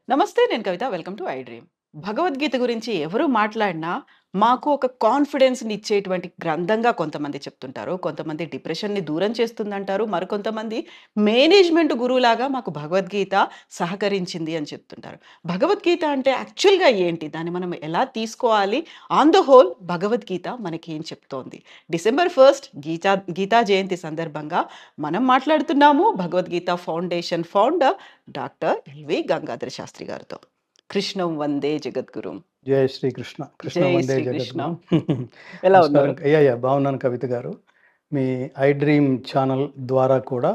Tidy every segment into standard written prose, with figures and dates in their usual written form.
నమస్తే. నేను కవిత. Welcome to I dream. Bhagavad Gita గురించి ఎవరు మాట్లాడినా మాకు ఒక కాన్ఫిడెన్స్‌నిచ్చేటువంటి గ్రంథంగా కొంతమంది చెప్తుంటారు. కొంతమంది డిప్రెషన్‌ని దూరం చేస్తుందంటారు. మరికొంతమంది మేనేజ్‌మెంట్ గురువులాగా మాకు భగవద్గీత సహకరించింది అని చెప్తుంటారు. భగవద్గీత అంటే యాక్చువల్‌గా ఏంటి? దాన్ని మనం ఎలా తీసుకోవాలి? ఆన్ ద హోల్ భగవద్గీత మనకి ఏం చెప్తోంది? డిసెంబర్ 1 గీతా జయంతి సందర్భంగా మనం మాట్లాడుతున్నాము Bhagavadgita foundation founder doctor LV Gangadhara Sastry గారితో. కృష్ణం వందే జగద్గురుం. జయ శ్రీకృష్ణ. కృష్ణ జై వందే శ్రీకృష్ణ. జగద్గురు. ఎలా నమస్కారం. ఉన్నారు? బాగున్నాను కవిత గారు. మీ ఐ డ్రీమ్ ఛానల్ ద్వారా కూడా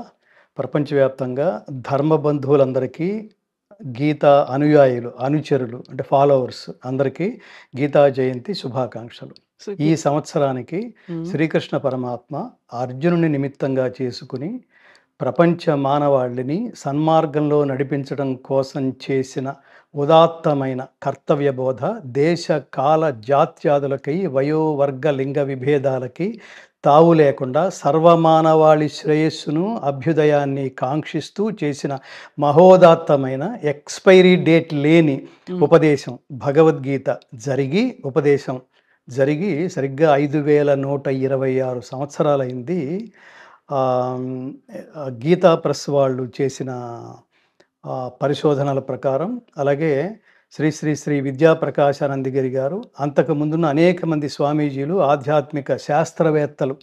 ప్రపంచవ్యాప్తంగా ధర్మ బంధువులందరికీ, గీత అనుయాయులు, అనుచరులు అంటే ఫాలోవర్స్ అందరికీ గీతా జయంతి శుభాకాంక్షలు. ఈ సంవత్సరానికి శ్రీకృష్ణ పరమాత్మ అర్జునుని నిమిత్తంగా చేసుకుని ప్రపంచ మానవాళిని సన్మార్గంలో నడిపించడం కోసం చేసిన ఉదాత్తమైన కర్తవ్య బోధ దేశ కాల జాత్యాదులకై వయోవర్గ లింగ విభేదాలకి తావు లేకుండా సర్వమానవాళి శ్రేయస్సును అభ్యుదయాన్ని కాంక్షిస్తూ చేసిన మహోదాత్తమైన ఎక్స్పైరీ డేట్ లేని ఉపదేశం భగవద్గీత జరిగి సరిగ్గా 5126 సంవత్సరాలైంది. గీతా ప్రెస్ వాళ్ళు చేసిన పరిశోధనల ప్రకారం, అలాగే శ్రీ శ్రీ శ్రీ విద్యాప్రకాశానందగిరి గారు, అంతకు ముందున్న అనేక మంది స్వామీజీలు, ఆధ్యాత్మిక శాస్త్రవేత్తలు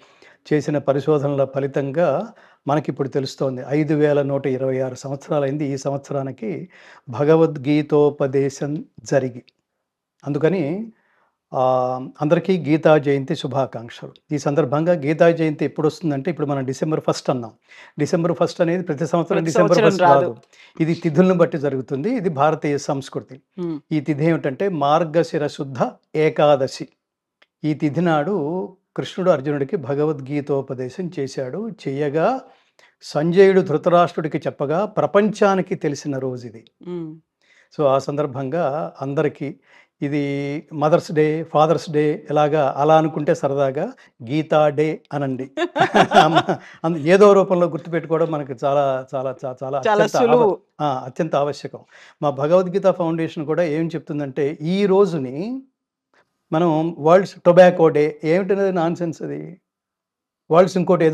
చేసిన పరిశోధనల ఫలితంగా మనకిప్పుడు తెలుస్తోంది 5126 సంవత్సరాలైంది ఈ సంవత్సరానికి భగవద్గీతోపదేశం జరిగి. అందుకని అందరికీ గీతా జయంతి శుభాకాంక్షలు. ఈ సందర్భంగా గీతా జయంతి ఎప్పుడు వస్తుందంటే, ఇప్పుడు మనం డిసెంబర్ 1 అన్నాం. డిసెంబర్ 1 అనేది ప్రతి సంవత్సరం డిసెంబర్ 1 రాదు. ఇది తిథులను బట్టి జరుగుతుంది. ఇది భారతీయ సంస్కృతి. ఈ తిథి ఏమిటంటే మార్గశిర శుద్ధ ఏకాదశి. ఈ తిథి నాడు కృష్ణుడు అర్జునుడికి భగవద్గీతోపదేశం చేశాడు. చెయ్యగా సంజయుడు ధృతరాష్ట్రుడికి చెప్పగా ప్రపంచానికి తెలిసిన రోజు ఇది. సో ఆ సందర్భంగా అందరికీ ఇది మదర్స్ డే, ఫాదర్స్ డే అలా అనుకుంటే సరదాగా గీతా డే అనండి. ఏదో రూపంలో గుర్తుపెట్టుకోవడం మనకి చాలా చాలా చాలా అత్యంత ఆవశ్యకం. మా భగవద్గీత ఫౌండేషన్ కూడా ఏం చెప్తుందంటే, ఈ రోజుని మనం వరల్డ్స్ టొబాకో డే ఏమిటనేది నాన్సెన్స్. అది వరల్డ్స్ ఇంకోటి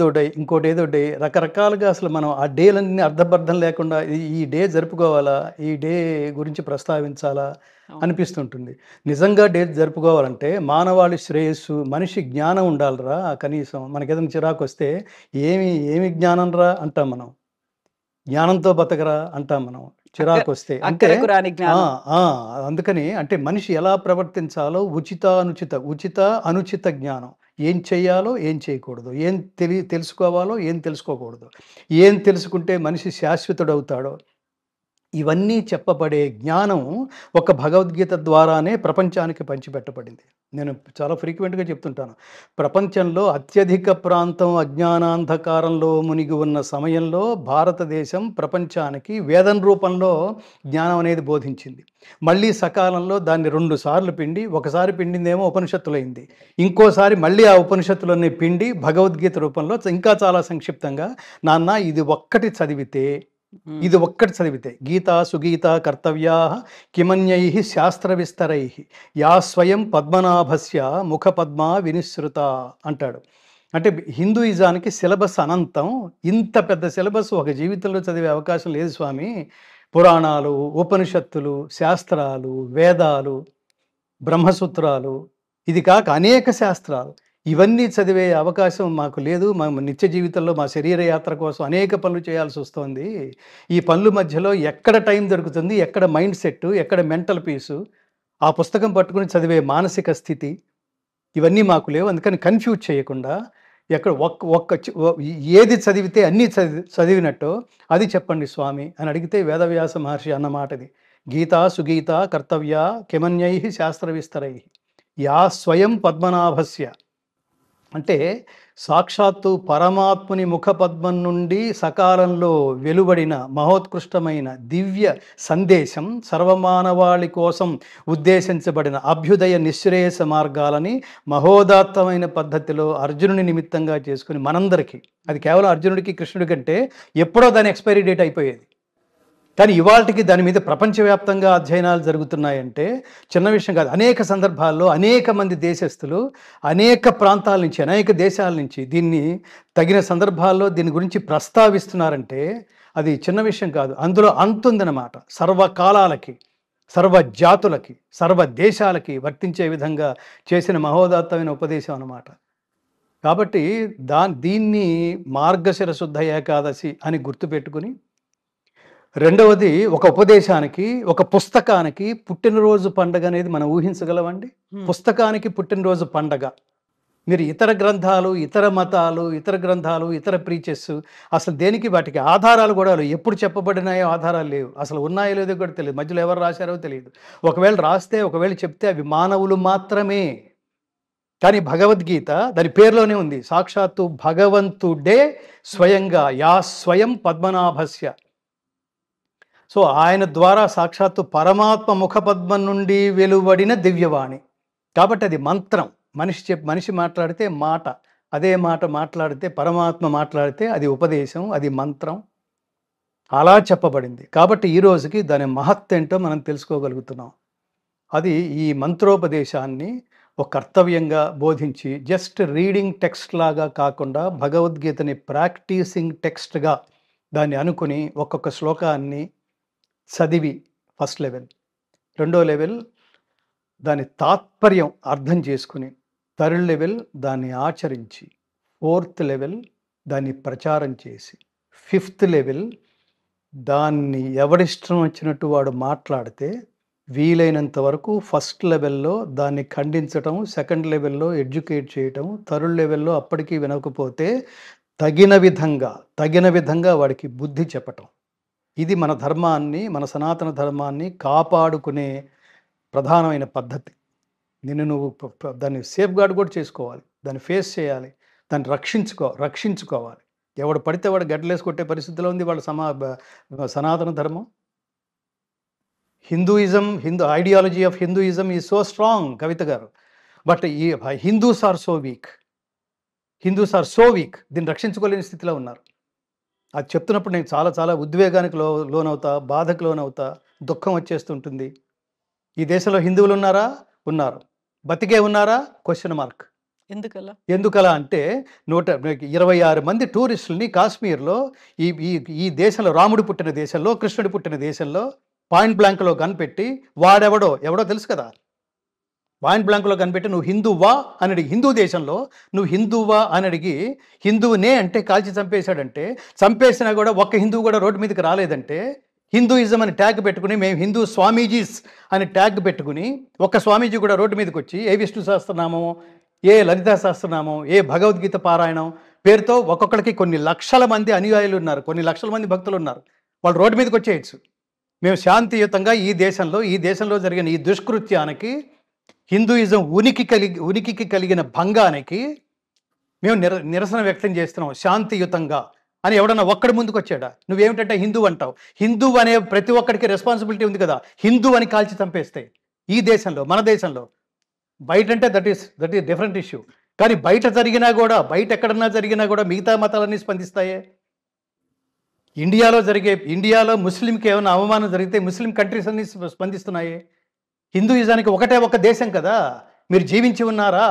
ఏదో డే రకరకాలుగా అసలు మనం ఆ డేలన్నీ అర్థబద్ధం లేకుండా ఈ డే జరుపుకోవాలా, ఈ డే గురించి ప్రస్తావించాలా అనిపిస్తుంటుంది. నిజంగా డే జరుపుకోవాలంటే మానవాళి శ్రేయస్సు, మనిషి జ్ఞానం ఉండాలిరా. కనీసం మనకేదైనా చిరాకు వస్తే ఏమి జ్ఞానం రా అంటాం మనం, జ్ఞానంతో బతకరా అంటాం మనం చిరాకు వస్తే. అంటే అందుకని అంటే మనిషి ఎలా ప్రవర్తించాలో ఉచిత అనుచిత జ్ఞానం, ఏం చెయ్యాలో ఏం చేయకూడదు, ఏం తెలుసుకోవాలో ఏం తెలుసుకోకూడదు, ఏం తెలుసుకుంటే మనిషి శాశ్వతుడవుతాడో, ఇవన్నీ చెప్పబడే జ్ఞానం ఒక భగవద్గీత ద్వారానే ప్రపంచానికి పంచిపెట్టబడింది. నేను చాలా ఫ్రీక్వెంట్గా చెప్తుంటాను, ప్రపంచంలో అత్యధిక ప్రాంతం అజ్ఞానాంధకారంలో మునిగి ఉన్న సమయంలో భారతదేశం ప్రపంచానికి వేదం రూపంలో జ్ఞానం అనేది బోధించింది. మళ్ళీ సకాలంలో దాన్ని 2 సార్లు పిండి, ఒకసారి పిండిందేమో ఉపనిషత్తులైంది, ఇంకోసారి మళ్ళీ ఆ ఉపనిషత్తులన్నీ పిండి భగవద్గీత రూపంలో ఇంకా చాలా సంక్షిప్తంగా, నాన్న ఇది ఒక్కటి చదివితే గీతా సుగీత కర్తవ్యా కిమన్యై శాస్త్ర విస్తరై యా స్వయం పద్మనాభస్య ముఖ పద్మ వినిశ్రుత అంటాడు. అంటే హిందూయిజానికి సిలబస్ అనంతం. ఇంత పెద్ద సిలబస్ ఒక జీవితంలో చదివే అవకాశం లేదు స్వామి. పురాణాలు, ఉపనిషత్తులు, శాస్త్రాలు, వేదాలు, బ్రహ్మసూత్రాలు, ఇది కాక అనేక శాస్త్రాలు, ఇవన్నీ చదివే అవకాశం మాకు లేదు. మా నిత్య జీవితంలో మా శరీర యాత్ర కోసం అనేక పనులు చేయాల్సి వస్తుంది. ఈ పనుల మధ్యలో ఎక్కడ టైం దొరుకుతుంది, ఎక్కడ మైండ్ సెట్, ఎక్కడ మెంటల్ పీసు, ఆ పుస్తకం పట్టుకుని చదివే మానసిక స్థితి, ఇవన్నీ మాకు లేవు. అందుకని కన్ఫ్యూజ్ చేయకుండా ఎక్కడ ఏది చదివితే అన్నీ చదివినట్టు అది చెప్పండి స్వామి అని అడిగితే వేదవ్యాస మహర్షి అన్నమాటది. గీతా సుగీత కర్తవ్య కిమన్యై శాస్త్ర విస్తరై యా స్వయం పద్మనాభస్య. అంటే సాక్షాత్తు పరమాత్ముని ముఖపద్మం నుండి సకాలంలో వెలువడిన మహోత్కృష్టమైన దివ్య సందేశం, సర్వమానవాళి కోసం ఉద్దేశించబడిన అభ్యుదయ నిశ్రేయస మార్గాలని మహోదాత్తమైన పద్ధతిలో అర్జునుని నిమిత్తంగా చేసుకుని మనందరికీ, అది కేవలం అర్జునుడికి కృష్ణుడి కంటే ఎప్పుడో దాని ఎక్స్పైరీ డేట్ అయిపోయేది. కానీ ఇవాళకి దాని మీద ప్రపంచవ్యాప్తంగా అధ్యయనాలు జరుగుతున్నాయంటే చిన్న విషయం కాదు. అనేక సందర్భాల్లో అనేక మంది దేశస్థులు అనేక ప్రాంతాల నుంచి, అనేక దేశాల నుంచి దీన్ని తగిన సందర్భాల్లో దీని గురించి ప్రస్తావిస్తున్నారంటే అది చిన్న విషయం కాదు. అందులో అంతుందన్నమాట. సర్వకాలాలకి, సర్వ జాతులకి, సర్వ దేశాలకి వర్తించే విధంగా చేసిన మహోదాత్తమైన ఉపదేశం అన్నమాట. కాబట్టి దీన్ని మార్గశిర శుద్ధ ఏకాదశి అని గుర్తుపెట్టుకుని, రెండవది ఒక ఉపదేశానికి, ఒక పుస్తకానికి పుట్టినరోజు పండగ అనేది మనం ఊహించగలమండి? పుస్తకానికి పుట్టినరోజు పండగ. మీరు ఇతర గ్రంథాలు, ఇతర మతాలు, ఇతర గ్రంథాలు, ఇతర ప్రీచెస్ అసలు దేనికి వాటికి ఆధారాలు కూడా లేవు. ఎప్పుడు చెప్పబడినాయో ఆధారాలు లేవు. అసలు ఉన్నాయో లేదో కూడా తెలియదు. మధ్యలో ఎవరు రాశారో తెలియదు. ఒకవేళ రాస్తే, ఒకవేళ చెప్తే అవి మానవులు మాత్రమే. కానీ భగవద్గీత దాని పేరులోనే ఉంది. సాక్షాత్తు భగవంతుడే స్వయంగా యా స్వయం పద్మనాభస్య. సో ఆయన ద్వారా సాక్షాత్తు పరమాత్మ ముఖపద్మం నుండి వెలువడిన దివ్యవాణి. కాబట్టి అది మంత్రం. మనిషి మాట్లాడితే మాట, అదే మాట మాట్లాడితే, పరమాత్మ మాట్లాడితే అది ఉపదేశం, అది మంత్రం. అలా చెప్పబడింది. కాబట్టి ఈ రోజుకి దాని మహత్ ఏంటో మనం తెలుసుకోగలుగుతున్నాం. అది ఈ మంత్రోపదేశాన్ని ఒక కర్తవ్యంగా బోధించి, జస్ట్ రీడింగ్ టెక్స్ట్ లాగా కాకుండా భగవద్గీతని ప్రాక్టీసింగ్ టెక్స్ట్గా దాన్ని అనుకుని ఒక్కొక్క శ్లోకాన్ని చదివి ఫస్ట్ లెవెల్, రెండో లెవెల్ దాని తాత్పర్యం అర్థం చేసుకుని, థర్డ్ లెవెల్ దాన్ని ఆచరించి, ఫోర్త్ లెవెల్ దాన్ని ప్రచారం చేసి, ఫిఫ్త్ లెవెల్ దాన్ని ఎవడిష్టం వచ్చినట్టు వాడు మాట్లాడితే వీలైనంత వరకు ఫస్ట్ లెవెల్లో దాన్ని ఖండించటం, సెకండ్ లెవెల్లో ఎడ్యుకేట్ చేయటం, థర్డ్ లెవెల్లో అప్పటికీ వినకపోతే తగిన విధంగా వాడికి బుద్ధి చెప్పటం. ఇది మన ధర్మాన్ని, మన సనాతన ధర్మాన్ని కాపాడుకునే ప్రధానమైన పద్ధతి. నువ్వు దాన్ని సేఫ్ గార్డ్ కూడా చేసుకోవాలి, దాన్ని ఫేస్ చేయాలి, దాన్ని రక్షించుకోవాలి. ఎవడు పడితే వాడు గడ్డలేసి కొట్టే పరిస్థితిలో ఉంది వాళ్ళ సనాతన ధర్మం. Ideology of Hinduism is so strong, Kavitha గారు. బట్ ఈ హిందూస్ ఆర్ సో వీక్. దీన్ని రక్షించుకోలేని స్థితిలో ఉన్నారు. అది చెప్తున్నప్పుడు నేను చాలా ఉద్వేగానికి లోనవుతా, బాధకు లోనవుతా, దుఃఖం వచ్చేస్తుంటుంది. ఈ దేశంలో హిందువులు ఉన్నారా? ఉన్నారు. బతికే ఉన్నారా? Question mark. ఎందుకలా అంటే 126 మంది టూరిస్టుల్ని కాశ్మీర్లో ఈ దేశంలో, రాముడు పుట్టిన దేశంలో, కృష్ణుడు పుట్టిన దేశంలో పాయింట్ బ్లాంక్లో కనిపెట్టి, ఎవడో తెలుసు కదా, పాయింట్ బ్లాంక్లో కనిపెట్టి నువ్వు హిందువా అని అడిగి, హిందూ దేశంలో నువ్వు హిందువా అని అడిగి, హిందువునే అంటే కాల్చి చంపేశాడంటే, చంపేసినా కూడా ఒక్క హిందువు కూడా రోడ్డు మీదకి రాలేదంటే, హిందూయిజం అని ట్యాగ్ పెట్టుకుని, మేము హిందూ స్వామీజీస్ అని ట్యాగ్ పెట్టుకుని, ఒక్క స్వామీజీ కూడా రోడ్డు మీదకి వచ్చి ఏ విష్ణు సహస్రనామం, ఏ లలితా సహస్రనామం, ఏ భగవద్గీత పారాయణం పేరుతో ఒక్కొక్కరికి కొన్ని లక్షల మంది అనుయాయులు ఉన్నారు, కొన్ని లక్షల మంది భక్తులు ఉన్నారు. వాళ్ళు రోడ్డు మీదకి వచ్చేయచ్చు. మేము శాంతియుతంగా ఈ దేశంలో జరిగిన ఈ దుష్కృత్యానికి, హిందూయిజం ఉనికికి కలిగిన భంగానికి మేము నిరసన వ్యక్తం చేస్తున్నాం శాంతియుతంగా అని ఎవడన్నా ఒక్కడి ముందుకు వచ్చాడా? నువ్వేమిటంటే హిందూ అంటావు. హిందూ అనే ప్రతి ఒక్కడికి రెస్పాన్సిబిలిటీ ఉంది కదా, హిందూ అని కాల్చి చంపేస్తే. ఈ దేశంలో, మన దేశంలో. బయట అంటే దట్ ఈస్ డిఫరెంట్ ఇష్యూ. కానీ బయట ఎక్కడన్నా జరిగినా కూడా మిగతా మతాలన్నీ స్పందిస్తాయే. ఇండియాలో ముస్లింకి ఏమైనా అవమానం జరిగితే ముస్లిం కంట్రీస్ అన్ని స్పందిస్తున్నాయి. హిందూయిజానికి ఒక దేశం కదా, మీరు జీవించి ఉన్నారా?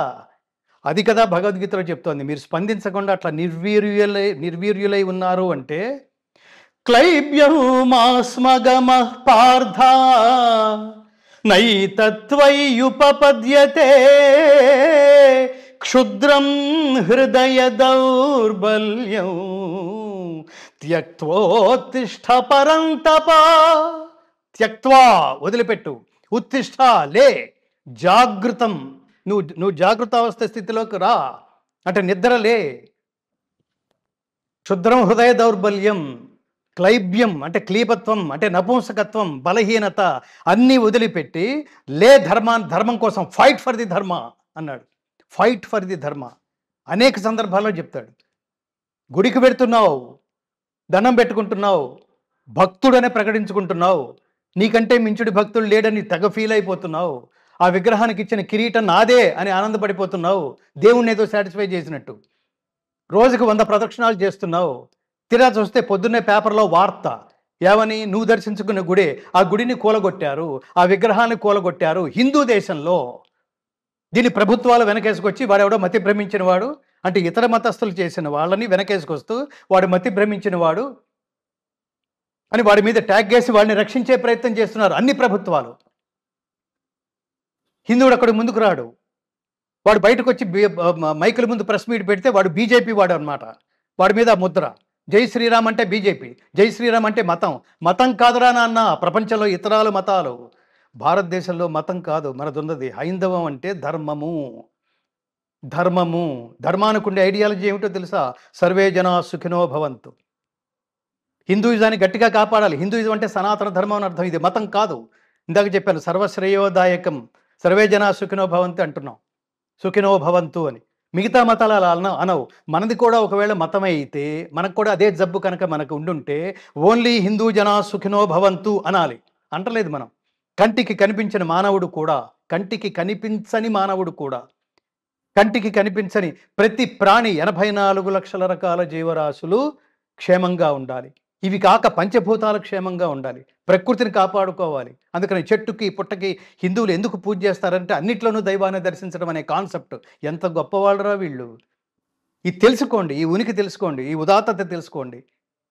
అది కదా భగవద్గీతలో చెప్తోంది. మీరు స్పందించకుండా అట్లా నిర్వీర్యులై ఉన్నారు అంటే, క్లైబ్యమాస్మగమః పార్థ నైతత్వయుపపద్యతే క్షుద్రం హృదయ దౌర్బల్యం త్యక్త్వోత్తిష్ఠ పరంతప. త్యక్త్వా వదిలిపెట్టు, ఉత్తిష్ఠ లే, జాగృతం, నువ్వు జాగృతావస్థ స్థితిలోకి రా అంటే నిద్రలే. క్షుద్రం హృదయ దౌర్బల్యం, క్లైబ్యం అంటే క్లీపత్వం, అంటే నపుంసకత్వం, బలహీనత అన్నీ వదిలిపెట్టి లే ధర్మం కోసం, ఫైట్ ఫర్ ది ధర్మ అన్నాడు. ఫైట్ ఫర్ ది ధర్మ అనేక సందర్భాల్లో చెప్తాడు. గుడికి పెడుతున్నావు, దండం పెట్టుకుంటున్నావు, భక్తుడనే ప్రకటించుకుంటున్నావు, నీకంటే మించుడి భక్తుడు లేడని తెగ ఫీల్ అయిపోతున్నావు, ఆ విగ్రహానికి ఇచ్చిన కిరీటం నాదే అని ఆనందపడిపోతున్నావు, దేవుణ్ణి ఏదో సాటిస్ఫై చేసినట్టు. రోజుకు 100 ప్రదక్షిణాలు చేస్తున్నావు. తీరా చూస్తే పొద్దున్నే పేపర్లో వార్త, ఏమని? నువ్వు దర్శించుకున్న గుడే, ఆ గుడిని కూలగొట్టారు, ఆ విగ్రహాన్ని కూలగొట్టారు హిందూ దేశంలో. దీన్ని ప్రభుత్వాలు వెనకేసుకొచ్చి వాడెవడో మతి భ్రమించిన వాడు, అంటే ఇతర మతస్థులు చేసిన వాళ్ళని వెనకేసుకొస్తూ వాడు మతి భ్రమించిన వాడు అని వాడి మీద ట్యాగ్ వేసి వాడిని రక్షించే ప్రయత్నం చేస్తున్నారు అన్ని ప్రభుత్వాలు. హిందువుడు అక్కడ ముందుకు రాడు. వాడు బయటకు వచ్చి మైకుల ముందు ప్రెస్ మీట్ పెడితే వాడు బీజేపీ వాడు అనమాట. వాడి మీద ఆ ముద్ర. జై శ్రీరామ్ అంటే బీజేపీ, జై శ్రీరామ్ అంటే మతం. మతం కాదురా నాన్న, ప్రపంచంలో ఇతరాలు మతాలు. భారతదేశంలో మతం కాదు మనదున్నది. హైందవం అంటే ధర్మము. ధర్మము, ధర్మానికి ఉండే ఐడియాలజీ ఏమిటో తెలుసా? సర్వే జనా సుఖినో భవంతు. హిందూయిజాన్ని గట్టిగా కాపాడాలి. హిందూయిజం అంటే సనాతన ధర్మం అని అర్థం. ఇది మతం కాదు. ఇందాక చెప్పాను సర్వశ్రేయోదాయకం, సర్వే జనా సుఖినో భవంతు అంటున్నాం. సుఖినో భవంతు అని. మిగతా మతాలు అలా అనవు. మనది కూడా ఒకవేళ మతమే అయితే, మనకు కూడా అదే జబ్బు కనుక మనకు ఉండుంటే ఓన్లీ హిందూ జనా సుఖినో భవంతు అనాలి. అంటలేదు మనం. కంటికి కనిపించిన మానవుడు కూడా, కంటికి కనిపించని మానవుడు కూడా, కంటికి కనిపించని ప్రతి ప్రాణి 84 లక్షల రకాల జీవరాశులు క్షేమంగా ఉండాలి. ఇవి కాక పంచభూతాలు క్షేమంగా ఉండాలి. ప్రకృతిని కాపాడుకోవాలి. అందుకని చెట్టుకి పుట్టకి హిందువులు ఎందుకు పూజ చేస్తారంటే అన్నిట్లోనూ దైవాన్ని దర్శించడం అనే కాన్సెప్ట్. ఎంత గొప్పవాళ్ళరా వీళ్ళు. ఇది తెలుసుకోండి, ఈ ఉనికి తెలుసుకోండి, ఈ ఉదాత్తత తెలుసుకోండి.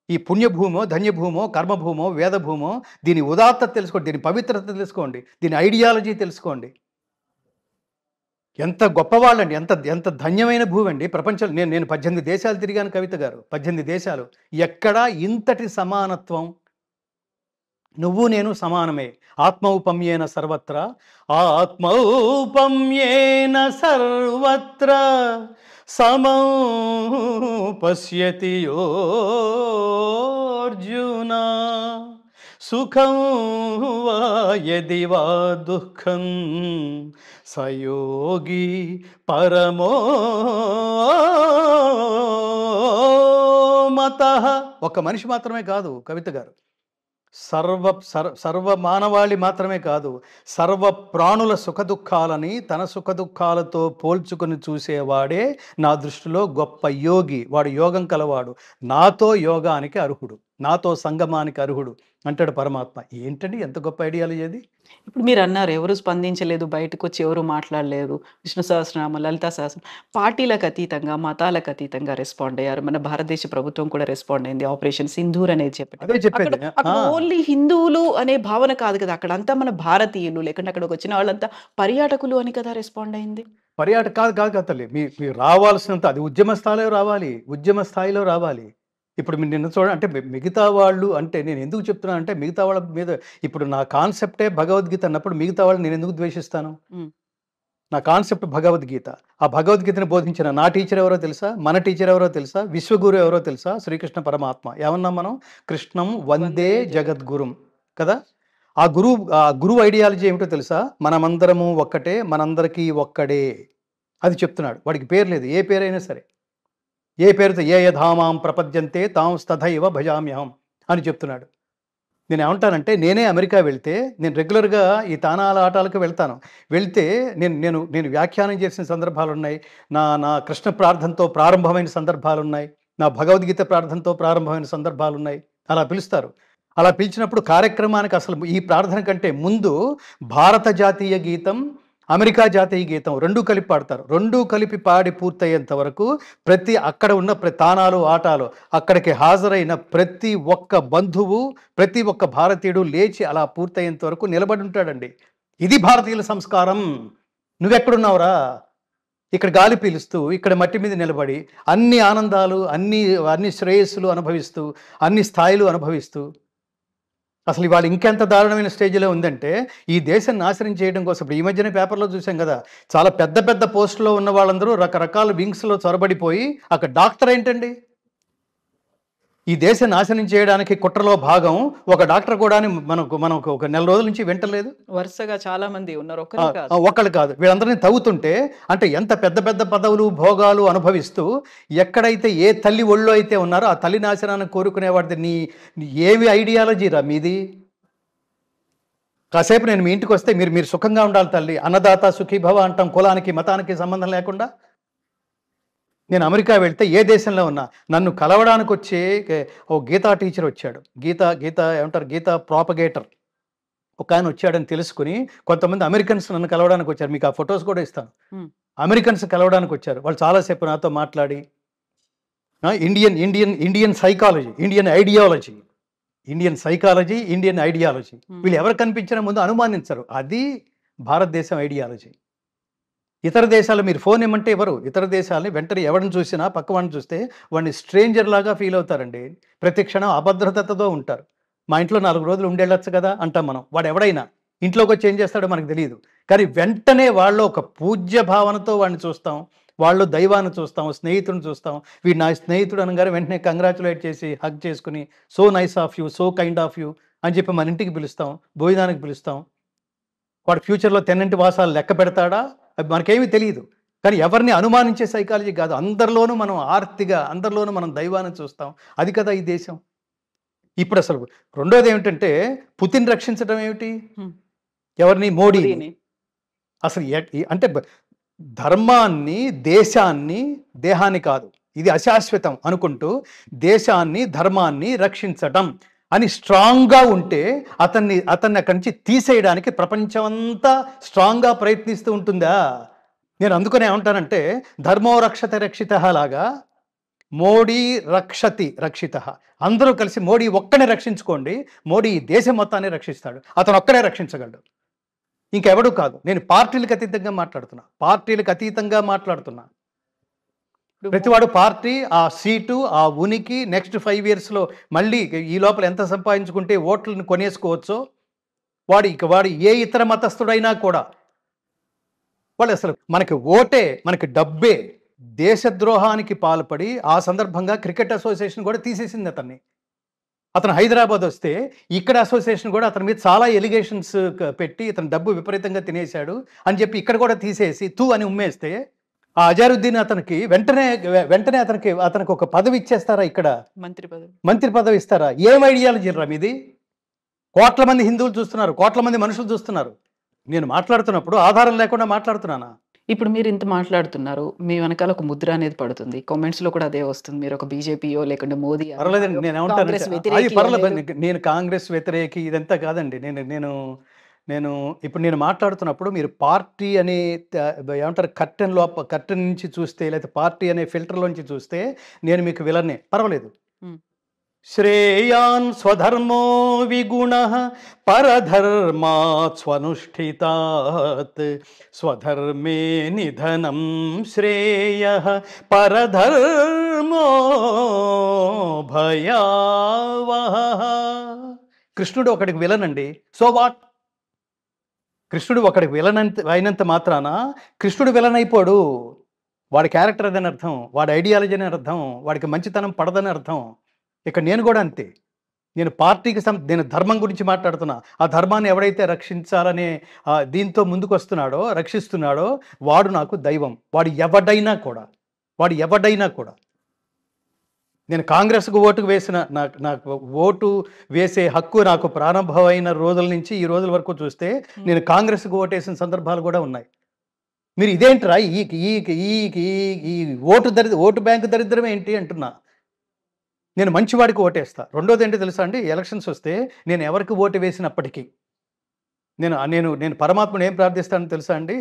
ఈ పుణ్యభూమో, ధన్యభూమో, కర్మభూమో, వేదభూమో, దీని ఉదాత్తత తెలుసుకోండి, దీని పవిత్రత తెలుసుకోండి, దీని ఐడియాలజీ తెలుసుకోండి. ఎంత గొప్పవాళ్ళండి, ఎంత ఎంత ధన్యమైన భూమి అండి ప్రపంచంలో. నేను 18 దేశాలు తిరిగాను కవిత గారు, 18 దేశాలు. ఎక్కడా ఇంతటి సమానత్వం. నువ్వు నేను సమానమే. ఆత్మౌపమ్యేన సర్వత్ర, ఆత్మౌపమ్యేన సర్వత్ర సమం పశ్యతి యోర్జున సుఖం వా యది వా దుఃఖం సయోగి పరమో మతః. ఒక మనిషి మాత్రమే కాదు కవిత గారు, సర్వ మానవాళి మాత్రమే కాదు, సర్వ ప్రాణుల సుఖదుఖాలని తన సుఖదుఖాలతో పోల్చుకొని చూసేవాడే నా దృష్టిలో గొప్ప యోగి. వాడు యోగం కలవాడు. నాతో యోగానికి అర్హుడు, నాతో సంగమానికి అర్హుడు అంటాడు పరమాత్మ. ఏంటండి ఎంత గొప్ప ఐడియాలజీ అది. ఇప్పుడు మీరు అన్నారు ఎవరు స్పందించలేదు, బయటకు వచ్చి ఎవరు మాట్లాడలేదు. విష్ణు సహస్రనామ, లలితా సహస్రం పార్టీలకు అతీతంగా, మతాలకు అతీతంగా రెస్పాండ్ అయ్యారు. మన భారతదేశ ప్రభుత్వం కూడా రెస్పాండ్ అయింది. ఆపరేషన్ సింధూర్ అనేది చెప్పండి. అదే చెప్పేది. అక్కడ ఓన్లీ హిందువులు అనే భావన కాదు కదా, అక్కడ అంతా మన భారతీయులు, లేకుంటే అక్కడికి వచ్చిన వాళ్ళంతా పర్యాటకులు అని కదా రెస్పాండ్ అయింది. పర్యాటక కాదు కాదు కదా తల్లి, మీరు రావాల్సినంత అది ఉద్యమ స్థాయిలో రావాలి, ఉద్యమ స్థాయిలో రావాలి. ఇప్పుడు మీరు నిన్న చూడండి, అంటే మిగతా వాళ్ళు అంటే నేను ఎందుకు చెప్తున్నాను అంటే మిగతా వాళ్ళ మీద ఇప్పుడు నా కాన్సెప్టే భగవద్గీత అన్నప్పుడు మిగతా వాళ్ళు నేను ఎందుకు ద్వేషిస్తాను? నా కాన్సెప్ట్ భగవద్గీత. ఆ భగవద్గీతను బోధించిన నా టీచర్ ఎవరో తెలుసా? మన టీచర్ ఎవరో తెలుసా? విశ్వగురు ఎవరో తెలుసా? శ్రీకృష్ణ పరమాత్మ. ఏమన్నాం మనం? కృష్ణం వందే జగద్గురుం కదా. ఆ గురువు ఐడియాలజీ ఏమిటో తెలుసా? మనమందరము ఒక్కటే, మనందరికీ ఒక్కడే. అది చెప్తున్నాడు. వాడికి పేరు లేదు, ఏ పేరైనా సరే, ఏ పేరుతో ఏ యథామాం ప్రపద్యంతే తాం తథైవ భజామ్యహం అని చెప్తున్నాడు. నేను ఏమంటానంటే, నేనే అమెరికా వెళ్తే, నేను రెగ్యులర్గా ఈ తానాల ఆటాలకు వెళ్తాను. వెళ్తే నేను వ్యాఖ్యానం చేసిన సందర్భాలు ఉన్నాయి, నా కృష్ణ ప్రార్థనతో ప్రారంభమైన సందర్భాలు ఉన్నాయి, నా భగవద్గీత ప్రార్థనతో ప్రారంభమైన సందర్భాలు ఉన్నాయి. అలా పిలుస్తారు. అలా పిలిచినప్పుడు కార్యక్రమానికి అసలు ఈ ప్రార్థన కంటే ముందు భారత జాతీయ గీతం, అమెరికా జాతీయ గీతం రెండూ కలిపి పాడతారు. రెండూ కలిపి పాడి పూర్తయ్యేంత వరకు అక్కడ ఉన్న తానాలు ఆటాలు అక్కడికి హాజరైన ప్రతి ఒక్క బంధువు, ప్రతి ఒక్క భారతీయుడు లేచి అలా పూర్తయ్యేంత వరకు నిలబడి ఉంటాడండి. ఇది భారతీయుల సంస్కారం. నువ్వెక్కడున్నావురా? ఇక్కడ గాలి పీలుస్తూ, ఇక్కడ మట్టి మీద నిలబడి అన్ని ఆనందాలు, అన్ని శ్రేయస్సులు అనుభవిస్తూ, అన్ని స్థాయిలు అనుభవిస్తూ, అసలు ఇవాళ ఇంకెంత దారుణమైన స్టేజ్లో ఉందంటే ఈ దేశం నాశనం చేయడం కోసం. ఇప్పుడు ఈ మధ్యన పేపర్లో చూసాం కదా, చాలా పెద్ద పెద్ద పోస్టులో ఉన్న వాళ్ళందరూ రకరకాల వింగ్స్లో చొరబడిపోయి అక్కడ డాక్టర్ ఏంటండి? ఈ దేశం నాశనం చేయడానికి కుట్రలో భాగం ఒక డాక్టర్ కూడా మనం ఒక నెల రోజుల నుంచి వింటలేదు. వరుసగా చాలా మంది ఉన్నారు, ఒకళ్ళు కాదు, వీళ్ళందరినీ తవ్వుతుంటే అంటే ఎంత పెద్ద పెద్ద పదవులు భోగాలు అనుభవిస్తూ ఎక్కడైతే ఏ తల్లి ఒళ్ళో అయితే ఉన్నారో ఆ తల్లి నాశనాన్ని కోరుకునేవాడిది నీ ఏవి ఐడియాలజీరా మీది? కాసేపు నేను మీ ఇంటికి వస్తే మీరు సుఖంగా ఉండాలి తల్లి, అన్నదాత సుఖీభవ అంటాం, కులానికి మతానికి సంబంధం లేకుండా. నేను అమెరికా వెళ్తే ఏ దేశంలో ఉన్నా నన్ను కలవడానికి వచ్చే ఓ గీతా టీచర్ వచ్చాడు. గీత గీత ఏమంటారు, గీతా ప్రాపగేటర్ ఒక ఆయన వచ్చాడని తెలుసుకుని కొంతమంది అమెరికన్స్ నన్ను కలవడానికి వచ్చారు. మీకు ఆ ఫొటోస్ కూడా ఇస్తాను. హ్మ్. అమెరికన్స్ కలవడానికి వచ్చారు. వాళ్ళు చాలాసేపు నాతో మాట్లాడి Indian Indian Indian psychology, Indian ideology, Indian ideology, హ్మ్. వీళ్ళు ఎవరు కనిపించినా ముందు అనుమానించరు. అది భారతదేశం ఐడియాలజీ. ఇతర దేశాలు మీరు ఫోన్ ఇమ్మంటే ఎవరు, ఇతర దేశాలని వెంటనే ఎవరిని చూసినా పక్క వాడిని చూస్తే వాడిని స్ట్రేంజర్ లాగా ఫీల్ అవుతారండి. ప్రతి క్షణం అభద్రతతో ఉంటారు. మా ఇంట్లో 4 రోజులు ఉండేళ్ళొచ్చు కదా అంటాం మనం. వాడు ఎవడైనా ఇంట్లోకి వచ్చి ఏం చేస్తాడో మనకు తెలియదు. కానీ వెంటనే వాళ్ళు ఒక పూజ్య భావనతో వాడిని చూస్తాం. వాళ్ళు దైవాన్ని చూస్తాం, స్నేహితుడిని చూస్తాం. వీడు నా స్నేహితుడు అనగానే వెంటనే కంగ్రాచులేట్ చేసి హగ్ చేసుకుని so nice of you, so kind of you అని చెప్పి మన ఇంటికి పిలుస్తాం, భోజనానికి పిలుస్తాం. వాడు ఫ్యూచర్లో తెన్నింటి వాసాలు లెక్క పెడతాడా అది మనకేమీ తెలియదు. కానీ ఎవరిని అనుమానించే సైకాలజీ కాదు. అందరిలోనూ మనం ఆర్తిగా, అందరిలోనూ మనం దైవాన్ని చూస్తాం. అది కదా ఈ దేశం. ఇప్పుడు అసలు రెండోది ఏమిటంటే పుతిన్ రక్షించడం ఏమిటి, హ్మ్. ఎవరిని, మోడీని. మోదీని. అసలు అంటే ధర్మాన్ని, దేశాన్ని, దేహాన్ని కాదు, ఇది అశాశ్వతం అనుకుంటూ దేశాన్ని, ధర్మాన్ని రక్షించటం అని స్ట్రాంగ్గా ఉంటే అతన్ని అక్కడి నుంచి తీసేయడానికి ప్రపంచం అంతా స్ట్రాంగ్గా ప్రయత్నిస్తూ ఉంటుందా? నేను అందుకనే ఏమంటానంటే ధర్మో రక్షత రక్షిత లాగా మోడీ రక్షతి రక్షిత. అందరూ కలిసి మోడీ ఒక్కనే రక్షించుకోండి, మోడీ ఈ దేశం మొత్తాన్ని రక్షిస్తాడు. అతను ఒక్కడే రక్షించగలడు, ఇంకెవడూ కాదు. నేను పార్టీలకు అతీతంగా మాట్లాడుతున్నా. ప్రతివాడు పార్టీ, ఆ సీటు, ఆ ఉనికి నెక్స్ట్ 5 yearsలో మళ్ళీ ఈ లోపల ఎంత సంపాదించుకుంటే ఓట్లను కొనేసుకోవచ్చో వాడు ఏ ఇతర మతస్థుడైనా కూడా వాళ్ళు అసలు మనకి ఓటే, మనకి డబ్బే. దేశద్రోహానికి పాల్పడి ఆ సందర్భంగా క్రికెట్ అసోసియేషన్ కూడా తీసేసింది అతన్ని. అతను హైదరాబాద్ వస్తే ఇక్కడ అసోసియేషన్ కూడా అతని మీద చాలా ఎలిగేషన్స్ పెట్టి ఇతను డబ్బు విపరీతంగా తినేశాడు అని చెప్పి ఇక్కడ కూడా తీసేసి తూ అని ఉమ్మేస్తే ఆ అజారుద్దీన్ అతనికి వెంటనే అతనికి ఒక పదవి ఇచ్చేస్తారా? ఇక్కడ మంత్రి పదవి ఇస్తారా? ఏం ఐడియాలజీ రా మీది? కోట్ల మంది హిందువులు చూస్తున్నారు, కోట్ల మంది మనుషులు చూస్తున్నారు. నేను మాట్లాడుతున్నప్పుడు ఆధారం లేకుండా మాట్లాడుతున్నానా? ఇప్పుడు మీరు ఇంత మాట్లాడుతున్నారు, మీ వెనకాల ఒక ముద్ర అనేది పడుతుంది. కామెంట్స్ లో కూడా అదే వస్తుంది, మీరు ఒక బీజేపీయో లేకుంటే మోదీ పర్లేదండి. నేను ఏమంటాను, నేను కాంగ్రెస్ వ్యతిరేకి ఇదంతా కాదండి. నేను ఇప్పుడు నేను మాట్లాడుతున్నప్పుడు మీరు పార్టీ అనే ఏమంటారు కర్టెన్ నుంచి చూస్తే, లేకపోతే పార్టీ అనే ఫిల్టర్లోంచి చూస్తే నేను మీకు విలన్నే, పర్వాలేదు. శ్రేయాన్ స్వధర్మో విగుణః పరధర్మాత్ స్వనుష్ఠితాత్ స్వధర్మే నిధనం శ్రేయః పరధర్మో భయావహః. కృష్ణుడు ఒకడికి విలన్ అండి. So what? కృష్ణుడు ఒకడికి విలన్ అయినంత మాత్రాన కృష్ణుడు విలన్ అయిపోడు. వాడి క్యారెక్టర్ అదని అర్థం, వాడి ఐడియాలజీ అని అర్థం, వాడికి మంచితనం పడదని అర్థం. ఇక్కడ నేను కూడా అంతే. నేను పార్టీకి నేను ధర్మం గురించి మాట్లాడుతున్నా. ఆ ధర్మాన్ని ఎవడైతే రక్షించాలనే దీంతో ముందుకు వస్తున్నాడో, రక్షిస్తున్నాడో వాడు నాకు దైవం. వాడు ఎవడైనా కూడా. నేను కాంగ్రెస్కు ఓటుకు వేసిన నాకు ఓటు వేసే హక్కు నాకు ప్రారంభమైన రోజుల నుంచి ఈ రోజుల వరకు చూస్తే నేను కాంగ్రెస్కు ఓటేసిన సందర్భాలు కూడా ఉన్నాయి. మీరు ఇదేంట్రా ఈ ఓటు బ్యాంకు దరిద్రం ఏంటి అంటున్నా. నేను మంచివాడికి ఓటేస్తా. రెండోది ఏంటి తెలుసా అండి, ఎలక్షన్స్ వస్తే నేను ఎవరికి ఓటు వేసినప్పటికీ నేను పరమాత్మను ఏం ప్రార్థిస్తానో తెలుసా అండి.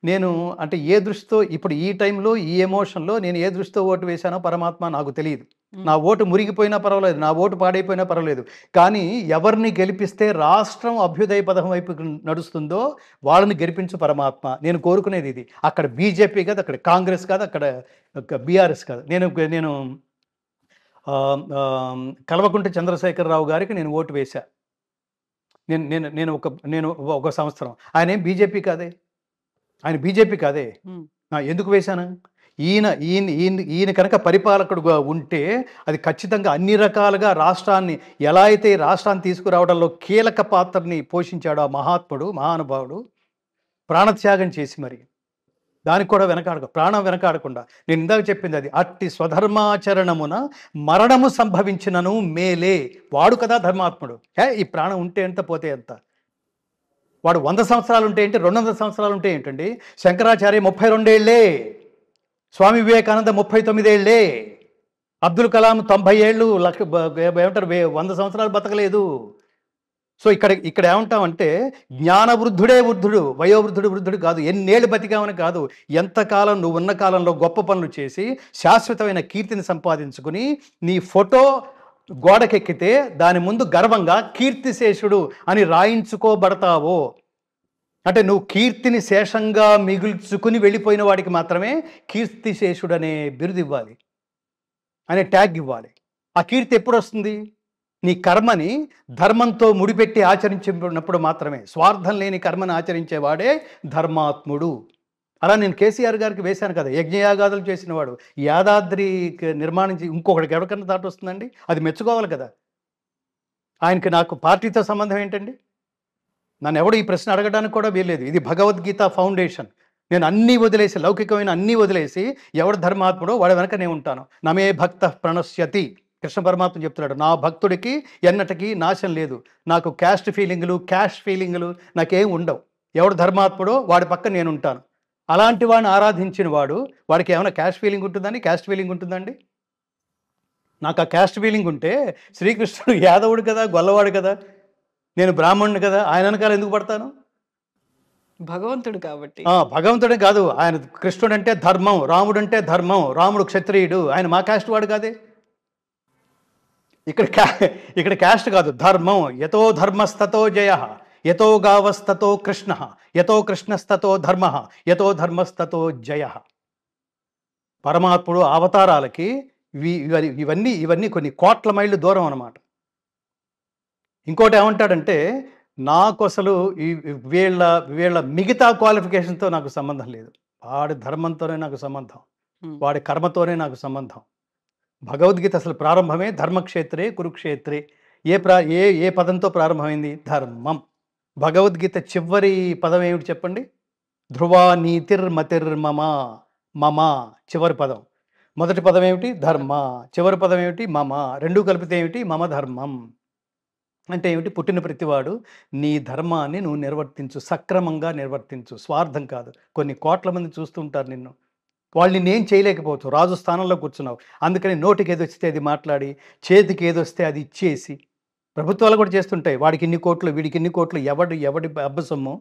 నేను అంటే ఏ దృష్టితో ఇప్పుడు ఈ టైంలో ఈ ఎమోషన్లో నేను ఏ దృష్టితో ఓటు వేశానో పరమాత్మ నాకు తెలియదు. నా ఓటు మురిగిపోయినా పర్వాలేదు, నా ఓటు పాడైపోయినా పర్వాలేదు, కానీ ఎవరిని గెలిపిస్తే రాష్ట్రం అభ్యుదయ పథం వైపు నడుస్తుందో వాళ్ళని గెలిపించు పరమాత్మ. నేను కోరుకునేది ఇది. అక్కడ బీజేపీ కాదు, అక్కడ కాంగ్రెస్ కాదు, అక్కడ బీఆర్ఎస్ కాదు. నేను కల్వకుంట్ల చంద్రశేఖరరావు గారికి నేను ఓటు వేశా. నేను ఒక సంవత్సరం. ఆయన ఏం బీజేపీ కాదే. ఎందుకు వేశాను? ఈయన కనుక పరిపాలకుడుగా ఉంటే అది ఖచ్చితంగా అన్ని రకాలుగా ఎలా అయితే రాష్ట్రాన్ని తీసుకురావడంలో కీలక పాత్రని పోషించాడు ఆ మహానుభావుడు, ప్రాణత్యాగం చేసి మరి దానికి కూడా ప్రాణం వెనకాడకుండా. నేను ఇందాక చెప్పింది అది. అట్టి స్వధర్మాచరణమున మరణము సంభవించినను మేలే. వాడు కదా ధర్మాత్ముడు. ఈ ప్రాణం ఉంటే ఎంత, పోతే ఎంత. వాడు 100 సంవత్సరాలు ఉంటే ఏంటి, 200 సంవత్సరాలు ఉంటే ఏంటండి. శంకరాచార్య 32 ఏళ్లే. స్వామి వివేకానంద 39 ఏళ్లే, అబ్దుల్ కలాం 90 ఏళ్ళు, ఏమంటారు 100 సంవత్సరాలు బతకలేదు. సో ఇక్కడ ఏమంటామంటే జ్ఞానవృద్ధుడే వృద్ధుడు, వయోవృద్ధుడు వృద్ధుడు కాదు. ఎన్నేళ్ళు బతికామని కాదు, ఎంతకాలం నువ్వు ఉన్న కాలంలో గొప్ప పనులు చేసి శాశ్వతమైన కీర్తిని సంపాదించుకుని నీ ఫోటో గోడకెక్కితే దాని ముందు గర్వంగా కీర్తిశేషుడు అని రాయించుకోబడతావో, అంటే నువ్వు కీర్తిని శేషంగా మిగుల్చుకుని వెళ్ళిపోయిన వాడికి మాత్రమే కీర్తిశేషుడు అనే బిరుదు ఇవ్వాలి, అనే ట్యాగ్ ఇవ్వాలి. ఆ కీర్తి ఎప్పుడు వస్తుంది? నీ కర్మని ధర్మంతో ముడిపెట్టి ఆచరించినప్పుడు మాత్రమే. స్వార్థం లేని కర్మను ఆచరించేవాడే ధర్మాత్ముడు. అలా నేను కేసీఆర్ గారికి వేశాను కదా, యజ్ఞయాగాదులు చేసినవాడు, యాదాద్రి నిర్మాణించి ఇంకొకటికి ఎవరికన్నా దాటి వస్తుందండి? అది మెచ్చుకోవాలి కదా. ఆయనకి నాకు పార్టీతో సంబంధం ఏంటండి? నన్ను ఎవడు ఈ ప్రశ్న అడగడానికి కూడా వీల్లేదు. ఇది భగవద్గీత ఫౌండేషన్. నేను అన్నీ వదిలేసి, లౌకికమైన అన్నీ వదిలేసి, ఎవడు ధర్మాత్ముడో వాడి వెనక నేను ఉంటాను. నమే భక్త ప్రణశ్యతి, కృష్ణ పరమాత్మ చెప్తున్నాడు. నా భక్తుడికి ఎన్నటికీ నాశం లేదు. నాకు క్యాస్ట్ ఫీలింగులు, క్యాష్ ఫీలింగులు నాకేం ఉండవు. ఎవడు ధర్మాత్ముడో వాడి పక్క నేను ఉంటాను. అలాంటి వాడిని ఆరాధించిన వాడికి ఏమైనా క్యాష్ ఫీలింగ్ ఉంటుందండి? క్యాస్ట్ ఫీలింగ్ ఉంటుందండి? నాకు ఆ క్యాస్ట్ ఫీలింగ్ ఉంటే శ్రీకృష్ణుడు యాదవుడు కదా, గొల్లవాడు కదా, నేను బ్రాహ్మణుడు కదా, ఆయన వెనకాల ఎందుకు పడతాను? భగవంతుడు కాబట్టి. భగవంతుడే కాదు, ఆయన కృష్ణుడు అంటే ధర్మం, రాముడు అంటే ధర్మం, రాముడు క్షత్రియుడు, ఆయన మా క్యాస్ట్ వాడు కాదే. ఇక్కడ క్యాస్ట్ కాదు, ధర్మం. యతో ధర్మస్తతో జయ, యతో గావస్తతో కృష్ణ, యతో కృష్ణస్తతో ధర్మ, యతో ధర్మస్తతో జయ. పరమాత్ముడు అవతారాలకి ఇవన్నీ కొన్ని కోట్ల మైళ్ళు దూరం అన్నమాట. ఇంకోటి ఏమంటాడంటే, నాకు అసలు వీళ్ళ మిగతా క్వాలిఫికేషన్తో నాకు సంబంధం లేదు. వాడి ధర్మంతోనే నాకు సంబంధం, వాడి కర్మతోనే నాకు సంబంధం. భగవద్గీత అసలు ప్రారంభమే ధర్మక్షేత్రే కురుక్షేత్రే. ఏ పదంతో ప్రారంభమైంది? ధర్మం. భగవద్గీత చివరి పదం ఏమిటి చెప్పండి? ధ్రువా నీతిర్మతిర్మమ. మమ చివరి పదం. మొదటి పదం ఏమిటి? ధర్మ. చివరి పదం ఏమిటి? మమ. రెండు కలిపితే ఏమిటి? మమ ధర్మం. అంటే ఏమిటి? పుట్టిన ప్రతివాడు నీ ధర్మాన్ని నువ్వు నిర్వర్తించు, సక్రమంగా నిర్వర్తించు, స్వార్థం కాదు. కొన్ని కోట్ల మంది చూస్తుంటారు నిన్ను, వాళ్ళు నిన్నేం చేయలేకపోవచ్చు. రాజు స్థానంలో కూర్చున్నావు, అందుకని నోటికి ఏదొస్తే అది మాట్లాడి, చేతికి ఏదొస్తే అది ఇచ్చేసి. ప్రభుత్వాలు కూడా చేస్తుంటాయి. వాడికి ఇన్ని కోట్లు, వీడికి ఇన్ని కోట్లు, ఎవడి అబ్బసొమ్ము,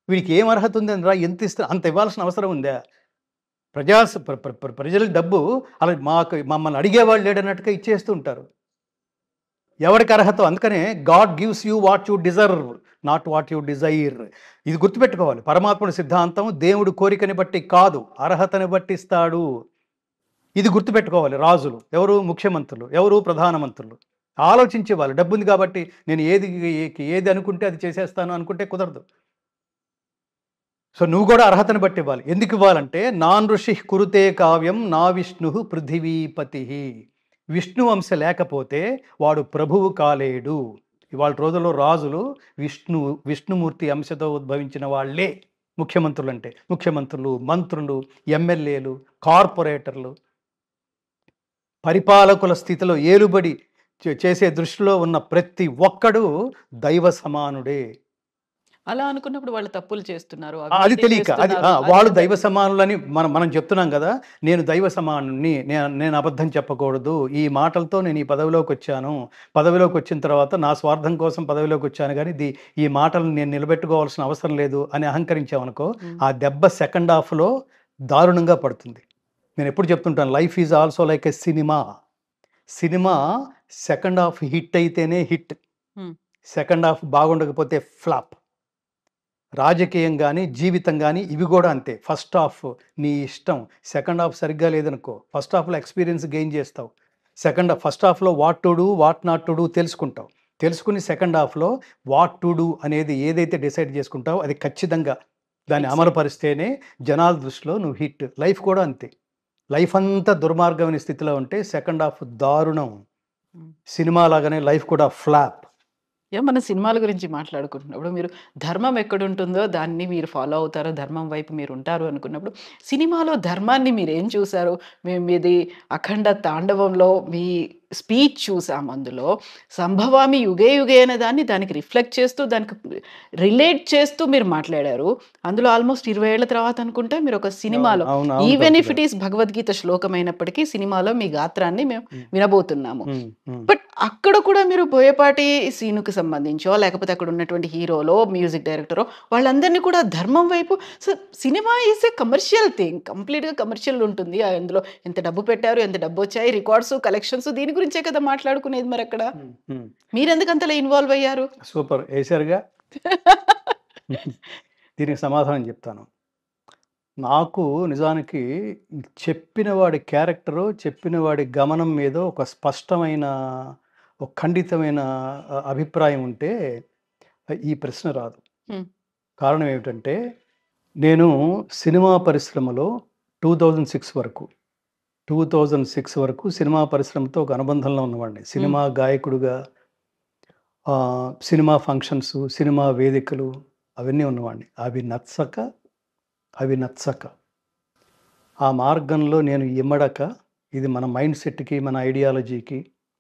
వీడికి ఏం అర్హత ఉందని రా, ఎంత ఇస్తే అంత ఇవ్వాల్సిన అవసరం ఉందా? ప్రజల డబ్బు అలా మమ్మల్ని అడిగేవాళ్ళు లేడన్నట్టుగా ఇచ్చేస్తూ ఉంటారు. ఎవరికి అర్హత? అందుకనే God gives you what you deserve, not what you desire. ఇది గుర్తుపెట్టుకోవాలి. పరమాత్ముడి సిద్ధాంతం దేవుడు కోరికని బట్టి కాదు, అర్హతని బట్టి ఇస్తాడు. ఇది గుర్తుపెట్టుకోవాలి. రాజులు ఎవరు? ముఖ్యమంత్రులు ఎవరు? ప్రధానమంత్రులు. ఆలోచించేవాళ్ళు. డబ్బు ఉంది కాబట్టి నేను ఏది అనుకుంటే అది చేసేస్తాను అనుకుంటే కుదరదు. సో నువ్వు కూడా అర్హతని బట్టి ఇవ్వాలి. ఎందుకు ఇవ్వాలంటే, నాన్ ఋషి కురుతే కావ్యం నా విష్ణు పృథివీపతి. విష్ణు అంశ లేకపోతే వాడు ప్రభువు కాలేడు. ఇవాళ రోజుల్లో రాజులు విష్ణుమూర్తి అంశతో ఉద్భవించిన వాళ్ళే ముఖ్యమంత్రులు. అంటే ముఖ్యమంత్రులు, మంత్రులు, ఎమ్మెల్యేలు, కార్పొరేటర్లు, పరిపాలకుల స్థితిలో ఏలుబడి చేసే దృష్టిలో ఉన్న ప్రతి ఒక్కడు దైవ సమానుడే. అలా అనుకున్నప్పుడు వాళ్ళు తప్పులు చేస్తున్నారు, అది తెలియక వాళ్ళు దైవ సమానులని మనం చెప్తున్నాం కదా. నేను దైవ సమానుని, నేను అబద్ధం చెప్పకూడదు, ఈ మాటలతో నేను ఈ పదవిలోకి వచ్చాను, పదవిలోకి వచ్చిన తర్వాత నా స్వార్థం కోసం పదవిలోకి వచ్చాను, కానీ ఈ మాటలను నేను నిలబెట్టుకోవాల్సిన అవసరం లేదు అని అహంకరించామనుకో, ఆ దెబ్బ సెకండ్ హాఫ్లో దారుణంగా పడుతుంది. నేను ఎప్పుడు చెప్తుంటాను, life is also like a cinema. Second half hit అయితేనే హిట్, సెకండ్ హాఫ్ బాగుండకపోతే ఫ్లాప్. రాజకీయం కానీ జీవితం కానీ ఇవి కూడా అంతే. ఫస్ట్ హాఫ్ నీ ఇష్టం, సెకండ్ హాఫ్ సరిగ్గా లేదనుకో, ఫస్ట్ హాఫ్లో ఎక్స్పీరియన్స్ గెయిన్ చేస్తావు, ఫస్ట్ హాఫ్లో what to do what not to do తెలుసుకుని సెకండ్ హాఫ్లో వాట్ టు డూ అనేది ఏదైతే డిసైడ్ చేసుకుంటావో అది ఖచ్చితంగా దాన్ని అమలుపరిస్తేనే జనాల దృష్టిలో నువ్వు హిట్. లైఫ్ కూడా అంతే. లైఫ్ అంతా దుర్మార్గమైన స్థితిలో ఉంటే సెకండ్ హాఫ్ దారుణం. సినిమా లాగానే లైఫ్ కూడా ఫ్లాప్. మన సినిమాల గురించి మాట్లాడుకుంటున్నప్పుడు మీరు ధర్మం ఎక్కడుంటుందో దాన్ని మీరు ఫాలో అవుతారు, ధర్మం వైపు మీరు ఉంటారు అనుకున్నప్పుడు, సినిమాలో ధర్మాన్ని మీరు ఏం చూసారు? మీది అఖండ తాండవంలో మీ స్పీచ్ చూసాం అందులో. 'సంభవామి యుగే యుగే' అనే దాన్ని దానికి రిఫ్లెక్ట్ చేస్తూ, దానికి రిలేట్ చేస్తూ మీరు మాట్లాడారు. అందులో ఆల్మోస్ట్ 20 ఏళ్ల తర్వాత అనుకుంటా మీరొక అవును. సినిమాలో అవును. అవును ఈవెన్ కవిత ఇఫ్ గారు. ఇట్ ఈస్ భగవద్గీత శ్లోకమైనప్పటికీ సినిమాలో మీ గాత్రాన్ని మేము హ్మ్. వినబోతున్నాము. హ్మ్. హ్మ్. బట్ అక్కడ కూడా మీరు బోయపాటి సీనుకి సంబంధించో, లేకపోతే అక్కడ ఉన్నటువంటి హీరోలో, మ్యూజిక్ డైరెక్టరో వాళ్ళందరిని కూడా ధర్మం వైపు cinema is a commercial thing. కంప్లీట్‌గా కమర్షియల్ ఉంటుంది. అందులో ఎంత డబ్బు పెట్టారు, ఎంత డబ్బొచ్చాయి, రికార్డ్స్, కలెక్షన్స్ దీని గురించే కదా మాట్లాడుకునేది మరక్కడ. హ్మ్. హ్మ్. మీరెందుకు అంతలా ఇన్వాల్వ్ అయ్యారు? సూపర్ ఏశారుగా. దీనికి సమాధానం చెప్తాను. నాకు నిజానికి చెప్పిన వాడి క్యారెక్టరు, చెప్పిన వాడి గమనం మీద ఒక స్పష్టమైన, ఒక ఖండితమైన అభిప్రాయం ఉంటే ఈ ప్రశ్న రాదు. హ్మ్. కారణం ఏమిటంటే, నేను సినిమా పరిశ్రమలో 2006 వరకు సినిమా పరిశ్రమతో ఒక అనుబంధంలో ఉన్నవాడిని. హ్మ్. సినిమా గాయకుడుగా సినిమా ఫంక్షన్స్, సినిమా వేదికలు అవన్నీ ఉన్నవాడిని. అవి నచ్చక ఆ మార్గంలో నేను ఇమడక, ఇది మన మైండ్ సెట్‌కి, మన ఐడియాలజీకి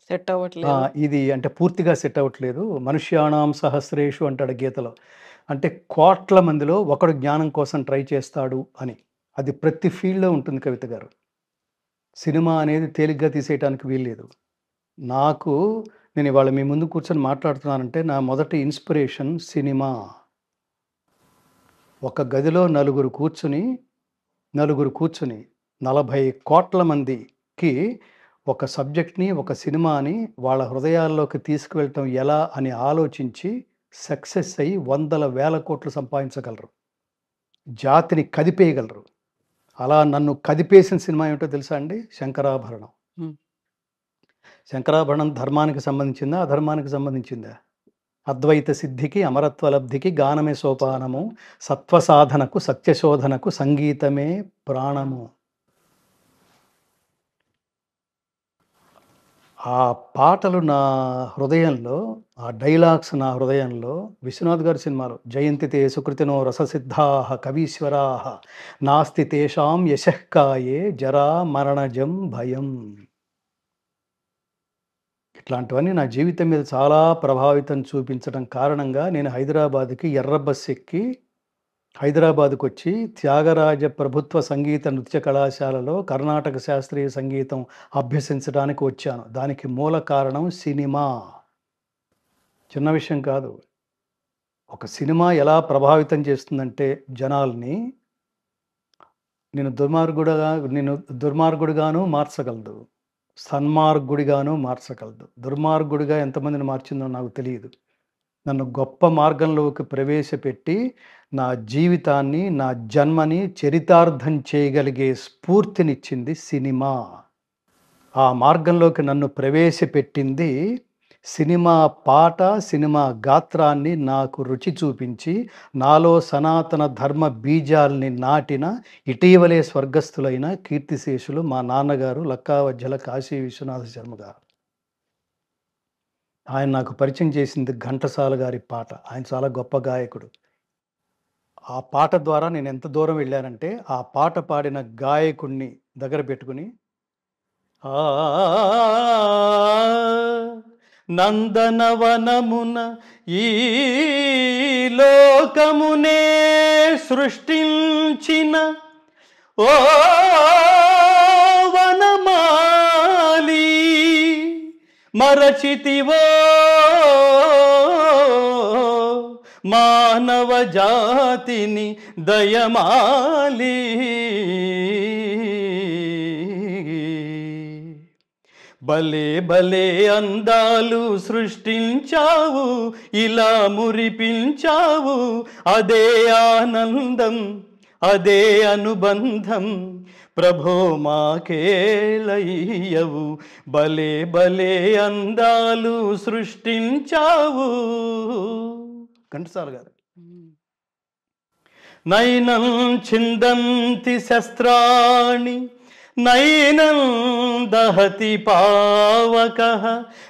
సెట్ అవ్వట్లేదు. ఇది అంటే పూర్తిగా సెట్ అవ్వట్లేదు. మనుష్యాణం సహస్రేషు అంటాడు గీతలో. అంటే కోట్ల మందిలో ఒకడు జ్ఞానం కోసం ట్రై చేస్తాడు అని. అది ప్రతి ఫీల్డ్‌లో ఉంటుంది కవిత గారు. సినిమా అనేది తేలిగ్గా తీసేయటానికి వీల్లేదు. నాకు నేను ఇవాళ మీ ముందు కూర్చొని మాట్లాడుతున్నానంటే నా మొదటి ఇన్‌స్పిరేషన్ సినిమా. ఒక గదిలో నలుగురు కూర్చొని 40,00,00,000 మందికి ఒక సబ్జెక్ట్‌ని, ఒక సినిమాని వాళ్ళ హృదయాల్లోకి తీసుకువెళ్ళటం ఎలా అని ఆలోచించి సక్సెస్ అయ్యి వందల వేల కోట్లు సంపాదించగలరు. జాతిని కదిపేయగలరు. అలా నన్ను కదిపేసిన సినిమా ఏమిటో తెలుసా అండి? 'శంకరాభరణం.' హ్మ్. 'శంకరాభరణం' ధర్మానికి సంబంధించిందా? అధర్మానికి సంబంధించిందా? అద్వైత సిద్ధికి, అమరత్వ లబ్ధికి గానమే సోపానము, సత్వ సాధనకు, సత్యశోధనకు సంగీతమే ప్రాణము. ఆ పాటలు నా హృదయంలో, ఆ డైలాగ్స్ నా హృదయంలో 'విశ్వనాథ్' గారి సినిమాలో 'జయంతి తే సుకృతినో రససిద్ధాః కవీశ్వరాః నాస్తి తేషాం యశః కాయే జరా మరణజం భయం.' ఇట్లాంటివన్నీ నా జీవితం మీద చాలా ప్రభావితం చూపించడం కారణంగా నేను హైదరాబాద్‌కి ఎర్ర బస్ ఎక్కి హైదరాబాద్‌కొచ్చి త్యాగరాజ ప్రభుత్వ సంగీత నృత్య కళాశాలలో కర్ణాటక శాస్త్రీయ సంగీతం అభ్యసించడానికి వచ్చాను. దానికి మూల కారణం సినిమా. చిన్న విషయం కాదు. ఒక సినిమా ఎలా ప్రభావితం చేస్తుందంటే జనాల్ని, నేను దుర్మార్గుడిగాను మార్చగలదు. సన్మార్గుడిగాను మార్చగలదు. దుర్మార్గుడిగా ఎంతమందిని మార్చిందో నాకు తెలీదు. నన్ను గొప్ప మార్గంలోకి ప్రవేశపెట్టి, నా జీవితాన్ని, నా జన్మని చరితార్థం చేయగలిగే స్ఫూర్తినిచ్చింది సినిమా. ఆ మార్గంలోకి నన్ను ప్రవేశపెట్టింది సినిమా పాట, సినిమా గాత్రాన్ని నాకు రుచి చూపించి, నాలో సనాతన ధర్మ బీజాల్ని నాటిన ఇటీవలే స్వర్గస్థులైన కీర్తిశేషులు మా నాన్నగారు లక్కావజ్జల కాశీ విశ్వనాథ శర్మ గారు. ఆయన నాకు పరిచయం చేసింది ఘంటసాల గారి పాట. ఆయన చాలా గొప్ప గాయకుడు. ఆ పాట ద్వారా నేనెంత దూరం వెళ్ళానంటే, ఆ పాట పాడిన గాయకుడిని దగ్గర పెట్టుకొని నందనవనమున ఈ లోకమునే సృష్టించిన ఓ వనమాలి మరచితివో మానవ జాతిని దయమాలి భలే భలే అందాలు సృష్టించావు ఇలా మురిపించావు అదే ఆనందం అదే అనుబంధం ప్రభో మాకేలయ్యవు భలే భలే అందాలు సృష్టించావు. ఘంటసాల గారు. నైనం చిందంతి శస్త్రాణి నైనం దహతి పావకః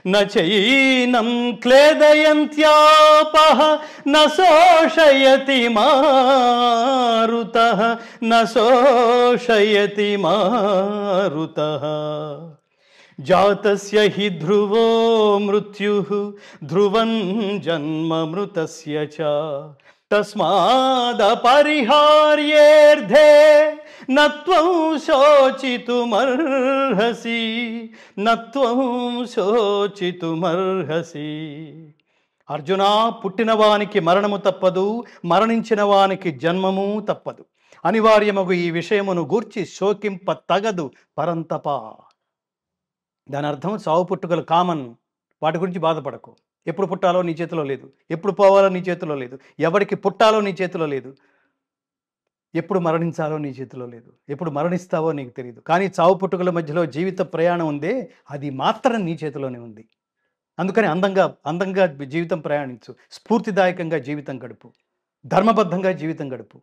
న చైనం క్లేదయంత్యాపః న శోషయతి మారుతః న శోషయతి మారుతః. జాతస్య హి ధ్రువో మృత్యుః ధ్రువం జన్మ మృతస్య చ తస్మాదపరిహార్యేర్థే నత్వం శోచితుమర్హసి నత్వం శోచితుమర్హసి. అర్జునా, పుట్టిన వానికి మరణము తప్పదు, మరణించిన వానికి జన్మము తప్పదు. అనివార్యమగు ఈ విషయమును గూర్చి శోకింప తగదు పరంతప. దాని అర్థం చావు పుట్టుకలు కామన్, వాటి గురించి బాధపడకు. ఎప్పుడు పుట్టాలో నీ చేతిలో లేదు, ఎప్పుడు పోవాలో నీ చేతిలో లేదు, ఎవరికి పుట్టాలో నీ చేతిలో లేదు, ఎప్పుడు మరణించాలో నీ చేతిలో లేదు, ఎప్పుడు మరణిస్తావో నీకు తెలియదు. కానీ చావు పుట్టుకల మధ్యలో జీవిత ప్రయాణం ఉందే, అది మాత్రం నీ చేతిలోనే ఉంది. అందుకని అందంగా జీవితం ప్రయాణించు, స్ఫూర్తిదాయకంగా జీవితం గడుపు, ధర్మబద్ధంగా జీవితం గడుపు.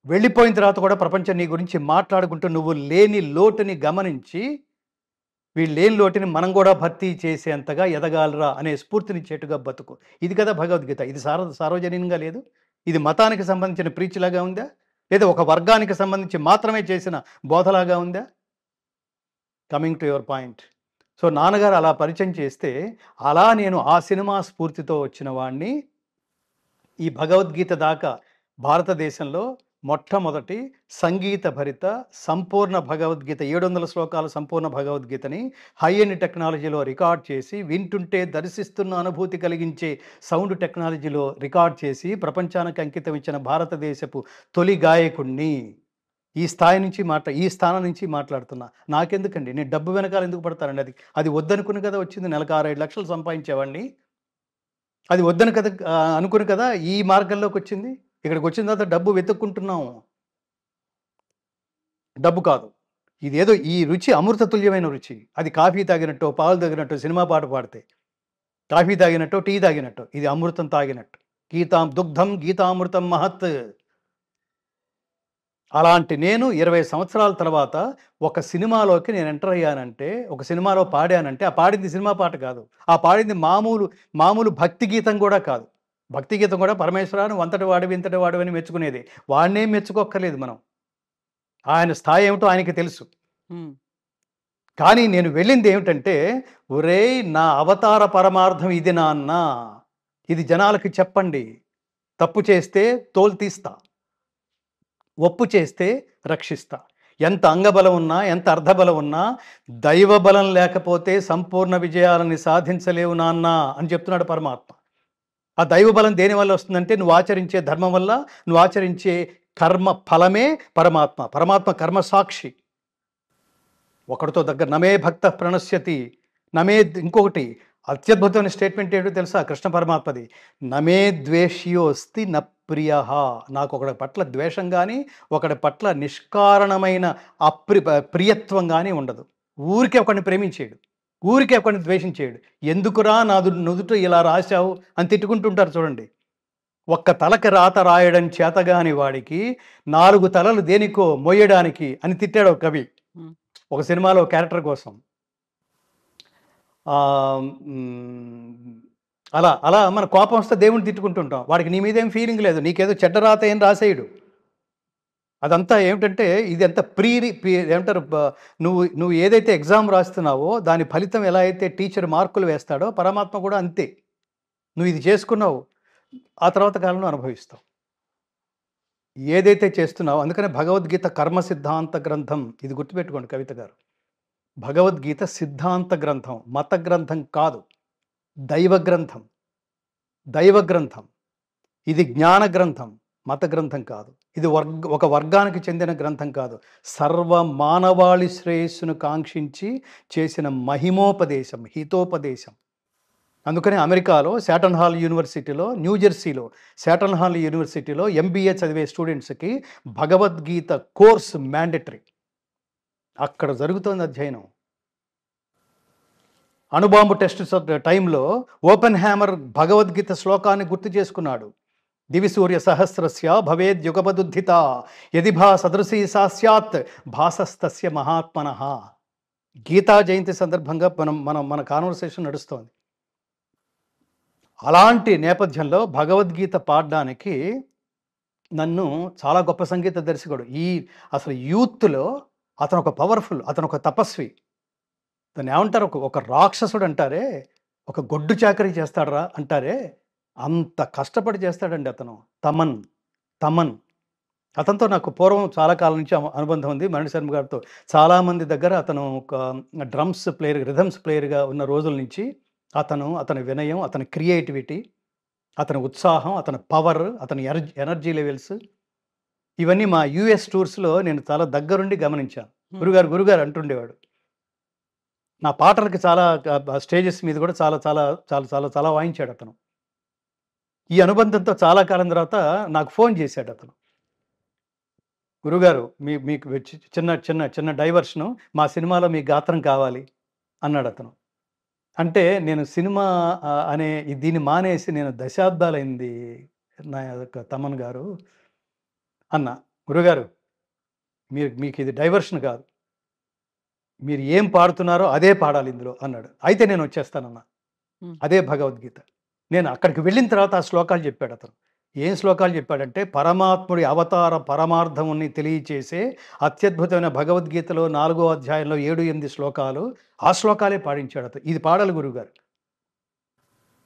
వెళ్ళిపోయిన తర్వాత కూడా ప్రపంచం నీ గురించి మాట్లాడుకుంటూ నువ్వు లేని లోటుని గమనించి, వీళ్ళు లేని లోటుని మనం కూడా భర్తీ చేసేంతగా ఎదగాలరా అనే స్ఫూర్తినిచ్చేట్టుగా బతుకు. ఇది కదా భగవద్గీత. ఇది సార్వజనీయంగా లేదు, ఇది మతానికి సంబంధించిన ప్రీచ్లాగా ఉందా, లేదా ఒక వర్గానికి సంబంధించి మాత్రమే చేసిన బోధలాగా ఉందా? Coming to your point. So నాన్నగారు అలా పరిచయం చేస్తే, అలా నేను ఆ సినిమా స్ఫూర్తితో వచ్చిన వాడిని. ఈ భగవద్గీత దాకా భారతదేశంలో మొట్టమొదటి సంగీత భరిత సంపూర్ణ భగవద్గీత, 700 శ్లోకాల సంపూర్ణ భగవద్గీతని హై ఎండ్ టెక్నాలజీలో రికార్డ్ చేసి, వింటుంటే దర్శిస్తున్న అనుభూతి కలిగించే సౌండ్ టెక్నాలజీలో రికార్డ్ చేసి ప్రపంచానికి అంకితం ఇచ్చిన భారతదేశపు తొలి గాయకుడిని. ఈ స్థానం నుంచి మాట్లాడుతున్నా. నాకెందుకండి, నేను డబ్బు వెనకాల ఎందుకు పడతానండి? అది వద్దనుకుని కదా వచ్చింది. నెలకు 6-7 లక్షలు సంపాదించేవాడిని. అది వద్దని కదా అనుకుని కదా ఈ మార్గంలోకి వచ్చింది. ఇక్కడికి వచ్చిన తర్వాత డబ్బు వెతుక్కుంటున్నాం, డబ్బు కాదు. ఇదేదో ఈ రుచి అమృతతుల్యమైన రుచి. అది కాఫీ తాగినట్టు, పాలు తాగినట్టు, సినిమా పాట పాడితే, కాఫీ తాగినట్టు, టీ తాగినట్టు, ఇది అమృతం తాగినట్టు. దుగ్ధం గీతామృతం మహత్. అలాంటి నేను 20 సంవత్సరాల తర్వాత ఒక సినిమాలోకి నేను ఎంటర్ అయ్యానంటే, ఒక సినిమాలో పాడానంటే, ఆ పాడింది సినిమా పాట కాదు, ఆ పాడింది మామూలు భక్తి గీతం కూడా కాదు. భక్తి గీతం కూడా పరమేశ్వరాను అంతటి వాడివి ఇంతటి వాడివని మెచ్చుకునేది. వాడినేం మెచ్చుకోక్కర్లేదు మనం, ఆయన స్థాయి ఏమిటో ఆయనకి తెలుసు. కానీ నేను వెళ్ళింది ఏమిటంటే, ఒరేయ్ నా అవతార పరమార్థం ఇది నాన్న, ఇది జనాలకి చెప్పండి. తప్పు చేస్తే తోలు తీస్తా, ఒప్పు చేస్తే రక్షిస్తా. ఎంత అంగబలం ఉన్నా, ఎంత అర్ధబలం ఉన్నా, దైవబలం లేకపోతే సంపూర్ణ విజయాలని సాధించలేవు నాన్న అని చెప్తున్నాడు పరమాత్మ. ఆ దైవబలం దేనివల్ల వస్తుందంటే, నువ్వు ఆచరించే ధర్మం వల్ల, నువ్వు ఆచరించే కర్మ ఫలమే పరమాత్మ. పరమాత్మ కర్మ సాక్షి. ఒకటితో దగ్గర నమే భక్త ప్రణశ్యతి, నమే. ఇంకొకటి అత్యద్భుతమైన స్టేట్మెంట్ ఏంటో తెలుసా కృష్ణ పరమాత్మది? నమే ద్వేష్యోస్తి న ప్రియ. నాకు ఒకటి పట్ల ద్వేషం కానీ, ఒకటి పట్ల నిష్కారణమైన ప్రియత్వం కానీ ఉండదు. ఊరికే ఒకడిని ప్రేమించేయడు, ఊరికే ఒకడిని ద్వేషించేయడు. ఎందుకురా నుదుట ఇలా రాశావు అని తిట్టుకుంటుంటారు చూడండి. ఒక్క తలకి రాత రాయడం చేతగాని వాడికి 4 తలలు దేనికో మోయడానికి అని తిట్టాడు ఒక కవి ఒక సినిమాలో క్యారెక్టర్ కోసం. అలా మన కోపం వస్తే దేవుని తిట్టుకుంటుంటాం. వాడికి నీ మీదేం ఫీలింగ్ లేదు, నీకేదో చెడ్డ రాత ఏం రాసేయడు. అదంతా ఏమిటంటే, ఇది ఎంత ఏమంటారు, నువ్వు ఏదైతే ఎగ్జామ్ రాస్తున్నావో దాని ఫలితం ఎలా అయితే టీచర్ మార్కులు వేస్తాడో, పరమాత్మ కూడా అంతే. నువ్వు ఇది చేసుకున్నావు, ఆ తర్వాత కాలంలో అనుభవిస్తావు ఏదైతే చేస్తున్నావు. అందుకనే భగవద్గీత కర్మ సిద్ధాంత గ్రంథం. ఇది గుర్తుపెట్టుకోండి కవిత గారు. భగవద్గీత సిద్ధాంత గ్రంథం, మత గ్రంథం కాదు, దైవ గ్రంథం. ఇది జ్ఞాన గ్రంథం, మత గ్రంథం కాదు. ఇది ఒక వర్గానికి చెందిన గ్రంథం కాదు. సర్వ మానవాళి శ్రేయస్సును కాంక్షించి చేసిన మహిమోపదేశం, హితోపదేశం. అందుకని అమెరికాలో శాటన్ హాల్ యూనివర్సిటీలో, న్యూజెర్సీలో శాటన్ హాల్ యూనివర్సిటీలో MBA చదివే స్టూడెంట్స్కి భగవద్గీత కోర్స్ మ్యాండేటరీ. అక్కడ జరుగుతోంది అధ్యయనం. అణుబాంబు టెస్ట్ టైంలో ఓపెన్ హ్యామర్ భగవద్గీత శ్లోకాన్ని గుర్తు చేసుకున్నాడు. దివిసూర్య సహస్రస్య భవేద్ యుగపదుద్ధిత యది భా సదృశీ సా స్యాత్ భాసస్తస్య మహాత్మనః. గీతా జయంతి సందర్భంగా మన కాన్వర్సేషన్ నడుస్తోంది. అలాంటి నేపథ్యంలో భగవద్గీత పాడడానికి నన్ను చాలా గొప్ప సంగీత దర్శకుడు, అసలు యూత్లో అతను ఒక పవర్ఫుల్, అతను ఒక తపస్వి. దాన్ని ఏమంటారు, ఒక ఒక రాక్షసుడు అంటారే, ఒక గొడ్డు చాకరీ చేస్తాడురా అంటారే, అంత కష్టపడి చేస్తాడండి అతను. తమన్, తమన్. అతనితో నాకు పూర్వం చాలా కాలం నుంచి అనుబంధం ఉంది. మరణి శర్మ గారితో చాలామంది దగ్గర అతను ఒక డ్రమ్స్ ప్లేయర్, రిథమ్స్ ప్లేయర్‌గా ఉన్న రోజుల నుంచి అతని వినయం, అతని క్రియేటివిటీ, అతని ఉత్సాహం, అతని పవర్, అతని ఎనర్జీ లెవెల్స్ ఇవన్నీ మా యూఎస్ టూర్స్‌లో నేను చాలా దగ్గరుండి గమనించాను. గురుగారు, గురుగారు అంటుండేవాడు. నా పాటలకి చాలా స్టేజెస్ మీద కూడా చాలా చాలా చాలా చాలా చాలా వాయించాడు అతను. ఈ అనుబంధంతో చాలా కాలం తర్వాత నాకు ఫోన్ చేశాడు అతను. గురుగారు, మీకు చిన్న చిన్న చిన్న డైవర్షను, మా సినిమాలో మీ గాత్రం కావాలి అన్నాడు అతను. అంటే నేను సినిమా అనే దీన్ని మానేసి నేను దశాబ్దాలైంది నా యొక్క తమన్ గారు అన్న. గురుగారు, మీకు ఇది డైవర్షన్ కాదు, మీరు ఏం పాడుతున్నారో అదే పాడాలి ఇందులో అన్నాడు. అయితే నేను వచ్చేస్తానన్నా. అదే భగవద్గీత. నేను అక్కడికి వెళ్ళిన తర్వాత ఆ శ్లోకాలు చెప్పాడు అతను. ఏం శ్లోకాలు చెప్పాడంటే, పరమాత్ముడి అవతార పరమార్థముని తెలియచేసే అత్యద్భుతమైన భగవద్గీతలో 4వ అధ్యాయంలో 7, 8 శ్లోకాలు, ఆ శ్లోకాలే పాడించాడు అతను. ఇది పాడాలి గురువుగారు,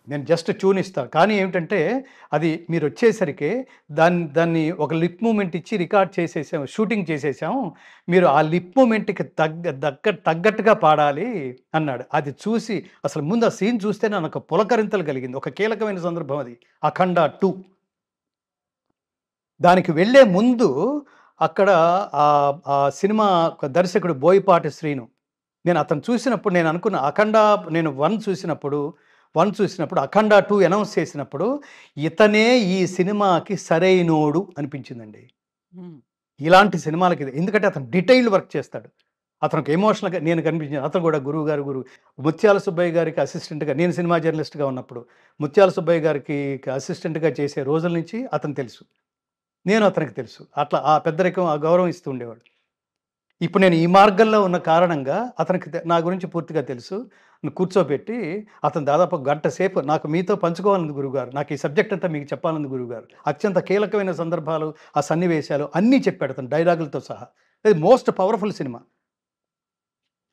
నేను జస్ట్ ట్యూన్ ఇస్తాను. కానీ ఏమిటంటే అది మీరు వచ్చేసరికి దాన్ని ఒక లిప్ మూమెంట్ ఇచ్చి రికార్డ్ చేసేసాం, షూటింగ్ చేసేసాం. మీరు ఆ లిప్ మూమెంట్‌కి తగ్గట్టుగా పాడాలి అన్నాడు. అది చూసి అసలు ముందు ఆ సీన్ చూస్తే నాకు పులకరింతలు కలిగింది. ఒక కీలకమైన సందర్భం అది. 'అఖండ 2'. దానికి వెళ్ళే ముందు అక్కడ ఆ సినిమా దర్శకుడు బోయపాటి శ్రీను, నేను అతను చూసినప్పుడు నేను అనుకున్న అఖండ, నేను 1 చూసినప్పుడు 'అఖండ 2' అనౌన్స్ చేసినప్పుడు ఇతనే ఈ సినిమాకి సరైనోడు అనిపించిందండి. ఇలాంటి సినిమాలకి ఎందుకంటే అతను డీటెయిల్డ్ వర్క్ చేస్తాడు. అతనికి ఎమోషనల్‌గా నేను కనిపించాను. అతను కూడా గురువు ముత్యాల సుబ్బయ్య గారికి అసిస్టెంట్‌గా, నేను సినిమా జర్నలిస్ట్‌గా ఉన్నప్పుడు ముత్యాల సుబ్బయ్య గారికి అసిస్టెంట్‌గా చేసే రోజుల నుంచి అతను తెలుసు. నేను అతనికి తెలుసు. అట్లా ఆ పెద్దరికం, ఆ గౌరవం ఇస్తూ ఉండేవాడు. ఇప్పుడు నేను ఈ మార్గంలో ఉన్న కారణంగా అతనికి నా గురించి పూర్తిగా తెలుసు. కూర్చోబెట్టి అతను దాదాపు గంట సేపు నాకు మీతో పంచుకోవాలంది గురువుగారు, నాకు ఈ సబ్జెక్ట్ అంతా మీకు చెప్పాలంది గురువుగారు. అత్యంత కీలకమైన సందర్భాలు, ఆ సన్నివేశాలు అన్నీ చెప్పాడు అతను, డైలాగులతో సహా. అది మోస్ట్ పవర్ఫుల్ సినిమా.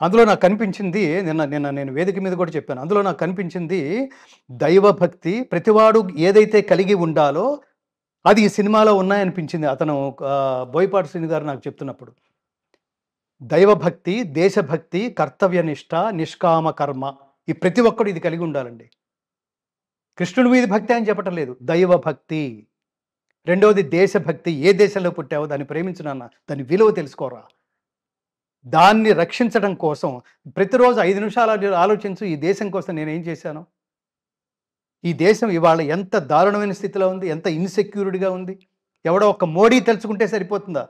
అందులో నాకు కనిపించింది, నిన్న నేను వేదిక మీద కూడా చెప్పాను. అందులో నాకు కనిపించింది దైవభక్తి, ప్రతివాడు ఏదైతే కలిగి ఉండాలో అది ఈ సినిమాలో ఉన్నాయనిపించింది. అతను బోయపాటి శ్రీను గారు నాకు చెప్తున్నప్పుడు. దైవభక్తి, దేశభక్తి, కర్తవ్యనిష్ట, నిష్కామ కర్మ, ఈ ప్రతి ఒక్కడు ఇది కలిగి ఉండాలండి. కృష్ణుడి మీద భక్తి అని చెప్పటం లేదు, దైవభక్తి. రెండవది దేశభక్తి, ఏ దేశంలో పుట్టావో దాన్ని ప్రేమించు నాన్న, దాని విలువ తెలుసుకోరా. దాన్ని రక్షించడం కోసం ప్రతిరోజు 5 నిమిషాలు ఆలోచించు, ఈ దేశం కోసం నేనేం చేశాను. ఈ దేశం ఇవాళ ఎంత దారుణమైన స్థితిలో ఉంది, ఎంత ఇన్సెక్యూర్డ్‌గా ఉంది. ఎవడో ఒక్క మోడీ తలుచుకుంటే సరిపోతుందా?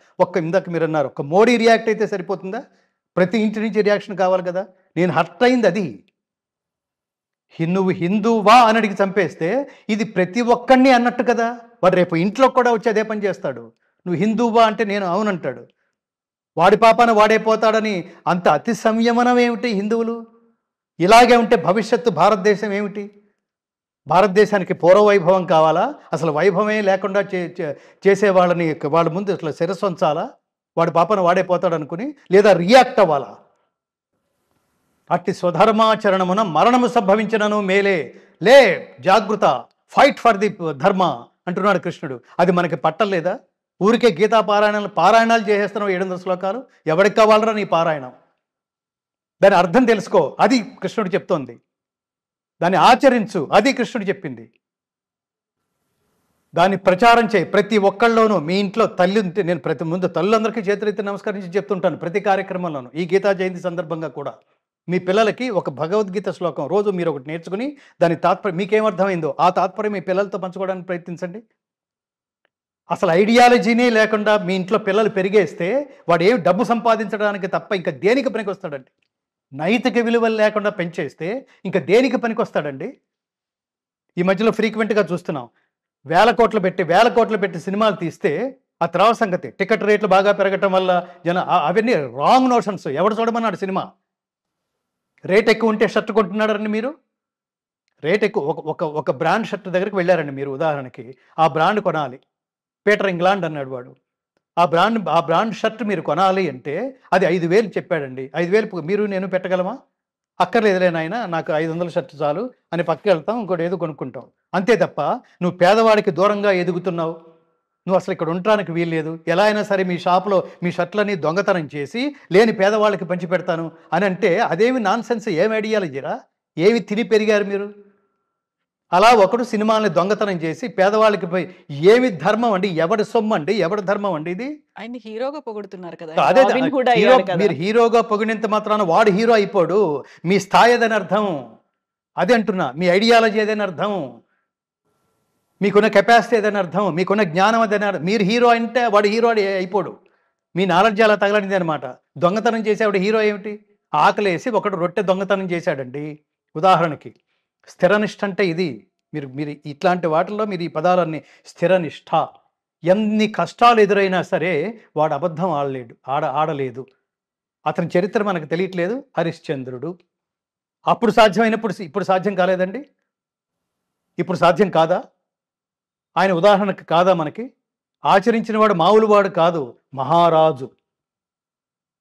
ఇందాక మీరన్నారు, ఒక్క మోడీ రియాక్ట్ అయితే సరిపోతుందా? ప్రతి ఇంటి నుంచి రియాక్షన్ కావాలి కదా. నేను హర్ట్ అయింది అది. నువ్వు హిందువా అని అడిగి చంపేస్తే ఇది ప్రతి ఒక్కడిని అన్నట్టు కదా. వాడు రేపు ఇంట్లో కూడా వచ్చి అదే పని చేస్తాడు. నువ్వు హిందువా అంటే నేను అవునంటాడు. వాడి పాపాన వాడే పోతాడని అంత అతి సంయమనం ఏమిటి హిందువులు? ఇలాగే ఉంటే భవిష్యత్తు భారతదేశం ఏమిటి? భారతదేశానికి పూర్వ వైభవం కావాలా? అసలు వైభవమే లేకుండా చేసే వాళ్ళ ముందు అసలు శిరస్సు వంచాలా? వాడి పాపన వాడే పోతాడనుకుని, లేదా రియాక్ట్ అవ్వాలా? అట్టి స్వధర్మాచరణమున మరణము సంభవించినను మేలే, లే జాగృత, ఫైట్ ఫర్ ది ధర్మ అంటున్నాడు కృష్ణుడు. అది మనకి పట్టలేదా? ఊరికే గీతా పారాయణాలు చేసేస్తున్నావు 700 శ్లోకాలు. ఎవడికి కావాలరా నీ పారాయణం? దాని అర్థం తెలుసుకో, అది కృష్ణుడు చెప్తోంది. దాన్ని ఆచరించు, అది కృష్ణుడు చెప్పింది. దాన్ని ప్రచారం చేయి. ప్రతి ఒక్కళ్ళలోనూ, మీ ఇంట్లో తల్లి ఉంటే, నేను ముందు తల్లులందరికీ చేతులెత్తి నమస్కరించి చెప్తుంటాను ప్రతి కార్యక్రమంలోనూ. ఈ గీతా జయంతి సందర్భంగా కూడా మీ పిల్లలకి ఒక భగవద్గీత శ్లోకం రోజు మీరు ఒకటి నేర్చుకుని దాని తాత్పర్యం మీకేమర్థమైందో ఆ తాత్పర్యం మీ పిల్లలతో పంచుకోవడానికి ప్రయత్నించండి. అసలు ఐడియాలజీనే లేకుండా మీ ఇంట్లో పిల్లలు పెరిగేస్తే వాడు ఏమి డబ్బు సంపాదించడానికి తప్ప ఇంకా దేనికి పనికి వస్తాడండి? నైతిక విలువలు లేకుండా పెంచేస్తే ఇంకా దేనికి పనికి వస్తాడండి? ఈ మధ్యలో ఫ్రీక్వెంట్గా చూస్తున్నాం, వేల కోట్లు పెట్టి సినిమాలు తీస్తే ఆ తర్వాత సంగతి టికెట్ రేట్లు బాగా పెరగటం వల్ల అవన్నీ రాంగ్ నోషన్స్. ఎవడు చూడమన్నాడు సినిమా? రేట్ ఎక్కువ ఉంటే షర్ట్ కొంటున్నాడండి మీరు? రేట్ ఎక్కువ, ఒక బ్రాండ్ షర్ట్ దగ్గరికి వెళ్ళారండి మీరు ఉదాహరణకి, ఆ బ్రాండ్ కొనాలి, పీటర్ ఇంగ్లాండ్ అన్నాడు వాడు. ఆ బ్రాండ్ షర్ట్ మీరు కొనాలి అంటే అది 5,000 చెప్పాడండి. 5,000 మీరు నేను పెట్టగలమా? అక్కర్లేదులే నాయన నాకు 500 షర్ట్ చాలు అని పక్కకి వెళ్తాం, ఇంకోటి ఏదో కొనుక్కుంటాం. అంతే తప్ప నువ్వు పేదవాడికి దూరంగా ఎదుగుతున్నావు, నువ్వు అసలు ఇక్కడ ఉండటానికి వీల్లేదు, ఎలా అయినా సరే మీ షాపులో మీ షర్ట్లన్నీ దొంగతనం చేసి లేని పేదవాళ్ళకి పంచిపెడతాను అని అంటే అదేమి నాన్సెన్స్, ఏమి ఐడియాలజీరా, ఏమి తిని పెరిగారు మీరు? అలా ఒకడు సినిమాల్ని దొంగతనం చేసి పేదవాళ్ళకి పోయి ఏమి ధర్మం అండి, ఎవడి సొమ్ము అండి, ఎవడి ధర్మం అండి ఇది? ఆయన్ని హీరోగా పొగుడుతున్నారు కదా! అదే రాబిన్ హుడ్ హీరో, అయ్యాడు కదా! మీరు హీరోగా పొగిడినంత మాత్రాన వాడు హీరో అయిపోడు. మీ స్థాయి అదని అర్థం. అదే అంటున్నా, మీ ఐడియాలజీ అదని అర్థం, మీకున్న కెపాసిటీ అదని అర్థం, మీకున్న జ్ఞానం అదని అర్థం. మీరు హీరో అంటే వాడు హీరో అయిపోడు. మీ నాలెడ్జ్ అలా తగలనిది అనమాట. దొంగతనం చేసేవాడు హీరో ఏమిటి? ఆకలేసి ఒకడు రొట్టె దొంగతనం చేశాడండి ఉదాహరణకి. స్థిరనిష్ట అంటే ఇది. మీరు మీరు ఇట్లాంటి వాటిల్లో మీరు ఈ పదాలన్నీ, స్థిరనిష్ట. ఎన్ని కష్టాలు ఎదురైనా సరే వాడు అబద్ధం ఆడలేదు. అతని చరిత్ర మనకు తెలియట్లేదు. హరిశ్చంద్రుడు అప్పుడు సాధ్యమైనప్పుడు ఇప్పుడు సాధ్యం కాలేదండి? ఇప్పుడు సాధ్యం కాదా? ఆయన ఉదాహరణకు కాదా మనకి? ఆచరించిన వాడు మామూలు వాడు కాదు, మహారాజు.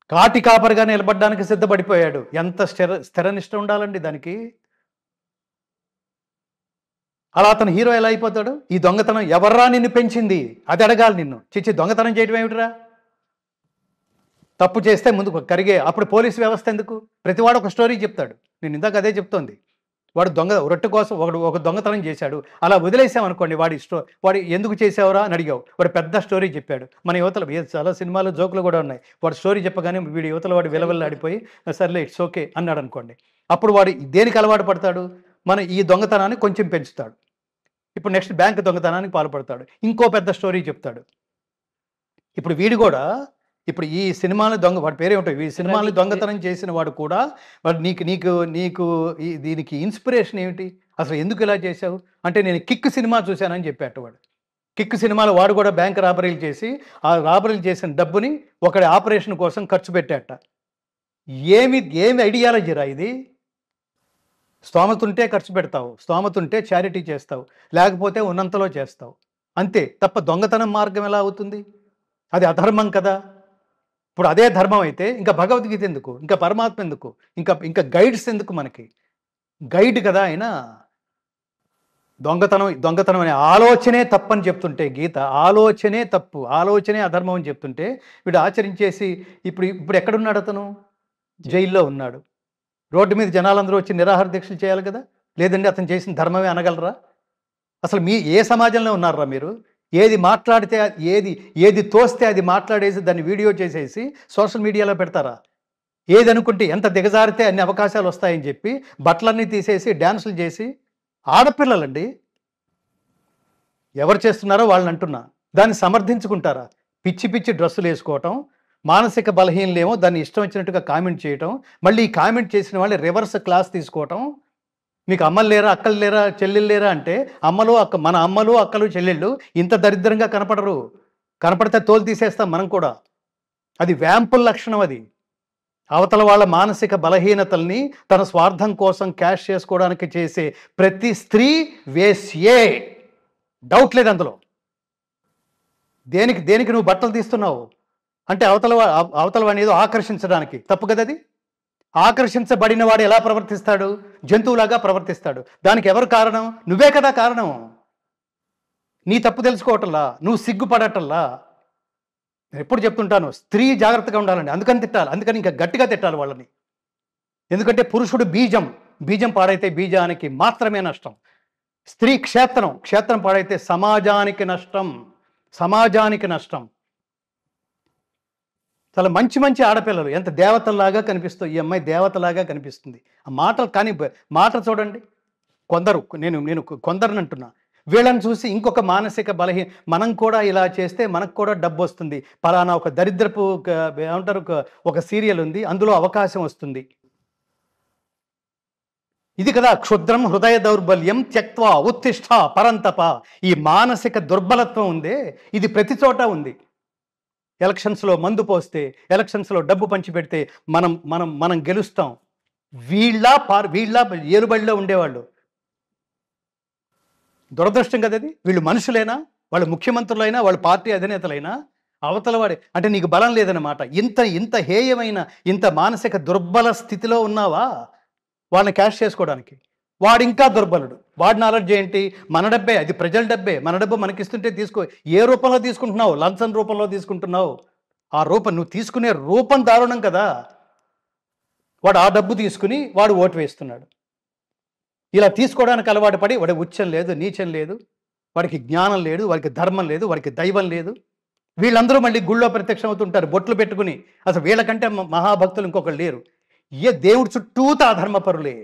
కాటి కాపరిగా నిలబడ్డానికి సిద్ధపడిపోయాడు. ఎంత స్థిరనిష్ట ఉండాలండి దానికి? అలా అతను హీరో ఎలా అయిపోతాడు? ఈ దొంగతనం ఎవర్రా నిన్ను పెంచింది అది అడగాలి నిన్ను. చిచ్చి దొంగతనం చేయడం ఏమిటిరా? తప్పు చేస్తే ముందుకు కరిగే. అప్పుడు పోలీసు వ్యవస్థ ఎందుకు? ప్రతివాడు ఒక స్టోరీ చెప్తాడు. నేను ఇందాక అదే చెప్తోంది. వాడు రొట్టె కోసం ఒక దొంగతనం చేశాడు, అలా వదిలేసామనుకోండి, వాడు ఎందుకు చేసావురా అని అడిగావు, వాడు పెద్ద స్టోరీ చెప్పాడు. మన యువతలు చాలా సినిమాలో జోకులు కూడా ఉన్నాయి. వాడు స్టోరీ చెప్పగానే వీడి యువతల వాడు విలవిల్లాడిపోయి సర్లే ఇట్స్ ఓకే అన్నాడు అనుకోండి. అప్పుడు వాడు దేనికి అలవాటు పడతాడు? మన ఈ దొంగతనాన్ని కొంచెం పెంచుతాడు. ఇప్పుడు నెక్స్ట్ బ్యాంక్ దొంగతనానికి పాల్పడతాడు, ఇంకో పెద్ద స్టోరీ చెప్తాడు. ఇప్పుడు వీడు కూడా ఇప్పుడు ఈ సినిమాని వాడి పేరేమిటో, ఈ సినిమాని దొంగతనం చేసిన వాడు కూడా వాడు నీకు దీనికి ఇన్స్పిరేషన్ ఏమిటి, అసలు ఎందుకు ఇలా చేశావు అంటే నేను కిక్ సినిమా చూశానని చెప్పాట వాడు. కిక్ సినిమాలో వాడు కూడా బ్యాంక్ రాబరీలు చేసి ఆ రాబరీలు చేసిన డబ్బుని ఒకటి ఆపరేషన్ కోసం ఖర్చు పెట్టాట. ఏమి ఐడియాలజీరా ఇది? స్తోమత ఉంటే ఖర్చు పెడతావు, స్తోమత ఉంటే చారిటీ చేస్తావు, లేకపోతే ఉన్నంతలో చేస్తావు, అంతే తప్ప దొంగతనం మార్గం ఎలా అవుతుంది? అది అధర్మం కదా. ఇప్పుడు అదే ధర్మం అయితే ఇంకా భగవద్గీత ఎందుకు, ఇంకా పరమాత్మ ఎందుకు, ఇంకా గైడ్స్ ఎందుకు మనకి? గైడ్ కదా ఆయన. దొంగతనం అనే ఆలోచనే తప్పని చెప్తుంటే గీత, ఆలోచనే తప్పు, ఆలోచనే అధర్మం అని చెప్తుంటే వీడు ఆచరించేసి ఇప్పుడు ఎక్కడున్నాడు అతను? జైల్లో ఉన్నాడు. రోడ్డు మీద జనాలందరూ వచ్చి నిరాహార దీక్షలు చేయాలి కదా. లేదండి అతను చేసిన ధర్మమే అనగలరా? అసలు ఏ సమాజంలో ఉన్నారా మీరు? ఏది మాట్లాడితే ఏది తోస్తే అది మాట్లాడేసి దాన్ని వీడియో చేసేసి సోషల్ మీడియాలో పెడతారా? ఏది అనుకుంటే ఎంత దిగజారితే అన్ని అవకాశాలు వస్తాయని చెప్పి బట్టలన్నీ తీసేసి డ్యాన్సులు చేసి, ఆడపిల్లలండి ఎవరు చేస్తున్నారో వాళ్ళని అంటున్నా, దాన్ని సమర్థించుకుంటారా? పిచ్చి పిచ్చి డ్రెస్సులు వేసుకోవటం, మానసిక బలహీనలేమో దాన్ని ఇష్టం వచ్చినట్టుగా కామెంట్ చేయటం, మళ్ళీ ఈ కామెంట్ చేసిన వాళ్ళు రివర్స్ క్లాస్ తీసుకోవటం. మీకు అమ్మలు లేరా, అక్కలు లేరా, చెల్లెళ్ళు లేరా అంటే మన అమ్మలు అక్కలు చెల్లెళ్ళు ఇంత దరిద్రంగా కనపడరు. కనపడితే తోలు తీసేస్తాం మనం కూడా. అది వ్యాంపుల్ లక్షణం. అది అవతల వాళ్ళ మానసిక బలహీనతల్ని తన స్వార్థం కోసం క్యాష్ చేసుకోవడానికి చేసే ప్రతి స్త్రీ వేశ్యే, డౌట్ లేదు అందులో. దేనికి నువ్వు బట్టలు తీస్తున్నావు అంటే అవతల వాడిని ఏదో ఆకర్షించడానికి. తప్పు కదా అది. ఆకర్షించబడిన వాడు ఎలా ప్రవర్తిస్తాడు? జంతువులాగా ప్రవర్తిస్తాడు. దానికి ఎవరు కారణం? నువ్వే కదా కారణం. నీ తప్పు తెలుసుకోవటంలా, నువ్వు సిగ్గుపడటంలా. నేను ఎప్పుడు చెప్తుంటాను, స్త్రీ జాగ్రత్తగా ఉండాలండి. అందుకని ఇంకా గట్టిగా తిట్టాలి వాళ్ళని. ఎందుకంటే పురుషుడు బీజం పాడైతే బీజానికి మాత్రమే నష్టం. స్త్రీ క్షేత్రం పాడైతే సమాజానికి నష్టం. చాలా మంచి ఆడపిల్లలు ఎంత దేవతల్లాగా కనిపిస్తాయి. ఈ అమ్మాయి దేవతలాగా కనిపిస్తుంది. ఆ మాటలు కానీ మాట చూడండి. నేను కొందరిని అంటున్నా, వీళ్ళని చూసి ఇంకొక మానసిక మనం కూడా ఇలా చేస్తే మనకు కూడా డబ్బు వస్తుంది, పలానా ఒక దరిద్రపు ఏమంటారు ఒక సీరియల్ ఉంది, అందులో అవకాశం వస్తుంది. ఇది కదా క్షుద్రం హృదయ దౌర్బల్యం త్యక్త్వా ఉత్తిష్ట పరంతప. ఈ మానసిక దుర్బలత్వం ఉందే, ఇది ప్రతి చోట ఉంది. ఎలక్షన్స్లో మందు పోస్తే, ఎలక్షన్స్లో డబ్బు పంచిపెడితే మనం గెలుస్తాం. వీళ్ళ ఏలుబడిలో ఉండేవాళ్ళు. దురదృష్టం కదా అది. వీళ్ళు మనుషులైనా, వాళ్ళు ముఖ్యమంత్రులైనా, వాళ్ళ పార్టీ అధినేతలైనా అవతల వాడే అంటే నీకు బలం లేదన్నమాట. ఇంత హేయమైన ఇంత మానసిక దుర్బల స్థితిలో ఉన్నావా? వాళ్ళని క్యాష్ చేసుకోవడానికి. వాడు ఇంకా దుర్బలుడు. వాడి నాలెడ్జ్ ఏంటి? మన డబ్బే, అది ప్రజల డబ్బే, మన డబ్బు మనకిస్తుంటే తీసుకో. ఏ రూపంలో తీసుకుంటున్నావు? లంచం రూపంలో తీసుకుంటున్నావు. ఆ రూపం, నువ్వు తీసుకునే రూపం దారుణం కదా. వాడు ఆ డబ్బు తీసుకుని వాడు ఓటు వేస్తున్నాడు. ఇలా తీసుకోవడానికి అలవాటు పడి వాడి ఉచ్చం లేదు, నీచం లేదు, వాడికి జ్ఞానం లేదు, వాడికి ధర్మం లేదు, వాడికి దైవం లేదు. వీళ్ళందరూ మళ్ళీ గుళ్ళో ప్రత్యక్షం అవుతుంటారు బొట్లు పెట్టుకుని. అసలు వీళ్ళకంటే మహాభక్తులు ఇంకొకరు లేరు. దేవుడి చుట్టూతా అధర్మపరులే.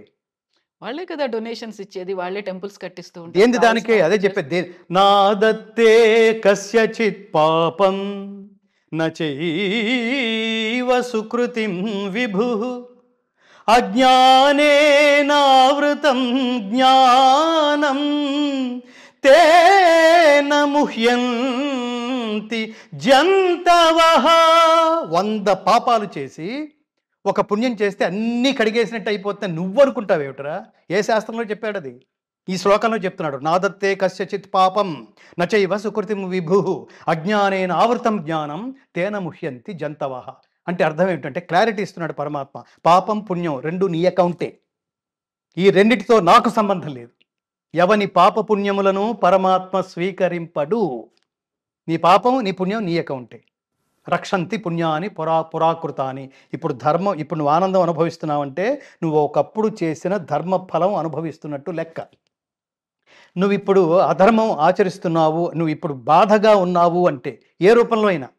వాళ్ళే కదా డొనేషన్స్ ఇచ్చేది, వాళ్ళే టెంపుల్స్ కట్టిస్తూ ఉంటారు. ఏంది దానికే అదే చెప్పేది. నాదత్తే కస్యచిత్ పాపం నచైవ సుకృతిం విభు అజ్ఞానేనావృతం జ్ఞానం తేన ముహ్యంతి జంతవః. 100 పాపాలు చేసి ఒక పుణ్యం చేస్తే అన్నీ కడిగేసినట్టు అయిపోతుంది నువ్వు అనుకుంటావేమిటరా? ఏ శాస్త్రంలో చెప్పాడు అది? ఈ శ్లోకంలో చెప్తున్నాడు. నాదత్తే కస్యచిత్ పాపం నచైవ సుకృతిం విభు అజ్ఞానేన ఆవృతం జ్ఞానం తేన ముహ్యంతి జంతవః. అంటే అర్థం ఏమిటంటే క్లారిటీ ఇస్తున్నాడు పరమాత్మ. పాపం పుణ్యం రెండు నీ అకౌంటే. ఈ రెండిటితో నాకు సంబంధం లేదు. ఎవని పాప పుణ్యములను పరమాత్మ స్వీకరింపడు. నీ పాపం నీ పుణ్యం నీ అకౌంటే. రక్షంతి పుణ్యాని పురాకృతాని. ఇప్పుడు ధర్మం, ఇప్పుడు నువ్వు ఆనందం అనుభవిస్తున్నావంటే నువ్వు ఒకప్పుడు చేసిన ధర్మ ఫలం అనుభవిస్తున్నట్టు లెక్క. నువ్వు ఇప్పుడు అధర్మం ఆచరిస్తున్నావు, నువ్వు ఇప్పుడు బాధగా ఉన్నావు అంటే ఏ రూపంలో అయినా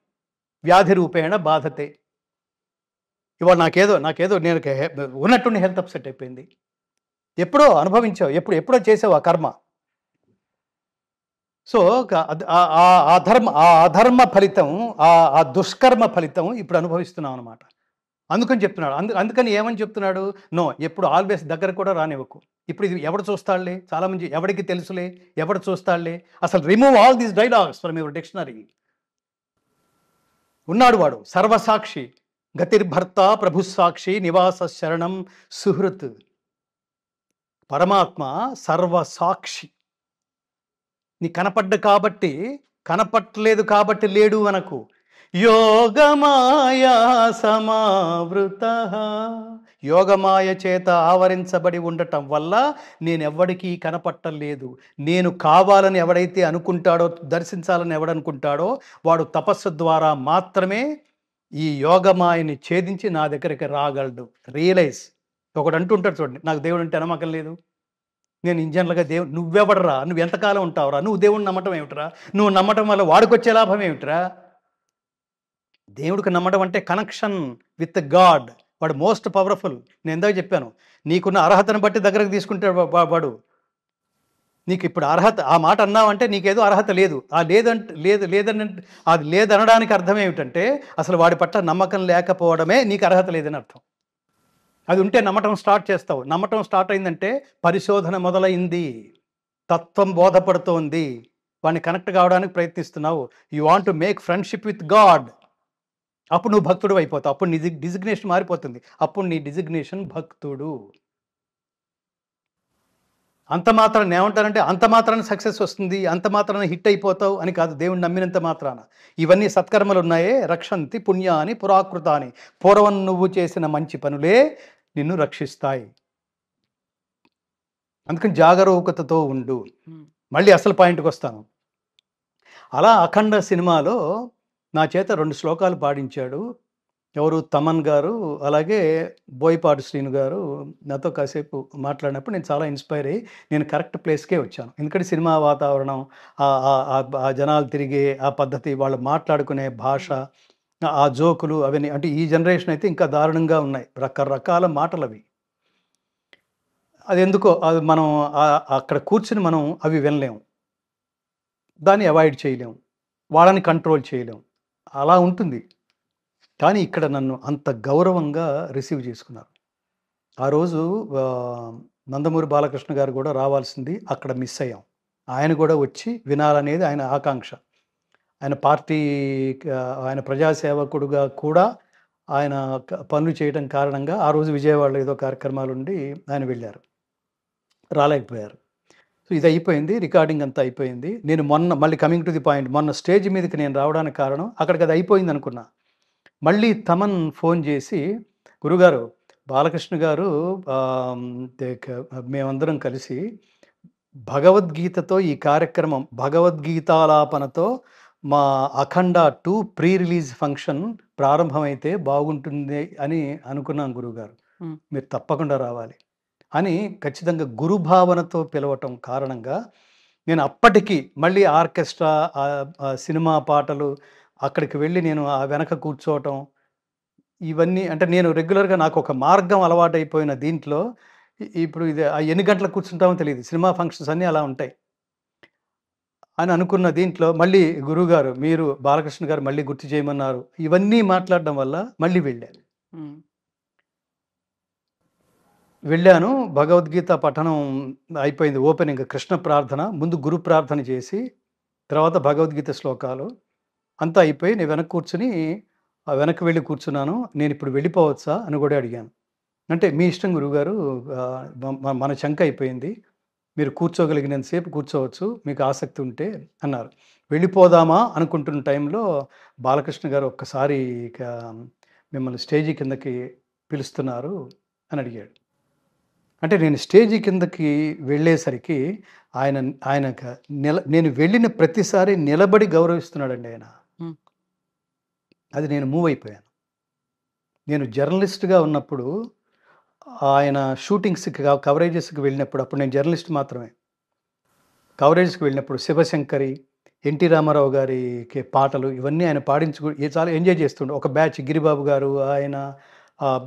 వ్యాధి రూపేణ బాధతే. ఇవాళ నాకేదో నేను ఉన్నట్టుండి హెల్త్ అప్సెట్ అయిపోయింది. ఎప్పుడో అనుభవించావు, ఎప్పుడో చేసావు ఆ కర్మ. సో అధర్మ ఫలితం, ఆ దుష్కర్మ ఫలితం ఇప్పుడు అనుభవిస్తున్నాం అనమాట. అందుకని చెప్తున్నాడు. అందుకని ఏమని చెప్తున్నాడు? నో, ఎప్పుడు ఆల్వేస్ దగ్గర కూడా రానివ్వకు. ఇప్పుడు ఇది ఎవడు చూస్తాడులే, చాలామంది ఎవడికి తెలుసులే, ఎవడు చూస్తాడులే. అసలు remove all these dialogues from your dictionary. ఉన్నాడు వాడు సర్వసాక్షి, గతిర్భర్త ప్రభుసాక్షి నివాస శరణం సుహృత్. పరమాత్మ సర్వసాక్షి. నీ కనపడ్డ కాబట్టి, కనపట్టలేదు కాబట్టి లేడు అనకు. యోగమాయా సమావృత. యోగమాయ చేత ఆవరించబడి ఉండటం వల్ల నేనెవ్వడికి కనపట్టలేదు. నేను కావాలని ఎవడైతే అనుకుంటాడో, దర్శించాలని ఎవడనుకుంటాడో వాడు తపస్సు ద్వారా మాత్రమే ఈ యోగమాయని ఛేదించి నా దగ్గరికి రాగలడు. రియలైజ్. ఒకడు అంటుంటాడు చూడండి, నాకు దేవుడు అంటే నమ్మకం లేదు, నేను ఇంజనీర్గా దేవుడు. నువ్వెవడరా? నువ్వు ఎంతకాలం ఉంటావురా? నువ్వు దేవుడిని నమ్మటం ఏమిట్రా? నువ్వు నమ్మటం వల్ల వాడికొచ్చే లాభం ఏమిట్రా? దేవుడికి నమ్మడం అంటే కనెక్షన్ విత్ గాడ్. వాడు మోస్ట్ పవర్ఫుల్. నేను ఎందాక చెప్పాను, నీకున్న అర్హతను బట్టి దగ్గరకు తీసుకుంటాడు వాడు. నీకు ఇప్పుడు అర్హత, ఆ మాట అన్నావంటే నీకేదో అర్హత లేదు. ఆ అది లేదనడానికి అర్థం ఏమిటంటే అసలు వాడి పట్ల నమ్మకం లేకపోవడమే నీకు అర్హత లేదని అర్థం. అది ఉంటే నమ్మటం స్టార్ట్ చేస్తావు. నమ్మటం స్టార్ట్ అయిందంటే పరిశోధన మొదలైంది, తత్వం బోధపడుతోంది, వాడిని కనెక్ట్ కావడానికి ప్రయత్నిస్తున్నావు. You want to make friendship with God. అప్పుడు నువ్వు భక్తుడు అయిపోతావు. అప్పుడు నీ డిజిగ్నేషన్ మారిపోతుంది. అప్పుడు నీ డిజిగ్నేషన్ భక్తుడు. అంత మాత్రాన్ని ఏమంటారంటే అంత మాత్రాన్ని సక్సెస్ వస్తుంది, అంత మాత్రాన్ని హిట్ అయిపోతావు అని కాదు. దేవుణ్ణి నమ్మినంత మాత్రాన ఇవన్నీ సత్కర్మలు ఉన్నాయే, రక్షంతి పుణ్యాని పురాకృతాని. పూర్వం నువ్వు చేసిన మంచి పనులే నిన్ను రక్షిస్తాయి. అందుకని జాగరూకతతో ఉండు. మళ్ళీ అసలు పాయింట్కి వస్తాను. అలా అఖండ సినిమాలో నా చేత 2 శ్లోకాలు పాడించాడు. ఎవరు? తమన్ గారు, అలాగే బోయపాటి శ్రీను గారు నాతో కాసేపు మాట్లాడినప్పుడు నేను చాలా ఇన్స్పైర్ అయ్యి నేను కరెక్ట్ ప్లేస్కే వచ్చాను. ఎందుకంటే సినిమా వాతావరణం, ఆ జనాలు తిరిగే ఆ పద్ధతి, వాళ్ళు మాట్లాడుకునే భాష, ఆ జోకులు అవన్నీ, అంటే ఈ జనరేషన్ అయితే ఇంకా దారుణంగా ఉన్నాయి. రకరకాల మాటలు అవి. అది ఎందుకో అది మనం అక్కడ కూర్చుని మనం అవి వినలేము, దాన్ని అవాయిడ్ చేయలేము, వాళ్ళని కంట్రోల్ చేయలేము. అలా ఉంటుంది. కానీ ఇక్కడ నన్ను అంత గౌరవంగా రిసీవ్ చేసుకున్నారు. ఆ రోజు నందమూరి బాలకృష్ణ గారు కూడా రావాల్సింది, అక్కడ మిస్ అయ్యాం. ఆయన కూడా వచ్చి వినాలనేది ఆయన ఆకాంక్ష. ఆయన పార్టీ, ఆయన ప్రజాసేవకుడుగా కూడా ఆయన పనులు చేయడం కారణంగా ఆ రోజు విజయవాడలో ఏదో కార్యక్రమాలు ఉండి ఆయన వెళ్ళారు, రాలేకపోయారు. సో ఇది అయిపోయింది, రికార్డింగ్ అంతా అయిపోయింది. నేను మళ్ళీ కమింగ్ టు ది పాయింట్, మొన్న స్టేజ్ మీదకి నేను రావడానికి కారణం అక్కడికి అది అయిపోయింది అనుకున్నా. మళ్ళీ తమన్ ఫోన్ చేసి, గురుగారు బాలకృష్ణ గారు మేమందరం కలిసి భగవద్గీతతో ఈ కార్యక్రమం భగవద్గీతాలాపనతో మా 'అఖండ 2' ప్రీ రిలీజ్ ఫంక్షన్ ప్రారంభమైతే బాగుంటుంది అని అనుకున్నాం గురువుగారు. హ్మ్. మీరు తప్పకుండా రావాలి అని ఖచ్చితంగా గురు భావనతో పిలవటం కారణంగా నేను అప్పటికి మళ్ళీ ఆర్కెస్ట్రా, సినిమా పాటలు అక్కడికి వెళ్ళి నేను ఆ వెనక కూర్చోవటం ఇవన్నీ అంటే నేను రెగ్యులర్‌గా నాకొక మార్గం అలవాటైపోయిన దీంట్లో ఇప్పుడు ఇది ఎన్ని గంటలకు కూర్చుంటామో తెలీదు. సినిమా ఫంక్షన్స్ అన్నీ అలా ఉంటాయి. అని అనుకున్న దీంట్లో మళ్ళీ గురువుగారు మీరు బాలకృష్ణ గారు మళ్ళీ గుర్తు చేయమన్నారు. ఇవన్నీ మాట్లాడడం వల్ల మళ్ళీ వెళ్ళాను. హ్మ్. వెళ్ళాను. భగవద్గీత పఠనం అయిపోయింది. ఓపెనింగ్ కృష్ణ ప్రార్థన. ముందు గురు ప్రార్థన చేసి, తర్వాత భగవద్గీత శ్లోకాలు అంతా అయిపోయి నేను వెనక్కి కూర్చొని వెనక్కి వెళ్ళి కూర్చున్నాను. నేనిప్పుడు వెళ్ళిపోవచ్చా అని కూడా అడిగాను. అంటే మీ ఇష్టం గురువుగారు, మన చంక అయిపోయింది. మీరు కూర్చోగలిగినంత సేపు కూర్చోవచ్చు. మీకు ఆసక్తి ఉంటే అన్నారు. వెళ్ళిపోదామా అనుకుంటున్న టైంలో బాలకృష్ణ గారు ఒక్కసారి ఇక మిమ్మల్ని స్టేజి కిందకి పిలుస్తున్నారు అని అడిగాడు. అంటే నేను స్టేజి కిందకి వెళ్ళేసరికి ఆయన ఆయనక నేను వెళ్ళిన ప్రతిసారి నిలబడి గౌరవిస్తున్నాడండి ఆయన. హ్మ్. అది నేను మూవ్ అయిపోయాను. నేను జర్నలిస్ట్‌గా ఉన్నప్పుడు ఆయన షూటింగ్స్‌కి కవరేజెస్‌కి వెళ్ళినప్పుడు అప్పుడు నేను జర్నలిస్ట్ మాత్రమే. కవరేజ్‌కి వెళ్ళినప్పుడు 'శివశంకరి', 'ఎన్టీ రామారావు' గారికి పాటలు ఇవన్నీ ఆయన చాలా ఎంజాయ్ చేస్తుండే. ఒక బ్యాచ్ 'గిరిబాబు' గారు, ఆయన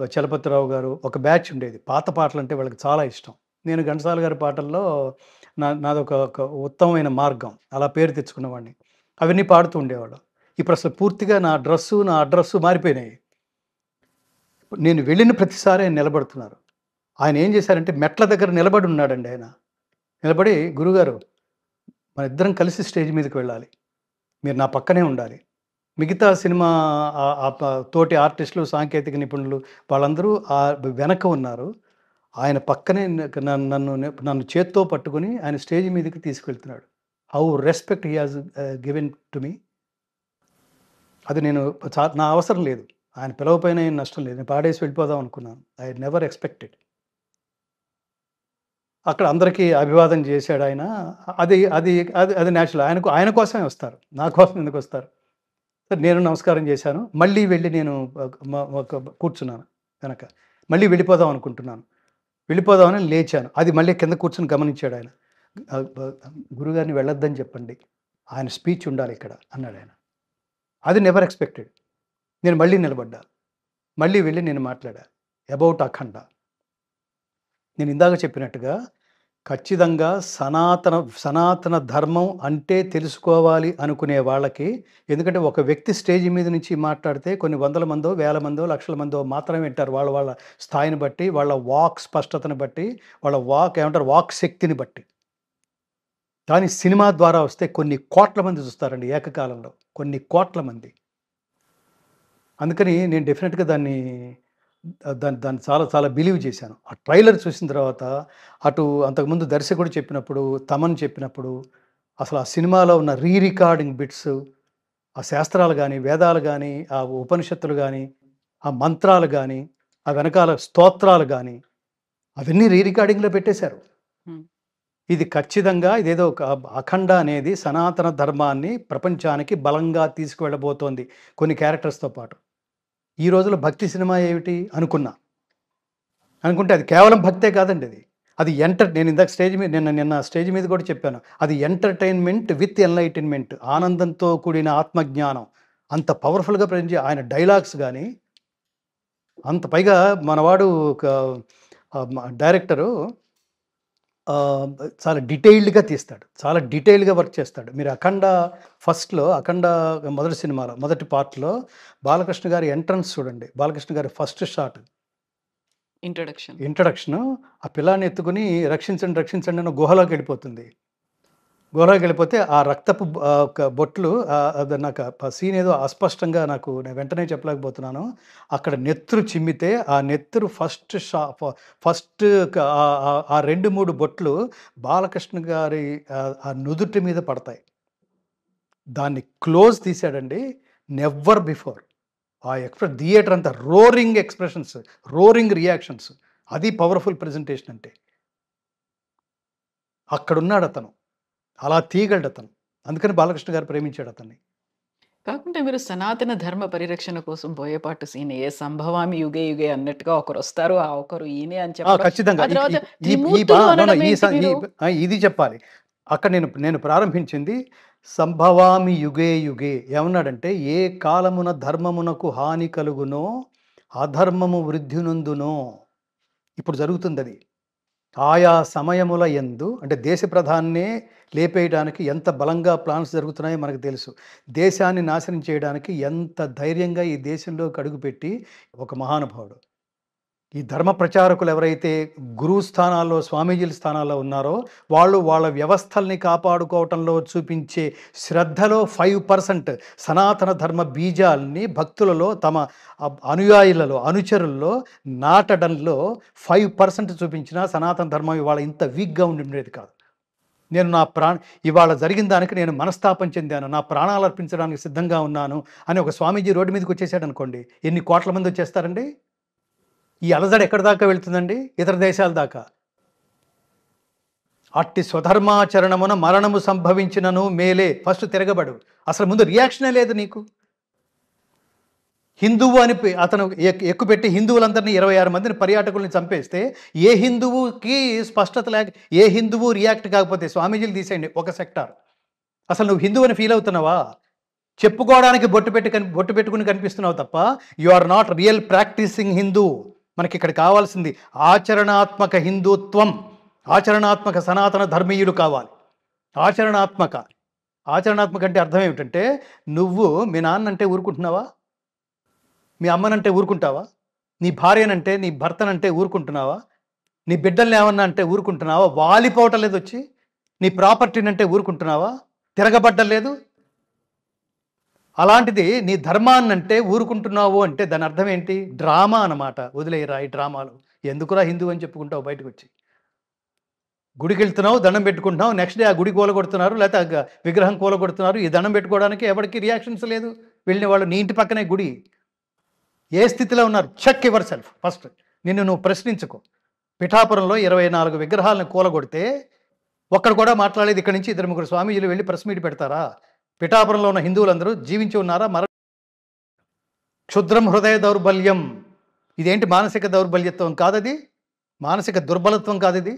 'చలపతిరావు' గారు ఒక బ్యాచ్ ఉండేది. పాత పాటలంటే వాళ్ళకి చాలా ఇష్టం. నేను ఘంటసాల గారి పాటల్లో నాదొక ఉత్తమమైన మార్గం. అలా పేరు తెచ్చుకున్నవాడిని. అవన్నీ పాడుతూ ఉండేవాళ్ళం. ఇప్పుడు అసలు పూర్తిగా నా అడ్రస్సు మారిపోయినాయి. నేను వెళ్ళిన ప్రతిసారి ఆయన నిలబడుతున్నారు. ఆయన ఏం చేశారంటే మెట్ల దగ్గర నిలబడి ఉన్నాడండి ఆయన. నిలబడి గురుగారు మనిద్దరం కలిసి స్టేజ్ మీదకి వెళ్ళాలి. మీరు నా పక్కనే ఉండాలి. మిగతా సినిమా తోటి ఆర్టిస్టులు, సాంకేతిక నిపుణులు వాళ్ళందరూ వెనక ఉన్నారు. ఆయన పక్కనే నన్ను చేత్తో పట్టుకొని ఆయన స్టేజ్ మీదకి తీసుకెళ్తున్నాడు. How respect he has given to me. అది నేను నా అవసరం లేదు. ఆయన పిలవకపోయినా ఏం నష్టం లేదు. నేను పాడేసి వెళ్ళిపోదాం అనుకున్నాను. I never expected. అక్కడ అందరికీ అభివాదం చేశాడాయన. అది అది అది అది నేచురల్. ఆయన కోసమే వస్తారు. నా కోసం ఎందుకొస్తారు? నేను నమస్కారం చేశాను. మళ్ళీ వెళ్ళి నేను కూర్చున్నాను వెనక. మళ్ళీ వెళ్ళిపోదాం అనుకుంటున్నాను. వెళ్ళిపోదామని లేచాను. అది మళ్ళీ కింద కూర్చొని గమనించాడాయన. గురుగారిని వెళ్ళొద్దని చెప్పండి. ఆయన స్పీచ్ ఉండాలిక్కడ అన్నాడాయన. అది నెవర్ ఎక్స్‌పెక్టెడ్. నేను మళ్ళీ నిలబడ్డా. మళ్ళీ వెళ్ళి నేను మాట్లాడా. అబౌట్ అఖండ. నేను ఇందాక చెప్పినట్టుగా ఖచ్చితంగా సనాతన ధర్మం అంటే తెలుసుకోవాలి అనుకునే వాళ్ళకి, ఎందుకంటే ఒక వ్యక్తి స్టేజ్ మీద నుంచి మాట్లాడితే కొన్ని వందల మందో, వేల మందో, లక్షల మందో మాత్రమే వింటారు. వాళ్ళ స్థాయిని బట్టి, వాళ్ళ వాక్ స్పష్టతను బట్టి, వాళ్ళ వాక్ శక్తిని బట్టి. కానీ సినిమా ద్వారా వస్తే కొన్ని కోట్ల మంది చూస్తారండి ఏకకాలంలో. కొన్ని కోట్ల మంది. అందుకని నేను డెఫినిట్‌గా దాన్ని దాన్ని చాలా చాలా బిలీవ్ చేశాను. ఆ ట్రైలర్ చూసిన తర్వాత అంతకుముందు దర్శకుడు చెప్పినప్పుడు, తమన్ చెప్పినప్పుడు అసలు ఆ సినిమాలో ఉన్న రికార్డింగ్ బిట్స్, ఆ శాస్త్రాలు గాని, వేదాలు గాని, ఆ ఉపనిషత్తులు గాని, ఆ మంత్రాలు గాని, ఆ వెనకాల స్తోత్రాలు గాని అవన్నీ రికార్డింగ్‌లో పెట్టేశారు. హ్మ్. ఇది ఖచ్చితంగా ఇదేదో ఒక అఖండ అనేది సనాతన ధర్మాన్ని ప్రపంచానికి బలంగా తీసుకువెళ్ళబోతోంది కొన్ని క్యారెక్టర్స్‌తో పాటు. ఈ రోజుల్లో భక్తి సినిమా ఏమిటి అనుకున్నా. అనుకుంటే అది కేవలం భక్తే కాదండి అది. అది నేను ఇందాక నిన్న స్టేజ్ మీద కూడా చెప్పాను. అది ఎంటర్‌టైన్‌మెంట్ విత్ ఎన్‌లైటన్‌మెంట్. ఆనందంతో కూడిన ఆత్మజ్ఞానం. అంత పవర్‌ఫుల్‌గా ఆయన డైలాగ్స్ గాని, అంత పైగా మనవాడు ఒక డైరెక్టరు చాలా డీటెయిల్డ్‌గా తీస్తాడు. చాలా డీటెయిల్డ్‌గా వర్క్ చేస్తాడు. మీరు 'అఖండ' మొదటి సినిమాలో మొదటి పార్ట్‌లో బాలకృష్ణ గారి ఎంట్రన్స్ చూడండి. బాలకృష్ణ గారి ఫస్ట్ షాట్. ఇంట్రొడక్షన్. ఇంట్రొడక్షను ఆ పిల్లాడిని ఎత్తుకొని రక్షించండి, రక్షించండి అని గుహలోకెళ్ళిపోతుంది. గుహలోకెళ్ళిపోతే ఆ రక్తపు ఒక బొట్లు అది నాకు సీన్ ఏదో అస్పష్టంగా నేను వెంటనే చెప్పలేకపోతున్నాను. అక్కడ నెత్తురు చిమ్మితే ఆ నెత్తురు ఫస్ట్ ఆ 2, 3 బొట్లు బాలకృష్ణ గారి ఆ నుదుటి మీద పడతాయి. దాన్ని క్లోజ్ తీశాడండి. Never before. ఆ థియేటర్ అంతా రోరింగ్ ఎక్స్‌ప్రెషన్స్, రోరింగ్ రియాక్షన్స్. అది పవర్‌ఫుల్ ప్రెజెంటేషన్ అంటే. అక్కడున్నాడతను. అలా తీయగలడతను. అందుకని బాలకృష్ణ గారు ప్రేమించాడతన్ని. కాకుంటే మీరు సనాతన ధర్మ పరిరక్షణ కోసం బోయపాటు సీన్ ఏ సంభవామి యుగే యుగే అన్నట్టుగా ఒకరొస్తారు. ఆ ఒకరు ఈయనే అని చెప్పడం. ఖచ్చితంగా. ఆ తర్వాత ఈ ఈ త్రిమూర్తులు నో, నో. అనడం ఏంటి మీరు? ఇది చెప్పాలి. అక్కడ నేను నేను ప్రారంభించింది సంభవామి యుగే యుగే. ఏమన్నాడంటే, ఏ కాలమున ధర్మమునకు హాని కలుగునో, అధర్మము వృద్ధి నొందునో. ఇప్పుడు జరుగుతుందది. ఆయా సమయముల యందు అంటే దేశ ప్రధాన్నే లేపేయడానికి ఎంత బలంగా ప్లాన్స్ జరుగుతున్నాయో మనకు తెలుసు. దేశాన్ని నాశనం చేయడానికి ఎంత ధైర్యంగా ఈ దేశంలోకి అడుగుపెట్టి ఒక మహానుభావుడు. ఈ ధర్మ ప్రచారకులు ఎవరైతే గురువు స్థానాల్లో, స్వామీజీల స్థానాల్లో ఉన్నారో, వాళ్ళు వాళ్ళ వ్యవస్థల్ని కాపాడుకోవటంలో చూపించే శ్రద్ధలో 5% సనాతన ధర్మ బీజాల్ని భక్తులలో, తమ అనుయాయులలో, అనుచరుల్లో నాటడంలో 5% చూపించినా సనాతన ధర్మం ఇవాళ ఇంత వీక్‌గా ఉండేది కాదు. నేను ఇవాళ జరిగిన దానికి నేను మనస్తాపం చెందాను. నా ప్రాణాలు అర్పించడానికి సిద్ధంగా ఉన్నాను అని ఒక స్వామీజీ రోడ్డు మీదకి వచ్చేసాడనుకోండి, ఎన్ని కోట్ల మంది వచ్చేస్తారండి? ఈ అలజడి ఎక్కడి దాకా వెళ్తుందండి? ఇతర దేశాల దాకా. అట్టి స్వధర్మాచరణమున మరణము సంభవించినను మేలే. ఫస్ట్ తిరగబడు. అసలు ముందు రియాక్షనే లేదు నీకు. హిందువు అని అతను ఎక్కుపెట్టి హిందువులందరినీ 26 మందిని పర్యాటకుల్ని చంపేస్తే ఏ హిందువుకి స్పష్టత లేక, ఏ హిందువు రియాక్ట్ కాకపోతే స్వామీజీలు తీసేయండి ఒక సెక్టార్. అసలు నువ్వు హిందువు అని ఫీల్ అవుతున్నావా? చెప్పుకోవడానికి బొట్టు పెట్టుకుని కనిపిస్తున్నావు తప్ప you are not real practicing Hindu. మనకి ఇక్కడ కావాల్సింది ఆచరణాత్మక హిందుత్వం, ఆచరణాత్మక సనాతన ధర్మీయులు కావాలి. ఆచరణాత్మక అంటే అర్థం ఏమిటంటే, నువ్వు మీ నాన్నంటే ఊరుకుంటున్నావా? మీ అమ్మనంటే ఊరుకుంటావా? నీ భార్యనంటే, నీ భర్తనంటే ఊరుకుంటున్నావా? నీ బిడ్డల్ని ఏమన్నా అంటే ఊరుకుంటున్నావా? వాలిపోవటం లేదు వచ్చి. నీ ప్రాపర్టీనంటే ఊరుకుంటున్నావా? తిరగబడ్డం లేదు. అలాంటిది నీ ధర్మాన్నంటే ఊరుకుంటున్నావు అంటే దాని అర్థం ఏంటి? డ్రామా అన్నమాట. వదిలేయరా ఈ డ్రామాలు. ఎందుకురా హిందూ అని చెప్పుకుంటావు బయటకు వచ్చి. గుడికి వెళ్తున్నావు, దండం పెట్టుకుంటున్నావు, నెక్స్ట్ డే ఆ గుడి కూలగొడుతున్నారు, లేకపోతే విగ్రహం కూలగొడుతున్నారు. ఈ దండం పెట్టుకోవడానికి ఎవరికి రియాక్షన్స్ లేదు. వెళ్ళిన వాళ్ళు నీ ఇంటి పక్కనే గుడి. ఏ స్థితిలో ఉన్నారు? Check yourself first. నిన్ను నువ్వు ప్రశ్నించుకో. పిఠాపురంలో 24 విగ్రహాలను కూలగొడితే ఒక్కడు కూడా మాట్లాడలేదు. ఇక్కడి నుంచి 2-3 స్వామీజీలు వెళ్ళి ప్రెస్ మీట్ పెడతారా? పిఠాపురంలో ఉన్న హిందువులందరూ జీవించి ఉన్నారా? క్షుద్రం హృదయ దౌర్బల్యం. ఇదేంటి మానసిక దౌర్బల్యత్వం కాదది? మానసిక దుర్బలత్వం కాదది?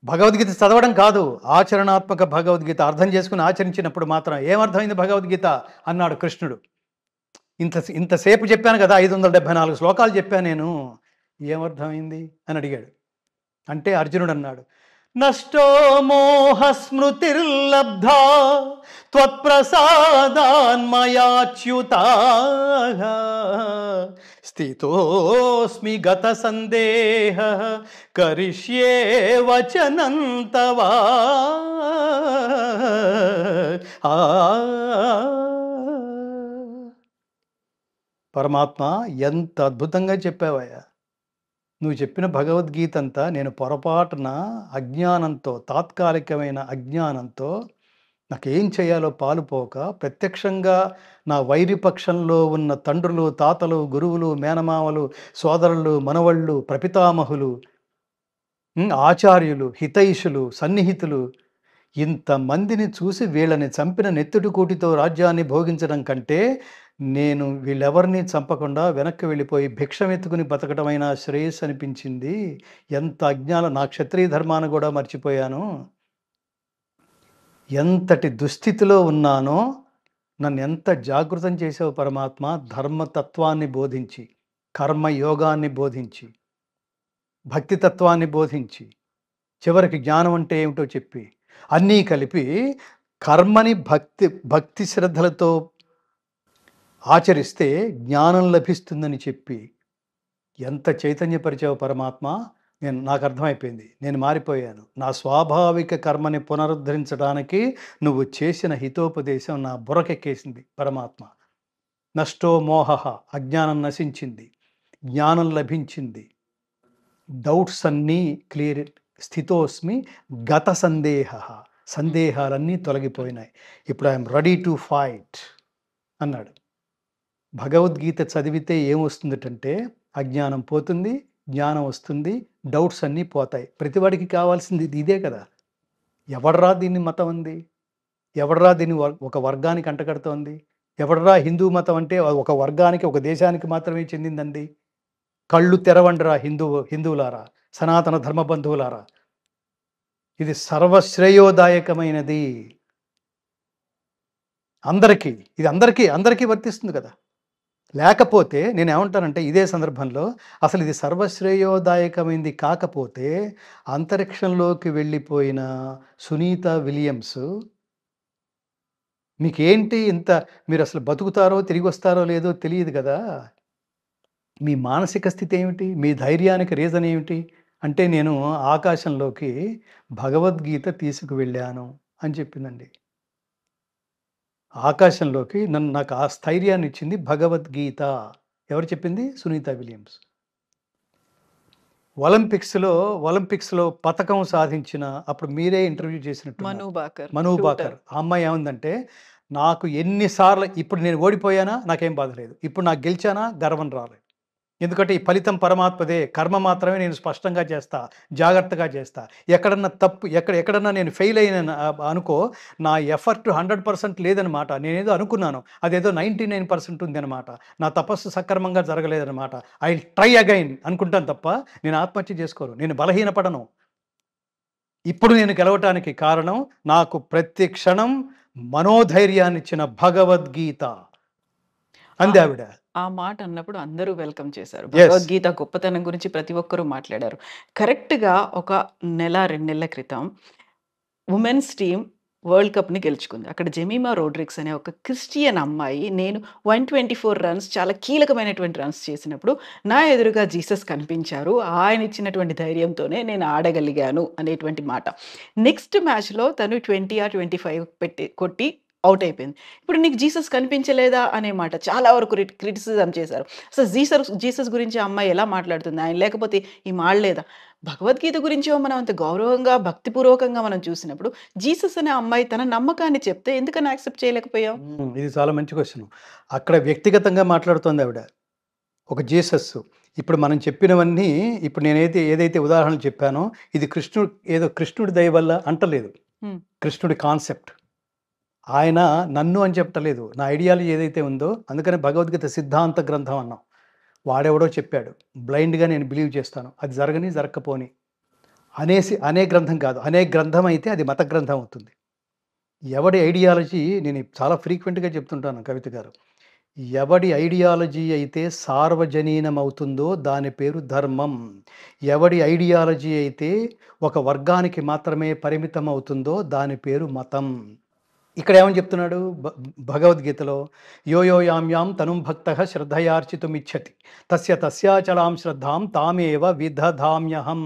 భగవద్గీత చదవడం కాదు, ఆచరణాత్మక భగవద్గీత అర్థం చేసుకుని ఆచరించినప్పుడు మాత్రం ఏమర్థమైంది భగవద్గీత అన్నాడు కృష్ణుడు. ఇంతసేపు చెప్పాను కదా, 574 శ్లోకాలు చెప్పాను నేను, ఏమర్థమైంది అని అడిగాడు. అంటే అర్జునుడు అన్నాడు, నష్టో మోహ స్మృతిర్లబ్ధా త్వత్ప్రసాదాన్మయాచ్యుతా స్థితోస్మి గత సందేహ కరిష్యే వచనం తవా. పరమాత్మ ఎంత అద్భుతంగా చెప్పావయ్యా. నువ్వు చెప్పిన భగవద్గీత అంతా నేను పొరపాటున అజ్ఞానంతో, తాత్కాలికమైన అజ్ఞానంతో నాకేం చేయాలో పాలుపోక ప్రత్యక్షంగా నా వైరిపక్షంలో ఉన్న తండ్రులు, తాతలు, గురువులు, మేనమామలు, సోదరులు, మనవళ్ళు, ప్రపితామహులు, ఆచార్యులు, హితైషులు, సన్నిహితులు, ఇంతమందిని చూసి వీళ్ళని చంపిన నెత్తుటి కూటితో రాజ్యాన్ని భోగించడం కంటే నేను వీళ్ళెవరిని చంపకుండా వెనక్కి వెళ్ళిపోయి భిక్షమెత్తుకుని బతకటమైనా శ్రేయస్సు అనిపించింది. ఎంత అజ్ఞానం, నా క్షత్రియ ధర్మాన్ని కూడా మర్చిపోయాను. ఎంతటి దుస్థితిలో ఉన్నానో నన్ను ఎంత జాగృతం చేసావు పరమాత్మ. ధర్మతత్వాన్ని బోధించి, కర్మయోగాన్ని బోధించి, భక్తితత్వాన్ని బోధించి, చివరికి జ్ఞానం అంటే ఏమిటో చెప్పి, అన్నీ కలిపి కర్మని భక్తి శ్రద్ధలతో ఆచరిస్తే జ్ఞానం లభిస్తుందని చెప్పి ఎంత చైతన్యపరిచావు పరమాత్మ. నాకు అర్థమైపోయింది, నేను మారిపోయాను. నా స్వాభావిక కర్మని పునరుద్ధరించడానికి నువ్వు చేసిన హితోపదేశం నా బుర్రకెక్కేసింది పరమాత్మ. నష్టో మోహ, అజ్ఞానం నశించింది, జ్ఞానం లభించింది, డౌట్స్ అన్నీ క్లియర్. స్థితోస్మి గత సందేహ, సందేహాలన్నీ తొలగిపోయినాయి. ఇప్పుడు ఐఎమ్ రెడీ టు ఫైట్ అన్నాడు. భగవద్గీత చదివితే ఏమొస్తుందటంటే అజ్ఞానం పోతుంది, జ్ఞానం వస్తుంది, డౌట్స్ అన్నీ పోతాయి. ప్రతివాడికి కావాల్సింది ఇదే కదా! ఎవడ్రా దీన్ని మతం అంది? ఎవడ్రా దీన్ని ఒక వర్గానికి అంటగడుతోంది? ఎవడ్రా హిందూ మతం అంటే ఒక వర్గానికి, ఒక దేశానికి మాత్రమే చెందిందండి? కళ్ళు తెరవండిరా హిందువులారా, సనాతన ధర్మ బంధువులారా! ఇది సర్వశ్రేయోదాయకమైనది. అందరికీ. ఇది అందరికీ వర్తిస్తుంది కదా! లేకపోతే నేనేమంటానంటే ఇదే సందర్భంలో అసలు ఇది సర్వశ్రేయోదాయకమైంది కాకపోతే అంతరిక్షంలోకి వెళ్ళిపోయిన సునీత విలియమ్స్ మీకేంటి ఇంత మీరసలు బతుకుతారో, తిరిగొస్తారో లేదో తెలియదు గదా! మీ మానసిక స్థితి ఏమిటి? మీ ధైర్యానికి రీజన్ ఏమిటి? అంటే నేను ఆకాశంలోకి భగవద్గీత తీసుకువెళ్ళాను అని చెప్పిందండి. ఆకాశంలోకి నాకు ఆ స్థైర్యాన్నిచ్చింది భగవద్గీత. ఎవరు చెప్పింది? సునీత విలియమ్స్. ఒలింపిక్స్‌లో పతకం సాధించిన అప్పుడు మీరే ఇంటర్వ్యూ చేసినట్టున్నారు. మను బాకర్. మను షూటర్. బాకర్. ఆ అమ్మాయి ఏమందంటే, నాకు ఎన్ని సార్లు ఇప్పుడు నేను ఓడిపోయానా నాకేం బాధ లేదు. ఇప్పుడు నాకు గెలిచానా గర్వం రాలేదు. ఎందుకంటే ఈ ఫలితం పరమాత్మదే. కర్మ మాత్రమే నేను స్పష్టంగా చేస్తా. జాగ్రత్తగా చేస్తా. ఎక్కడన్నా తప్పు ఎక్కడన్నా నేను ఫెయిల్ అయినాను అనుకో, నా ఎఫర్ట్ 100% లేదనమాట. నేనేదో అనుకున్నాను. అదేదో 99% ఉందనమాట. నా తపస్సు సక్రమంగా జరగలేదనమాట. ఐ విల్ ట్రై అగైన్ అనుకుంటాను తప్ప నేను ఆత్మహత్య చేసుకోను. నేను బలహీనపడను. ఇప్పుడు నేను గెలవటానికి కారణం నాకు ప్రతి క్షణం మనోధైర్యాన్నిచ్చిన భగవద్గీత అంది ఆవిడ. ఆ మాట అన్నప్పుడు అందరూ వెల్కమ్ చేశారు. యెస్. భగవద్గీత గొప్పతనం గురించి ప్రతి ఒక్కరూ మాట్లాడారు. కరెక్ట్‌గా ఒక నెల, 2 నెలల క్రితం వుమెన్స్ టీమ్ వరల్డ్ కప్‌ని గెలుచుకుంది. అక్కడ జెమీమా రోడ్రిగ్స్ అనే ఒక క్రిస్టియన్ అమ్మాయి నేను 124 రన్స్ చాలా కీలకమైనటువంటి రన్స్ చేసినప్పుడు నా ఎదురుగా జీసస్ కనిపించారు. ఆయన ఇచ్చినటువంటి ధైర్యంతోనే నేను ఆడగలిగాను అనేటువంటి మాట. నెక్స్ట్ మ్యాచ్‌లో తను 20 ఆర్ 25 కొట్టి ఔట్ అయిపోయింది. ఇప్పుడు నీకు జీసస్ కనిపించలేదా అనే మాట చాలా వరకు క్రిటిసిజం చేశారు. అసలు జీసస్ గురించి ఆ అమ్మాయి ఎలా మాట్లాడుతుంది? ఆయన లేకపోతే ఈమె ఆడలేదా? భగవద్గీత గురించేమో మనం అంత గౌరవంగా, భక్తిపూర్వకంగా మనం చూసినప్పుడు, జీసస్ అనే అమ్మాయి తన నమ్మకాన్ని చెప్తే ఎందుకని యాక్సెప్ట్ చేయలేకపోయావు? ఇది చాలా మంచి క్వెషన్. అక్కడ వ్యక్తిగతంగా మాట్లాడుతోంది ఆవిడ. ఒక జీసస్. ఇప్పుడు మనం చెప్పినవన్నీ ఇప్పుడు ఏదైతే ఉదాహరణలు చెప్పానో ఇది కృష్ణుడి దయ వల్ల అంటలేదు. హ్మ్. కృష్ణుడి కాన్సెప్ట్. ఆయన నన్ను అని చెప్పటలేదు. నా ఐడియాలజీ ఏదైతే ఉందో అందుకనే భగవద్గీత సిద్ధాంత గ్రంథం అన్నాం. వాడెవడో చెప్పాడు. బ్లైండ్‌గా నేను బిలీవ్ చేస్తాను. అది జరగకపోని. అనే గ్రంథం కాదు. అనే గ్రంథం అయితే అది మత గ్రంథం అవుతుంది. ఎవడి ఐడియాలజీ నేను చాలా ఫ్రీక్వెంట్‌గా చెప్తుంటాను కవిత గారు. ఎవడి ఐడియాలజీ అయితే సార్వజనీనమవుతుందో దాని పేరు ధర్మం. ఎవడి ఐడియాలజీ అయితే ఒక వర్గానికి మాత్రమే పరిమితం అవుతుందో దాని పేరు మతం. ఇక్కడ ఏమని చెప్తున్నాడు భగవద్గీతలో యో యాం తనుం భక్తః శ్రద్ధయార్చితుమిచ్చతి తస్యాచలాం శ్రద్ధాం తామేవ విదధామ్యహం.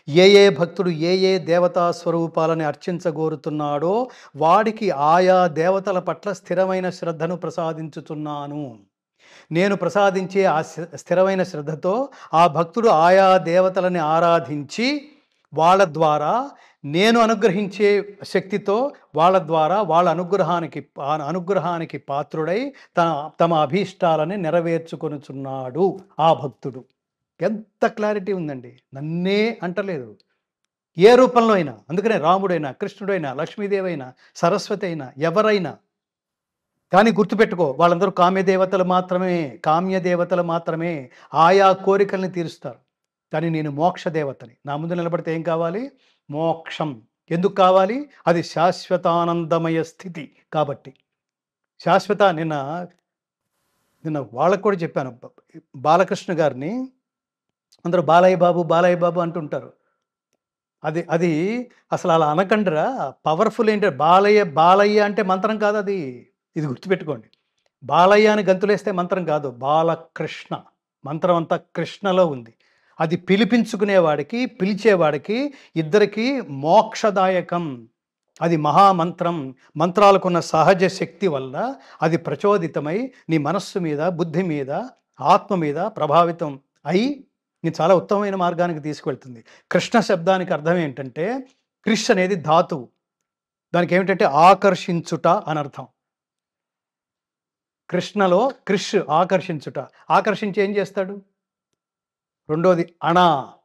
ఏ భక్తుడు ఏ దేవతా స్వరూపాలని అర్చించగోరుతున్నాడో వాడికి ఆయా దేవతల పట్ల స్థిరమైన శ్రద్ధను ప్రసాదించుతున్నాను. నేను ప్రసాదించే ఆ స్థిరమైన శ్రద్ధతో ఆ భక్తుడు ఆయా దేవతలని ఆరాధించి వాళ్ళ ద్వారా నేను అనుగ్రహించే శక్తితో వాళ్ళ ద్వారా వాళ్ళ అనుగ్రహానికి పాత్రుడై తమ అభీష్టాలని నెరవేర్చుకొనుచున్నాడు ఆ భక్తుడు. ఎంత క్లారిటీ ఉందండి. నన్నే అంటలేదు. ఏ రూపంలో అయినా. అందుకనే రాముడైనా, కృష్ణుడైనా, లక్ష్మీదేవైనా, సరస్వతి అయినా, ఎవరైనా. కానీ గుర్తుపెట్టుకో వాళ్ళందరూ కామ్యదేవతలు మాత్రమే. ఆయా కోరికల్ని తీరుస్తారు. కానీ నేను మోక్ష దేవతని. నా ముందు నిలబడితే ఏం కావాలి? మోక్షం. ఎందుకు కావాలి? అది శాశ్వతానందమయ స్థితి కాబట్టి. నిన్న వాళ్ళకు కూడా చెప్పాను. బాలకృష్ణ గారిని అందరూ బాలయ్య బాబు అంటుంటారు. అది అసలు అలా అనకండిరా. పవర్ఫుల్ ఏంటంటే బాలయ్య అంటే మంత్రం కాదు అది. ఇది గుర్తుపెట్టుకోండి. బాలయ్య అని గంతులేస్తే మంత్రం కాదు. బాలకృష్ణ. మంత్రం అంతా కృష్ణలో ఉంది. అది పిలిచేవాడికి ఇద్దరికీ మోక్షదాయకం. అది మహామంత్రం. మంత్రాలకున్న సహజ శక్తి వల్ల అది ప్రచోదితమై నీ మనస్సు మీద, బుద్ధి మీద, ఆత్మ మీద ప్రభావితం అయి నీ చాలా ఉత్తమమైన మార్గానికి తీసుకువెళ్తుంది. కృష్ణ శబ్దానికి అర్థం ఏంటంటే క్రిష్ అనేది ధాతువు. దానికి ఏమిటంటే ఆకర్షించుట అని అర్థం. కృష్ణలో క్రిష్ ఆకర్షించుట. ఆకర్షించి ఏం చేస్తాడు? రెండోది అణ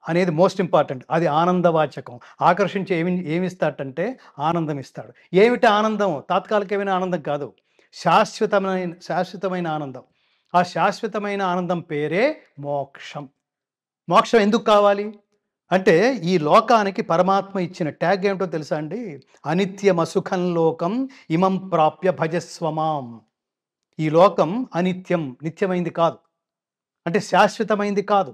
అనేది మోస్ట్ ఇంపార్టెంట్. అది ఆనందవాచకం. ఆకర్షించి ఏమిస్తాడంటే ఆనందం ఇస్తాడు. ఏమిటి ఆనందం? తాత్కాలికమైన ఆనందం కాదు. శాశ్వతమైన ఆనందం. ఆ శాశ్వతమైన ఆనందం పేరే మోక్షం. మోక్షం ఎందుకు కావాలి? అంటే ఈ లోకానికి పరమాత్మ ఇచ్చిన ట్యాగ్ ఏమిటో తెలుసా అండి? అనిత్యమసుఖం లోకం ఇమం ప్రాప్య భజస్వమాం. ఈ లోకం అనిత్యం, నిత్యమైంది కాదు. అంటే శాశ్వతమైంది కాదు.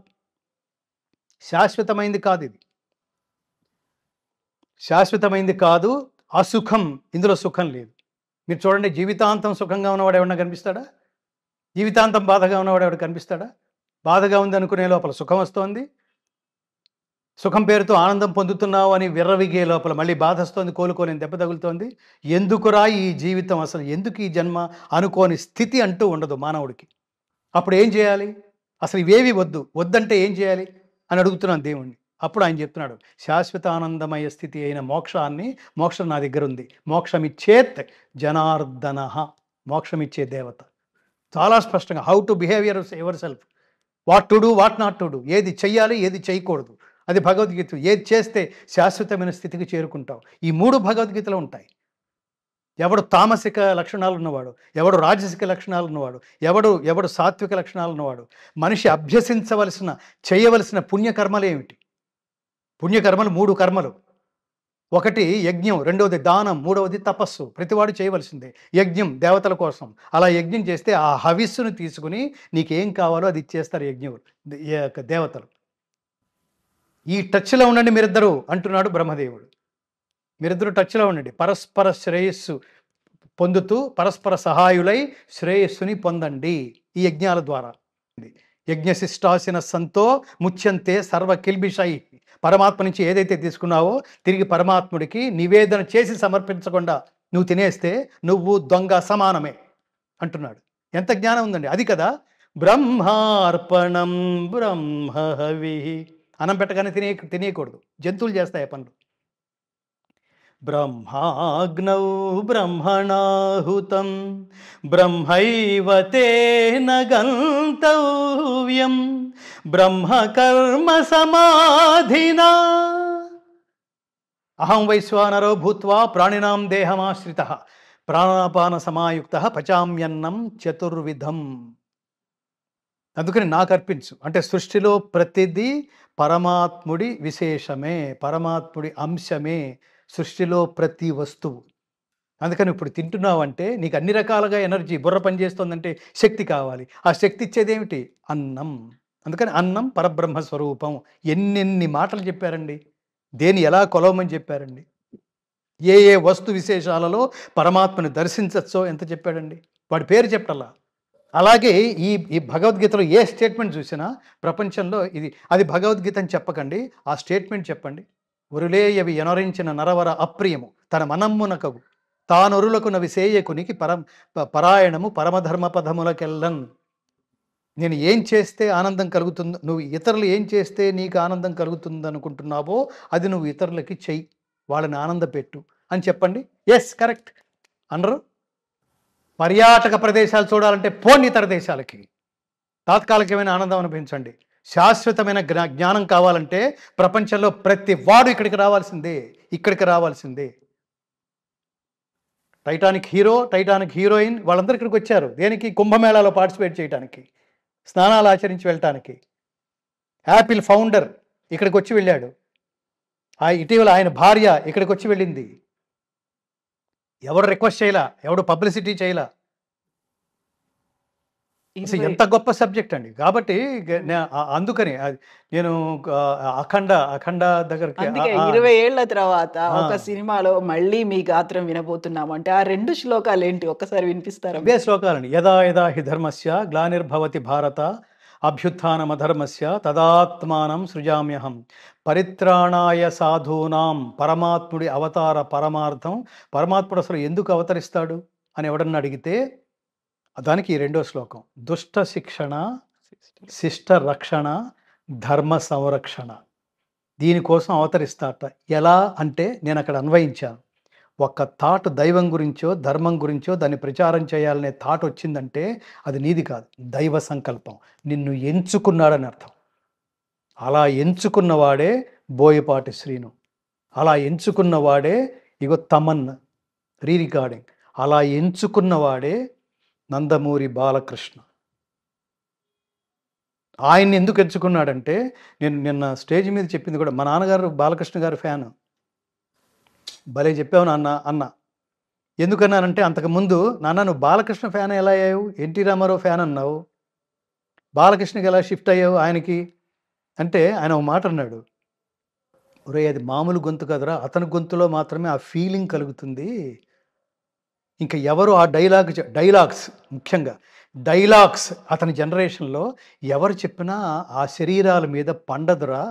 శాశ్వతమైంది కాదు ఇది. శాశ్వతమైంది కాదు. అసుఖం, ఇందులో సుఖం లేదు. మీరు చూడండి, జీవితాంతం సుఖంగా ఉన్నవాడు ఎవడన్నా కనిపిస్తాడా? జీవితాంతం బాధగా ఉన్నవాడు ఎవడు కనిపిస్తాడా? బాధగా ఉంది అనుకునే లోపల సుఖం వస్తోంది. సుఖం పేరుతో ఆనందం పొందుతున్నావు అని విర్రవిగే లోపల మళ్ళీ బాధ వస్తోంది, కోలుకోలేని దెబ్బ తగులుతోంది. ఎందుకురా ఈ జీవితం, అసలు ఎందుకు ఈ జన్మ అనుకోని స్థితి అంటూ ఉండదు మానవుడికి. అప్పుడు ఏం చేయాలి? అసలు ఇవేవి వద్దంటే ఏం చేయాలి అని అడుగుతున్నాను దేవుణ్ణి. అప్పుడు ఆయన చెప్తున్నాడు, శాశ్వత ఆనందమయ స్థితి అయిన మోక్షం నా దగ్గర ఉంది. మోక్షమిచ్చేత్ జనార్దన. మోక్షమిచ్చే దేవత. చాలా స్పష్టంగా how to behave your self, what to do, what not to do, ఏది చెయ్యాలి, ఏది చేయకూడదు, అది భగవద్గీత. ఏది చేస్తే శాశ్వతమైన స్థితికి చేరుకుంటావు. ఈ 3 భగవద్గీతలో ఉంటాయి. ఎవడు తామసిక లక్షణాలు ఉన్నవాడు, ఎవడు రాజసిక లక్షణాలు ఉన్నవాడు, ఎవడు సాత్విక లక్షణాలు ఉన్నవాడు, మనిషి అభ్యసించవలసిన చేయవలసిన పుణ్యకర్మలు ఏమిటి? పుణ్యకర్మలు 3 కర్మలు. ఒకటి యజ్ఞం, రెండవది దానం, మూడవది తపస్సు. ప్రతివాడు చేయవలసిందే. యజ్ఞం దేవతల కోసం. అలా యజ్ఞం చేస్తే ఆ హవిస్సును తీసుకుని నీకేం కావాలో అది ఇచ్చేస్తారు దేవతలు. ఈ టచ్లో ఉండండి మీరిద్దరూ అంటున్నాడు బ్రహ్మదేవుడు. మీరిద్దరూ టచ్లో ఉండండి. పరస్పర శ్రేయస్సు పొందుతూ పరస్పర సహాయులై శ్రేయస్సుని పొందండి ఈ యజ్ఞాల ద్వారా. యజ్ఞశిష్టాసిన సంతో ముచ్యంతే సర్వ కిల్బిషై. పరమాత్మ నుంచి ఏదైతే తీసుకున్నావో తిరిగి పరమాత్ముడికి నివేదన చేసి సమర్పించకుండా నువ్వు తినేస్తే నువ్వు దొంగ సమానమే అంటున్నాడు. ఎంత జ్ఞానం ఉందండి! అది కదా బ్రహ్మార్పణం బ్రహ్మహవి. అన్నం పెట్టగానే తినేయకూడదు, జంతువులు చేస్తాయి పనులు. బ్రహ్మాగ్నౌ బ్రహ్మణాహుతం బ్రహ్మైవ తేన గంతవ్యం బ్రహ్మకర్మ సమాధినా. అహం వైశ్వానరో భూత్వా ప్రాణినాం దేహమాశ్రితః ప్రాణాపాన సమాయుక్తః పచామ్యన్నం చతుర్విధం. అందుకని నాకు అర్పించు అంటే సృష్టిలో ప్రతిదీ పరమాత్ముడి విశేషమే, పరమాత్ముడి అంశమే సృష్టిలో ప్రతి వస్తువు. అందుకని ఇప్పుడు తింటున్నావంటే నీకు అన్ని రకాలుగా ఎనర్జీ, బుర్ర పనిచేస్తుందంటే శక్తి కావాలి. ఆ శక్తి ఇచ్చేది ఏమిటి? అన్నం. అందుకని అన్నం పరబ్రహ్మ స్వరూపం. ఎన్నెన్ని మాటలు చెప్పారండి, దేని ఎలా కొలవమని చెప్పారండి, ఏ ఏ వస్తు విశేషాలలో పరమాత్మని దర్శించచ్చో ఎంత చెప్పాడండి. వాడి పేరు చెప్పటల్లా. అలాగే ఈ భగవద్గీతలో ఏ స్టేట్మెంట్ చూసినా ప్రపంచంలో అది భగవద్గీత అని చెప్పకండి, ఆ స్టేట్మెంట్ చెప్పండి. ఉరులేయవి ఎనరించిన నరవర అప్రియము తన మనమ్మునకగు తానొరులకు నవి సేయకునికి పరాయణము పరమధర్మ పదములకెళ్ళన్. నేను ఏం చేస్తే ఆనందం కలుగుతుందో, నువ్వు ఇతరులు ఏం చేస్తే నీకు ఆనందం కలుగుతుంది అనుకుంటున్నావో అది నువ్వు ఇతరులకి చెయ్యి, వాళ్ళని ఆనందపెట్టు అని చెప్పండి. ఎస్, కరెక్ట్ అనరు. పర్యాటక ప్రదేశాలు చూడాలంటే పోండి ఇతర దేశాలకి, తాత్కాలికమైన ఆనందం అనిపించండి. శాశ్వతమైన జ్ఞానం కావాలంటే ప్రపంచంలో ప్రతి వాడు ఇక్కడికి రావాల్సిందే. టైటానిక్ హీరో, టైటానిక్ హీరోయిన్ వాళ్ళందరూ ఇక్కడికి వచ్చారు. దేనికి? కుంభమేళాలో పార్టిసిపేట్ చేయడానికి, స్నానాలు ఆచరించి వెళ్ళటానికి. యాపిల్ ఫౌండర్ ఇక్కడికి వచ్చి వెళ్ళాడు. ఇటీవల ఆయన భార్య ఇక్కడికి వచ్చి వెళ్ళింది. ఎవడు రిక్వెస్ట్ చేయలా, ఎవడు పబ్లిసిటీ చేయలా. ఎంత గొప్ప సబ్జెక్ట్ అండి. కాబట్టి అందుకని నేను అఖండ దగ్గరికి 20 ఏళ్ల తర్వాత ఒక సినిమాలో మళ్ళీ మీ గాత్రం వినబోతున్నాము అంటే ఆ 2 శ్లోకాలు ఏంటి ఒక్కసారి వినిపిస్తారా? అవే శ్లోకాలండి. యదా యదా హి ధర్మస్య గ్లానిర్భవతి భారత అభ్యుత్థానమధర్మస్య తదాత్మానం సృజామ్యహం పరిత్రాణాయ సాధూనాం. పరమాత్ముడి అవతార పరమార్థం. పరమాత్ముడు అసలు ఎందుకు అవతరిస్తాడు అని ఎవడన్నా అడిగితే దానికి 2వ శ్లోకం, దుష్ట శిక్షణ శిష్ట రక్షణ ధర్మ సంరక్షణ. దీనికోసం అవతరిస్తాట. ఎలా అంటే నేను అక్కడ అన్వయించాను. ఒక థాట్ దైవం గురించో, ధర్మం గురించో దాన్ని ప్రచారం చేయాలనే థాట్ వచ్చిందంటే అది నీది కాదు. దైవ సంకల్పం. నిన్ను ఎంచుకున్నాడని అర్థం. అలా ఎంచుకున్నవాడే బోయపాటి శ్రీను. అలా ఎంచుకున్నవాడే ఇగో తమన్ రికార్డింగ్. అలా ఎంచుకున్నవాడే నందమూరి బాలకృష్ణ. ఆయన్ని ఎందుకు ఎంచుకున్నాడంటే, నేను నిన్న స్టేజ్ మీద చెప్పింది కూడా, మా నాన్నగారు బాలకృష్ణ గారి ఫ్యాను. భలే చెప్పావు నాన్న అన్న. ఎందుకన్నానంటే, అంతకుముందు నాన్న నువ్వు బాలకృష్ణ ఫ్యాన్ ఎలా అయ్యావు, ఎన్టీ రామారావు ఫ్యాన్ అన్నావు, బాలకృష్ణకి ఎలా షిఫ్ట్ అయ్యావు ఆయనకి అంటే, ఆయన ఒక మాట అన్నాడు, ఒరేయ్ అది మామూలు గొంతు కదరా, అతని గొంతులో మాత్రమే ఆ ఫీలింగ్ కలుగుతుంది. ఇంకా ఎవరు ఆ డైలాగ్స్ ముఖ్యంగా డైలాగ్స్ అతని జనరేషన్లో ఎవరు చెప్పినా ఆ శరీరాల మీద పండదురా.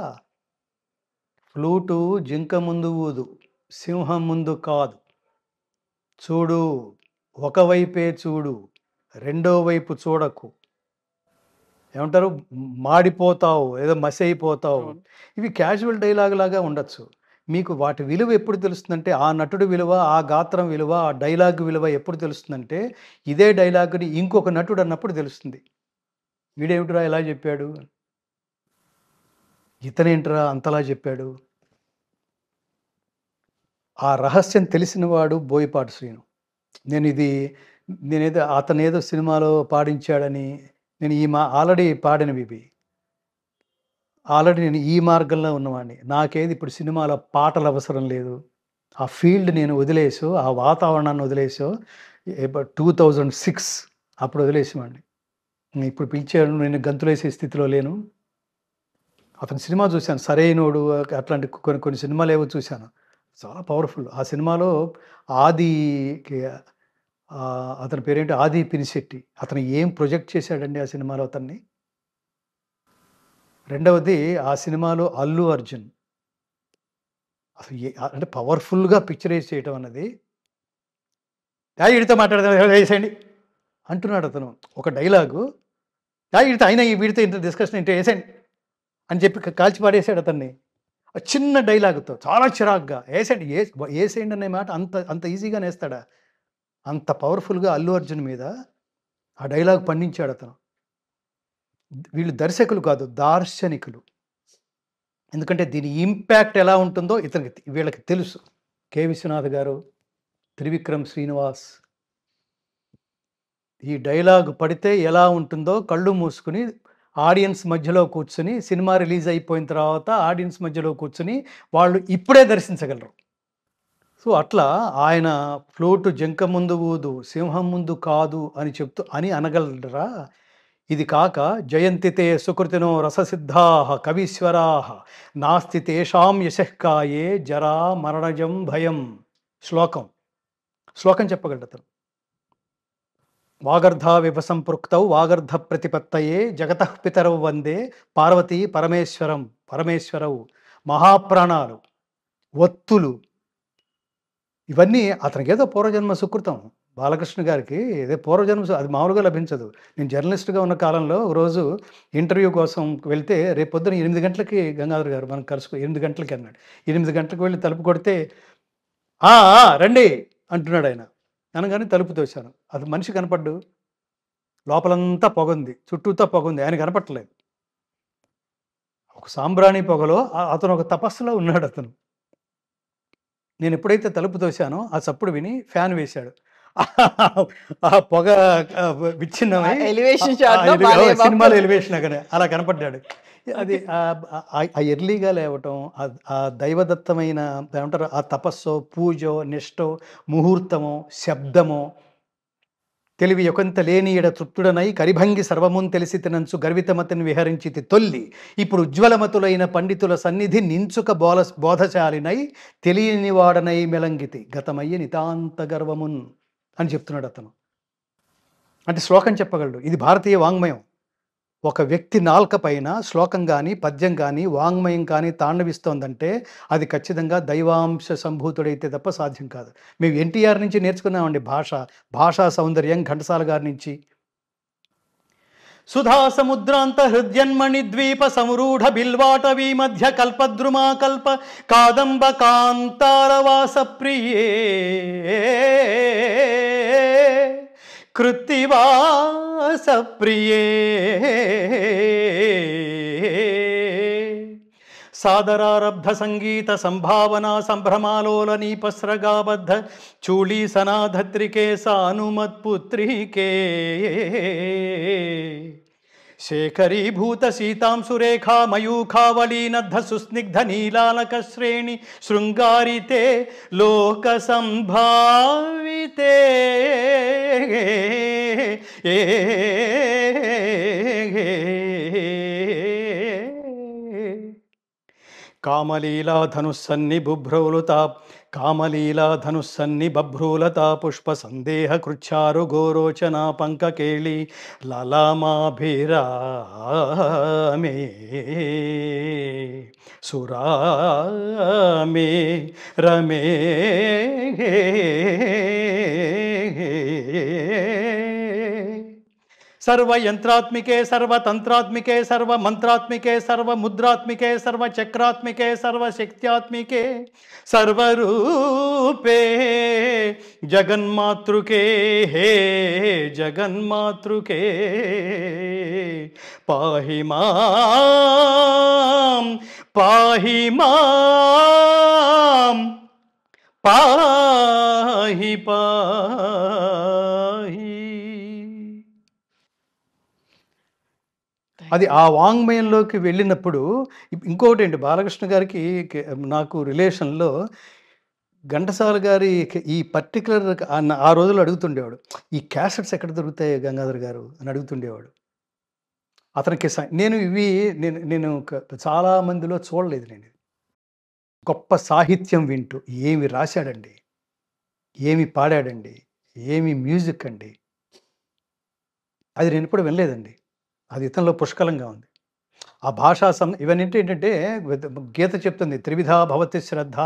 ఫ్లూటు జింక ముందు ఊదు, సింహం ముందు కాదు. చూడు, ఒకవైపే చూడు, రెండో వైపు చూడకు. ఏమంటారు, మాడిపోతావు, ఏదో మసి అయిపోతావు. ఇవి క్యాజువల్ డైలాగ్ లాగా ఉండొచ్చు. మీకు వాటి విలువ ఎప్పుడు తెలుస్తుందంటే, ఆ నటుడు విలువ, ఆ గాత్రం విలువ, ఆ డైలాగ్ విలువ ఎప్పుడు తెలుస్తుందంటే, ఇదే డైలాగ్ని ఇంకొక నటుడు అన్నప్పుడు తెలుస్తుంది. వీడేమిట్రా ఇలా చెప్పాడు, ఇతనేంట్రా అంతలా చెప్పాడు. ఆ రహస్యం తెలిసినవాడు బోయపాటి శ్రీను. నేనేదో అతనేదో సినిమాలో పాడించాడని, నేను ఆల్రెడీ పాడినవి ఇవి. ఆల్రెడీ నేను ఈ మార్గంలో ఉన్నవాడిని. నాకేది ఇప్పుడు సినిమాలో పాటలు అవసరం లేదు. ఆ ఫీల్డ్ నేను వదిలేసో, ఆ వాతావరణాన్ని వదిలేసో 2006 అప్పుడు వదిలేసేవాడిని. ఇప్పుడు పిలిచాడు, నేను గంతులేసే స్థితిలో లేను. అతని సినిమా చూశాను, సరైనోడు, అట్లాంటి కొన్ని సినిమాలు ఏవో చూశాను. చాలా పవర్ఫుల్. ఆ సినిమాలో ఆదికి అతని పేరేంటి, ఆది పినిశెట్టి. అతను ఏం ప్రొజెక్ట్ చేశాడండి ఆ సినిమాలో అతన్ని. రెండవది ఆ సినిమాలో అల్లు అర్జున్ అసలు అంటే పవర్ఫుల్గా పిక్చరైజ్ చేయటం అన్నది. వీడితో మాట్లాడదాం వేసేయండి అంటున్నాడు అతను ఒక డైలాగు. వీడితో అయినా వీడితో ఇంత డిస్కషన్ ఏంటో వేసేయండి అని చెప్పి కాల్చి పాడేసాడు అతన్ని. చిన్న డైలాగుతో చాలా చిరాగ్గా వేసేయండి వేసేయండి అనే మాట అంత అంత ఈజీగా నేస్తాడా. అంత పవర్ఫుల్గా అల్లు అర్జున్ మీద ఆ డైలాగ్ పండించాడు అతను. వీళ్ళు దర్శకులు కాదు, దార్శనికులు. ఎందుకంటే దీని ఇంపాక్ట్ ఎలా ఉంటుందో వీళ్ళకి తెలుసు. కె విశ్వనాథ్ గారు, త్రివిక్రమ్ శ్రీనివాస్ ఈ డైలాగ్ పడితే ఎలా ఉంటుందో కళ్ళు మూసుకుని ఆడియన్స్ మధ్యలో కూర్చుని, సినిమా రిలీజ్ అయిపోయిన తర్వాత ఆడియన్స్ మధ్యలో కూర్చుని వాళ్ళు ఇప్పుడే దర్శించగలరు. సో అట్లా ఆయన ఫ్లూటు జింక ముందు ఊదు, సింహం ముందు కాదు అని అనగలరా. ఇది కాక జయంతితే సుకృతినో రససిద్ధాః కవీశ్వరాః నాస్తి తేషాం యశఃకాయే జరా మరణజం భయం. శ్లోకం చెప్పగలడు అతను. వాగర్ధ విభసంపృక్తౌ వాగర్ధ ప్రతిపత్తయే జగతః పితరౌ వందే పార్వతీ పరమేశ్వరవు. మహాప్రాణాలు, ఒత్తులు, ఇవన్నీ అతనికి ఏదో పూర్వజన్మ సుకృతం. బాలకృష్ణ గారికి ఇదే పూర్వజన్మ, అది మామూలుగా లభించదు. నేను జర్నలిస్ట్గా ఉన్న కాలంలో రోజు ఇంటర్వ్యూ కోసం వెళ్తే, రేపు పొద్దున 8 గంటలకి గంగాధర్ గారు మనం కలుసుకో 8 గంటలకి అన్నాడు. 8 గంటలకు వెళ్ళి తలుపు కొడితే రండి అంటున్నాడు ఆయన. అనగానే తలుపు తోశాను. అది మనిషి కనపడ్డు, లోపలంతా పొగంది, చుట్టూతా పొగంది, ఆయన కనపట్టలేదు. ఒక సాంబ్రాణి పొగలో అతను ఒక తపస్సులో ఉన్నాడు అతను. నేను ఎప్పుడైతే తలుపు తోశానో ఆ చప్పుడు విని ఫ్యాన్ వేశాడు. ఆ పొగ విచ్ఛిన్నమై సినిమాలో ఎలివేషన్ అక్కడ అలా కనపడ్డాడు. అది ఆ ఎర్లీగా లేవటం, ఆ దైవదత్తమైన ఏమంటారు, ఆ తపస్సో, పూజో, నిష్టో, ముహూర్తమో, శబ్దమో, తెలివి యొకంత లేనియడ తృప్తుడనై కరిభంగి సర్వమున్ తెలిసి తినంచు గర్వితమతిని విహరించితి తొల్లి. ఇప్పుడు ఉజ్వలమతులైన పండితుల సన్నిధి నించుక బోధశాలినై తెలియనివాడనై మెలంగితి గతమయ్య నితాంత గర్వమున్ అని చెప్తున్నాడు అతను. అంటే శ్లోకం చెప్పగలడు. ఇది భారతీయ వాంగ్మయం. ఒక వ్యక్తి నాల్క పైన శ్లోకం కానీ, పద్యం కానీ, వాంగ్మయం కానీ తాండవిస్తోందంటే అది ఖచ్చితంగా దైవాంశ సంభూతుడైతే తప్ప సాధ్యం కాదు. మేము ఎన్టీఆర్ నుంచి నేర్చుకున్నామండి భాషా సౌందర్యం, ఘంటసాల గారి నుంచి. సుధా సముద్రాంత హృద్యన్మణి ద్వీప సమరూఢ బిల్వాటవీ మధ్య కల్పద్రుమా కల్ప కాదంబ కాంతారవాస ప్రియే కృత్తివాస ప్రియే సాదరారబ్ధ సంగీత సంభావనా సంభ్రమాలోల నీపస్రగాబద్ధ చూళీ సనాధత్రికే సానుమత్పుత్రికే శేఖరీభూత సీతాంశురేఖా మయూఖావళీనద్ధ సుస్నిగ్ధ నీలాలక శ్రేణి శృంగారితే లోక సంభావితే కామలీలా ధనుస్సన్ని బుభ్రౌలుతా కామలీలా ధనుస్సన్ని బభ్రూలతా పుష్ప సందేహ కృచ్చారు గోరోచన పంకకేళి లలామాభిరామే సురామే రమే सर्वयंत्रात्मिके सर्वतंत्रात्मिके सर्वमंत्रात्मिके सर्वमुद्रात्मिके सर्वचक्रात्मिके सर्वशक्त्यात्मिके सर्वरूपे जगन्मातृके हे जगन्मातृके पाहि मां पाहि मां पाहि पाहि అది ఆ వాంగ్మయంలోకి వెళ్ళినప్పుడు ఇంకోటి ఏంటి బాలకృష్ణ గారికి నాకు రిలేషన్లో ఘంటసాల గారి ఈ పర్టికులర్ ఆ రోజుల్లో అడుగుతుండేవాడు, ఈ క్యాసెట్స్ ఎక్కడ దొరుకుతాయి గంగాధర్ గారు అని అడుగుతుండేవాడు. అతనికి నేను ఇవి నేను చాలా మందిలో చూడలేదు. నేను గొప్ప సాహిత్యం వింటూ ఏమి రాశాడండి, ఏమి పాడాడండి, ఏమి మ్యూజిక్ అండి, అది నేను కూడా వినలేదండి. అది ఇతనిలో పుష్కలంగా ఉంది. ఆ భాషా ఇవన్నీ ఏంటంటే గీత చెప్తుంది, త్రివిధా భవతి శ్రద్ధ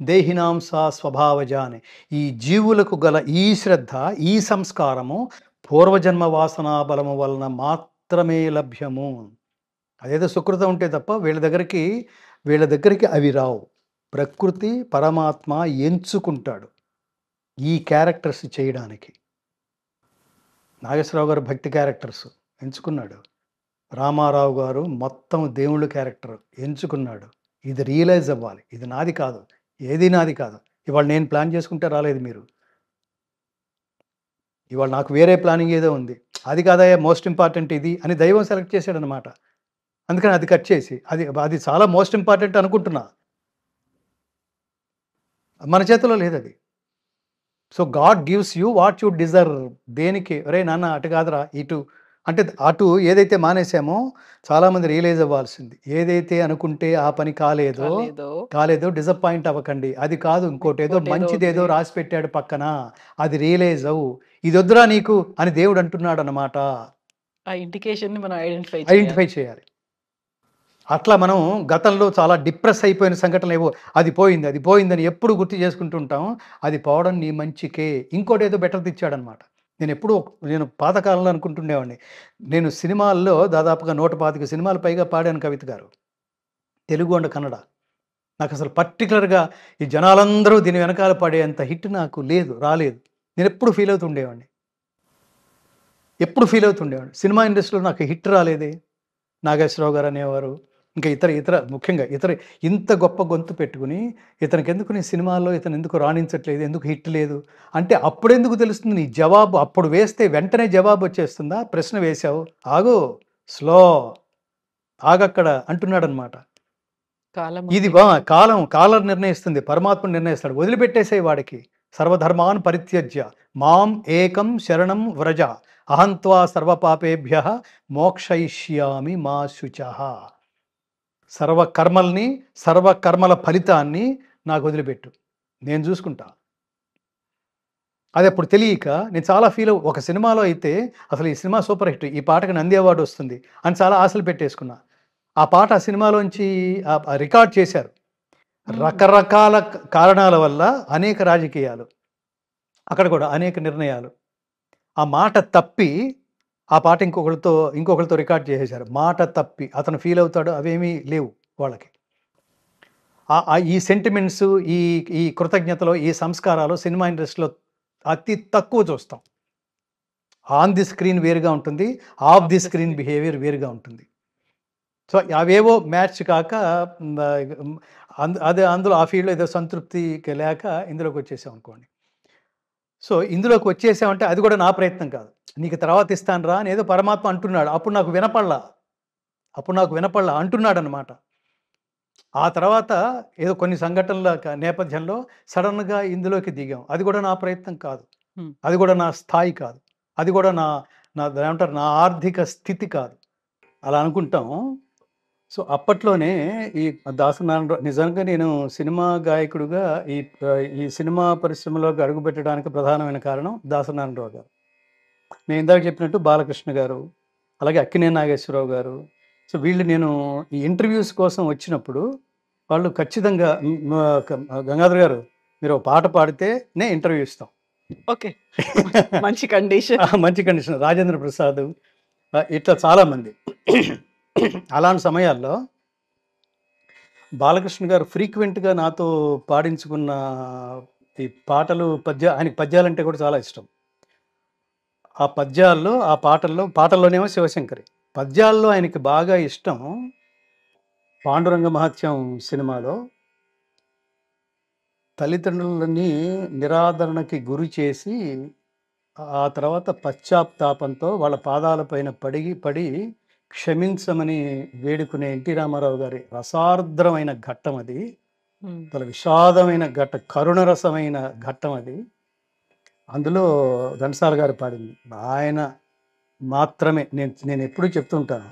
దేహినాం సా స్వభావజ అని. ఈ జీవులకు గల ఈ శ్రద్ధ, ఈ సంస్కారము పూర్వజన్మ వాసనా బలము వలన మాత్రమే లభ్యము. అదేదో సుకృతం ఉంటే తప్ప వీళ్ళ దగ్గరికి అవి రావు. ప్రకృతి పరమాత్మ ఎంచుకుంటాడు ఈ క్యారెక్టర్స్ చేయడానికి. నాగేశ్వరరావు గారు భక్తి క్యారెక్టర్స్ ఎంచుకున్నాడు, రామారావు గారు మొత్తం దేవుళ్ళ క్యారెక్టర్ ఎంచుకున్నాడు. ఇది రియలైజ్ అవ్వాలి, ఇది నాది కాదు, ఏది నాది కాదు. ఇవాళ నేను ప్లాన్ చేసుకుంటే రాలేదు మీరు, ఇవాళ నాకు వేరే ప్లానింగ్ ఏదో ఉంది, అది కాదయ్యా మోస్ట్ ఇంపార్టెంట్ ఇది అని దైవం సెలెక్ట్ చేశాడు అనమాట. అందుకని అది కట్ చేసి అది చాలా మోస్ట్ ఇంపార్టెంట్ అనుకుంటున్నా, మన చేతిలో లేదు అది. So God gives you what you deserve. దేనికి రే నాన్న అటు కాదురా ఇటు అంటే అటు ఏదైతే మానేసామో చాలామంది రియలైజ్ అవ్వాల్సింది. ఏదైతే అనుకుంటే ఆ పని కాలేదో డిసప్పాయింట్ అవ్వకండి. అది కాదు, ఇంకోటి ఏదో మంచిదేదో రాసి పెట్టాడు పక్కన, అది రియలైజ్ అవ్వు. ఇది వద్దురా నీకు అని దేవుడు అంటున్నాడు అన్నమాట. ఐడెంటిఫై చేయాలి. అట్లా మనం గతంలో చాలా డిప్రెస్ అయిపోయిన సంఘటనలు ఏవో అది పోయిందని ఎప్పుడు గుర్తు చేసుకుంటూ ఉంటాం. అది పోవడం నీ మంచికే, ఇంకోటి ఏదో బెటర్ తెచ్చాడనమాట. నేను పాతకాలంలో అనుకుంటుండేవాడిని, నేను సినిమాల్లో దాదాపుగా 125 సినిమాలు పైగా పాడాను కవిత గారు, తెలుగు అండ్ కన్నడ. నాకు అసలు పర్టికులర్గా ఈ జనాలందరూ దీని వెనకాల పడేంత హిట్ నాకు రాలేదు. నేను ఎప్పుడు ఫీల్ అవుతుండేవాడిని. సినిమా ఇండస్ట్రీలో నాకు హిట్ రాలేదే. నాగేశ్వరరావు గారు అనేవారు, ఇంకా ఇతర ముఖ్యంగా ఇంత గొప్ప గొంతు పెట్టుకుని ఇతనికి ఎందుకు నీ సినిమాల్లో ఇతను ఎందుకు రాణించట్లేదు, ఎందుకు హిట్ లేదు అంటే అప్పుడెందుకు తెలుస్తుంది నీ జవాబు. అప్పుడు వేస్తే వెంటనే జవాబు వచ్చేస్తుందా? ప్రశ్న వేశావు, ఆగు, స్లో, ఆగక్కడ అంటున్నాడు అనమాట. ఇది కాలం నిర్ణయిస్తుంది, పరమాత్మ నిర్ణయిస్తాడు. వదిలిపెట్టేసే వాడికి. సర్వధర్మాన్ పరిత్యజ్య మాం ఏకం శరణం వ్రజ అహంత్వా సర్వపాపేభ్య మోక్షయిష్యామి మా శుచః. సర్వకర్మల ఫలితాన్ని నాకు వదిలిపెట్టు, నేను చూసుకుంటా. అది అప్పుడు తెలియక నేను చాలా ఒక సినిమాలో అయితే అసలు ఈ సినిమా సూపర్ హిట్, ఈ పాటకి నంది అవార్డు వస్తుంది అని చాలా ఆశలు పెట్టేసుకున్నా. ఆ పాట ఆ సినిమాలోంచి రికార్డ్ చేశారు. రకరకాల కారణాల వల్ల అనేక రాజకీయాలు, అక్కడ కూడా అనేక నిర్ణయాలు, ఆ మాట తప్పి ఆ పాట ఇంకొకళ్ళతో రికార్డ్ చేసేశారు. మాట తప్పి అతను ఫీల్ అవుతాడు. అవేమీ లేవు వాళ్ళకి. ఈ సెంటిమెంట్స్, ఈ ఈ కృతజ్ఞతలు, ఈ సంస్కారాలు సినిమా ఇండస్ట్రీలో అతి తక్కువ చూస్తాం. ఆన్ ది స్క్రీన్ వేరుగా ఉంటుంది. ఆఫ్ ది స్క్రీన్ బిహేవియర్ వేరుగా ఉంటుంది. సో, అవేవో మ్యాచ్ కాక అందులో ఆ ఫీల్డ్‌లో ఏదో సంతృప్తికి లేక ఇందులోకొచ్చేసామనుకోండి. సో, ఇందులోకి వచ్చేసామంటే అది కూడా నా ప్రయత్నం కాదు. నీకు తర్వాత ఇస్తానురా అని ఏదో పరమాత్మ అంటున్నాడు. అప్పుడు నాకు వినపడలా అంటున్నాడనమాట. ఆ తర్వాత ఏదో కొన్ని సంఘటనల నేపథ్యంలో సడెన్‌గా ఇందులోకి దిగాం. అది కూడా నా ప్రయత్నం కాదు. హ్మ్. అది కూడా నా స్థాయి కాదు. అది కూడా నా నా ఏమంటారు నా ఆర్థిక స్థితి కాదు. అలా అనుకుంటాం. సో, అప్పట్లోనే ఈ దాసనారాయణరావు నిజంగా నేను సినిమా గాయకుడిగా ఈ సినిమా పరిశ్రమలోకి అడుగుపెట్టడానికి ప్రధానమైన కారణం దాసనారాయణరావు గారు. నేను ఇందాక చెప్పినట్టు బాలకృష్ణ గారు, అలాగే అక్కినేని నాగేశ్వరరావు గారు. సో, వీళ్ళు నేను ఈ ఇంటర్వ్యూస్ కోసం వచ్చినప్పుడు వాళ్ళు ఖచ్చితంగా గంగాధర్ గారు మీరు ఒక పాట పాడితేనే ఇంటర్వ్యూ ఇస్తాం. ఓకే. మంచి కండిషన్. మంచి కండిషన్. రాజేంద్ర ప్రసాద్ ఇట్లా చాలామంది. అలాంటి సమయాల్లో బాలకృష్ణ గారు ఫ్రీక్వెంట్‌గా నాతో పాడించుకున్న ఈ పాటలు, ఆయనకి పద్యాలంటే కూడా చాలా ఇష్టం. ఆ పాటల్లోనేమో శివశంకరి. పద్యాల్లో ఆయనకి బాగా ఇష్టం 'పాండురంగ మహత్యం' సినిమాలో తల్లిదండ్రులని నిరాదరణకి గురి చేసి, ఆ తర్వాత పశ్చాత్తాపంతో వాళ్ళ పాదాలపైన పడి క్షమించమని వేడుకునే ఎన్టీ రామారావు గారి రసార్ద్రమైన ఘట్టం అది. చాలా విషాదమైన కరుణరసమైన ఘట్టం అది. అందులో ఘంటసాల గారు పాడింది. ఆయన మాత్రమే నేను ఎప్పుడూ చెప్తుంటాను.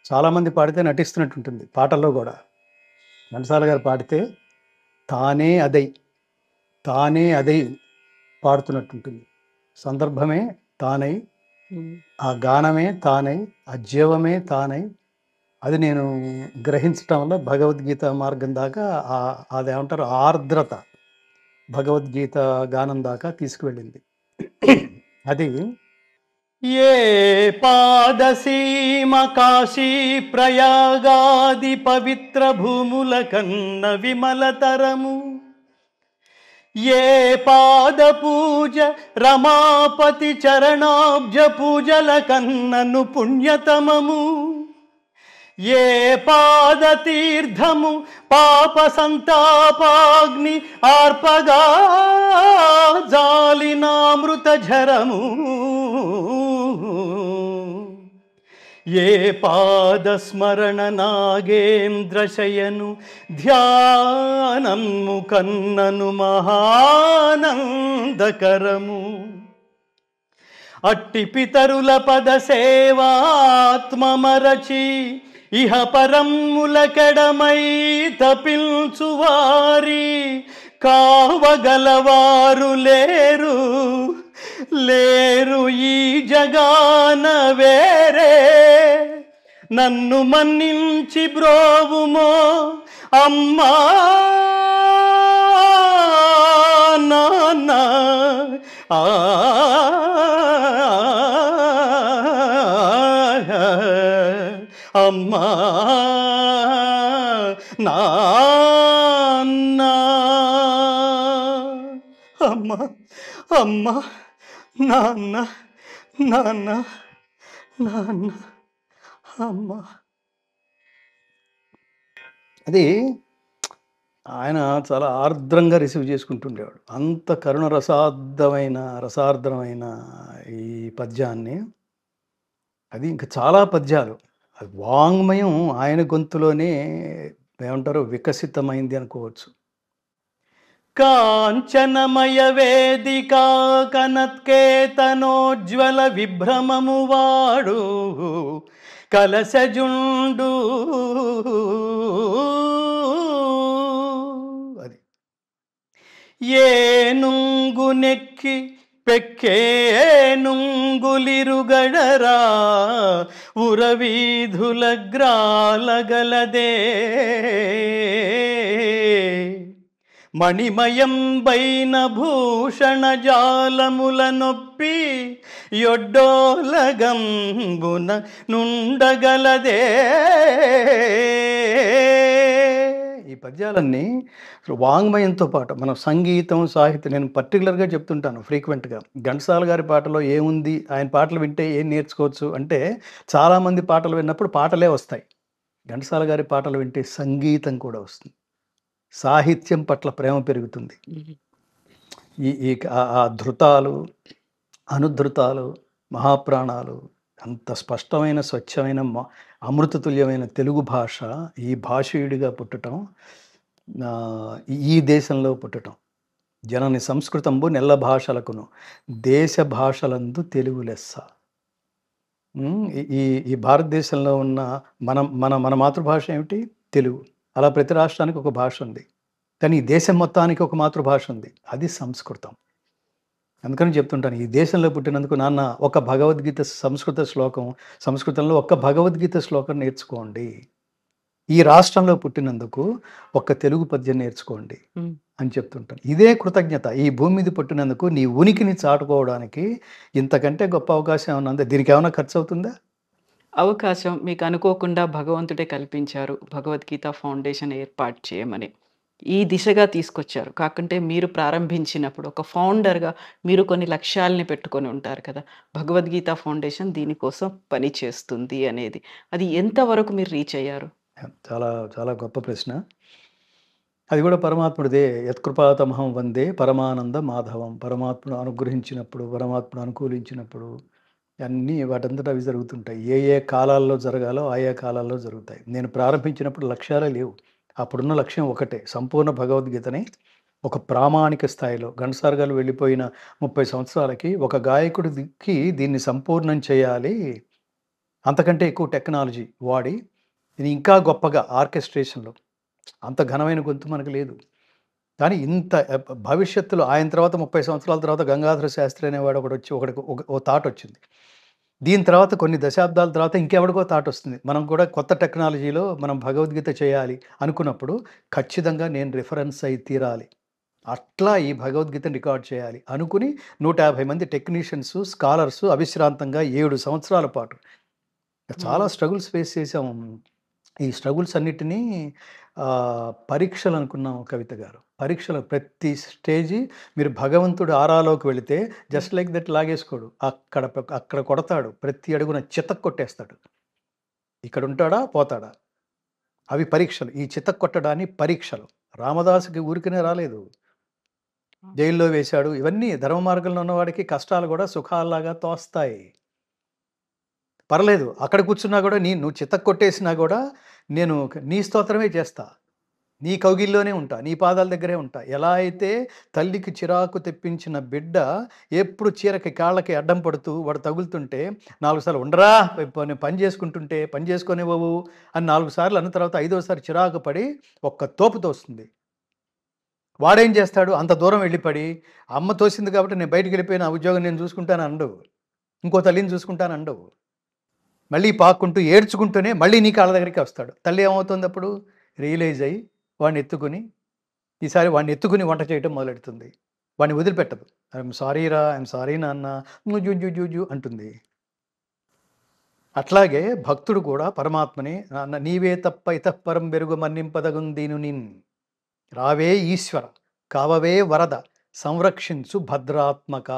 చాలామంది పాడితే నటిస్తున్నట్టుంటుంది పాటల్లో గూడా. ఘంటసాల గారు పాడితే తానే అదై పాడుతున్నట్టుంటుంది. సందర్భమే తానై, ఆ గానమే తానై, ఆ జీవమే తానై, అది నేను గ్రహించటం వల్ల భగవద్గీత మార్గం దాకా అదేమంటారు ఆర్ద్రత భగవద్గీత గానం దాకా తీసుకువెళ్ళింది. అది ఏ పాదసీమ కాశీ ప్రయాగాది పవిత్ర భూముల కన్న విమలతరము, ఏ పాద పూజ రమాపతి చరణాబ్జ పూజల కన్నను పుణ్యతమము, ఏ పాద తీర్థము పాప సంతాపాగ్ని ఆర్పగా జాలినామృత ఝరము, ఏ పాద స్మరణ నాగేంద్రశయను ధ్యానము కన్నను మహానందకరము, అట్టి పితరుల పద సేవాత్మమరచి ఇహ పరమ్ములకెడమై తపించువారి కావగలవారు లేరు ఈ జగాన వేరే, నన్ను మన్నించి బ్రోవుమో అమ్మా నాన్న అమ్మా నాన్న అమ్మ అమ్మ నాన్న నాన్న నాన్న అమ్మ. అది ఆయన చాలా ఆర్ద్రంగా రిసీవ్ చేసుకుంటుండేవాడు. అంత కరుణ రసార్ద్రమైన ఈ పద్యాన్ని, అది ఇంకా చాలా పద్యాలు, అది వాంగ్మయం ఆయన గొంతులోనే ఏమంటారు వికసితమైంది అనుకోవచ్చు. కాంచనమయ వేదికా కనత్కేతనోజ్వల విభ్రమము వాడు కలసజుండు, అది ఏనుంగు నెక్కి పెక్కేనుంగులిరుగడరా ఉరవీధుల గ్రాలగలదే, మణిమయంబైన భూషణ జాలముల నొప్పి యొడ్డోలగంబున నుండగలదే. ఈ పద్యాలన్నీ వాంగ్మయంతో పాటు మనం సంగీతం సాహిత్యం, నేను పర్టికులర్గా చెప్తుంటాను ఫ్రీక్వెంట్గా, ఘంటసాల గారి పాటలో ఏముంది, ఆయన పాటలు వింటే ఏం నేర్చుకోవచ్చు అంటే, చాలామంది పాటలు విన్నప్పుడు పాటలే వస్తాయి. ఘంటసాల గారి పాటలు వింటే సంగీతం కూడా వస్తుంది, సాహిత్యం పట్ల ప్రేమ పెరుగుతుంది. ఈ ఆ ధృతాలు, అనుధృతాలు, మహాప్రాణాలు, అంత స్పష్టమైన స్వచ్ఛమైన అమృతతుల్యమైన తెలుగు భాష, ఈ భాషీయుడిగా పుట్టటం, ఈ దేశంలో పుట్టటం. జనని సంస్కృతంబు నెల్ల భాషలకును దేశ భాషలందు తెలుగు లెస్స. ఈ ఈ భారతదేశంలో ఉన్న మన మన మన మాతృభాష ఏమిటి? తెలుగు. అలా ప్రతి రాష్ట్రానికి ఒక భాష ఉంది, కానీ ఈ దేశం మొత్తానికి ఒక మాతృభాష ఉంది, అది సంస్కృతం. అందుకని చెప్తుంటాను, ఈ దేశంలో పుట్టినందుకు నాన్న ఒక భగవద్గీత సంస్కృత శ్లోకం, సంస్కృతంలో ఒక్క భగవద్గీత శ్లోకం నేర్చుకోండి. ఈ రాష్ట్రంలో పుట్టినందుకు ఒక్క తెలుగు పద్యం నేర్చుకోండి అని చెప్తుంటాను. ఇదే కృతజ్ఞత. ఈ భూమి మీద పుట్టినందుకు నీ ఉనికిని చాటుకోవడానికి ఇంతకంటే గొప్ప అవకాశం ఏమన్నా ఉందా? దీనికి ఏమైనా ఖర్చు అవుతుందా? అవకాశం మీకు అనుకోకుండా భగవంతుడే కల్పించారు, భగవద్గీత ఫౌండేషన్ ఏర్పాటు చేయమని. ఈ దిశగా తీసుకొచ్చారు. కాకుంటే మీరు ప్రారంభించినప్పుడు ఒక ఫౌండర్‌గా మీరు కొన్ని లక్ష్యాల్ని పెట్టుకొని ఉంటారు కదా! భగవద్గీత ఫౌండేషన్ దీనికోసం పని చేస్తుంది అనేది. అది ఎంతవరకు మీరు రీచ్ అయ్యారు? చాలా చాలా గొప్ప ప్రశ్న. అది కూడా పరమాత్ముడిదే. యత్కృపాతమహం వందే పరమానంద మాధవం. పరమాత్ముడు అనుగ్రహించినప్పుడు, పరమాత్ముడు అనుకూలించినప్పుడు అన్నీ వాటంతట అవి జరుగుతుంటాయి. ఏ ఏ కాలాల్లో జరగాలో ఆయా కాలాల్లో జరుగుతాయి. నేను ప్రారంభించినప్పుడు లక్ష్యాలే లేవు. అప్పుడున్న లక్ష్యం ఒకటే, సంపూర్ణ భగవద్గీతని ఒక ప్రామాణిక స్థాయిలో, ఘంటసాల గారు వెళ్ళిపోయిన 30 సంవత్సరాలకి ఒక గాయకుడికి దీన్ని సంపూర్ణం చేయాలి, అంతకంటే ఎక్కువ టెక్నాలజీ వాడి ఇది ఇంకా గొప్పగా ఆర్కెస్ట్రేషన్లో, అంత ఘనమైన గొంతు మనకు లేదు. కానీ ఇంత భవిష్యత్తులో ఆయన తర్వాత 30 సంవత్సరాల తర్వాత గంగాధర శాస్త్రి అనేవాడు ఒకడు వచ్చి ఓ థాట్ వచ్చింది. దీని తర్వాత కొన్ని దశాబ్దాల తర్వాత ఇంకెవడికో థాట్ వస్తుంది, మనం కూడా కొత్త టెక్నాలజీలో మనం భగవద్గీత చేయాలి అనుకున్నప్పుడు ఖచ్చితంగా నేను రిఫరెన్స్ అయి తీరాలి, అట్లా ఈ భగవద్గీతను రికార్డ్ చేయాలి అనుకుని 150 మంది టెక్నీషియన్స్, స్కాలర్స్ అవిశ్రాంతంగా 7 సంవత్సరాల పాటు చాలా స్ట్రగుల్స్ ఫేస్ చేసాము. ఈ స్ట్రగుల్స్ అన్నిటినీ పరీక్షలు అనుకున్నాం కవిత గారు. పరీక్షలు ప్రతి స్టేజీ మీరు భగవంతుడు ఆరాలోకి వెళితే జస్ట్ లైక్ దట్ లాగేసుకోడు, అక్కడ కొడతాడు, ప్రతి అడుగున చితక్ కొట్టేస్తాడు. ఇక్కడ ఉంటాడా పోతాడా, అవి పరీక్షలు. ఈ చితక్ కొట్టడాన్ని పరీక్షలు. రామదాసుకి ఊరికనే రాలేదు, జైల్లో వేశాడు. ఇవన్నీ ధర్మ మార్గంలో ఉన్నవాడికి కష్టాలు కూడా సుఖాల్లాగా తోస్తాయి. పర్లేదు, అక్కడ కూర్చున్నా కూడా నువ్వు చితక్ కొట్టేసినా కూడా నేను నీ స్తోత్రమే చేస్తా, నీ కౌగిల్లోనే ఉంటా, నీ పాదాల దగ్గరే ఉంటా. ఎలా అయితే తల్లికి చిరాకు తెప్పించిన బిడ్డ ఎప్పుడు చీరకి కాళ్ళకి అడ్డం పడుతూ వాడు తగులుతుంటే 4 సార్లు ఉండరా, నేను పని చేసుకుంటుంటే పని చేసుకునేవావు అని 4 సార్లు అన్న తర్వాత 5వసారి చిరాకు పడి ఒక్క తోపు తోస్తుంది. వాడేం చేస్తాడు, అంత దూరం వెళ్ళిపడి అమ్మ తోసింది కాబట్టి నేను బయటికి వెళ్ళిపోయిన ఉద్యోగం నేను చూసుకుంటాను అండవు, ఇంకో తల్లిని చూసుకుంటాను అండవు. మళ్ళీ పాక్కుంటూ ఏడ్చుకుంటూనే మళ్ళీ నీ కాళ్ళ దగ్గరికి వస్తాడు. తల్లి ఏమవుతుంది అప్పుడు, రియలైజ్ అయ్యి వాడిని ఎత్తుకుని, ఈసారి వాడిని ఎత్తుకుని వంట చేయటం మొదలెడుతుంది. వాడిని వదిలిపెట్టదు. ఐఎమ్ సారీ రా, ఐఎమ్ సారీ నాన్న జూ అంటుంది. అట్లాగే భక్తుడు కూడా పరమాత్మని, నాన్న నీవే తప్ప ఇతఃపరం బెరుగు మన్నింపదగుందీను నిన్, రావే ఈశ్వర కావవే వరద సంరక్షించు భద్రాత్మక.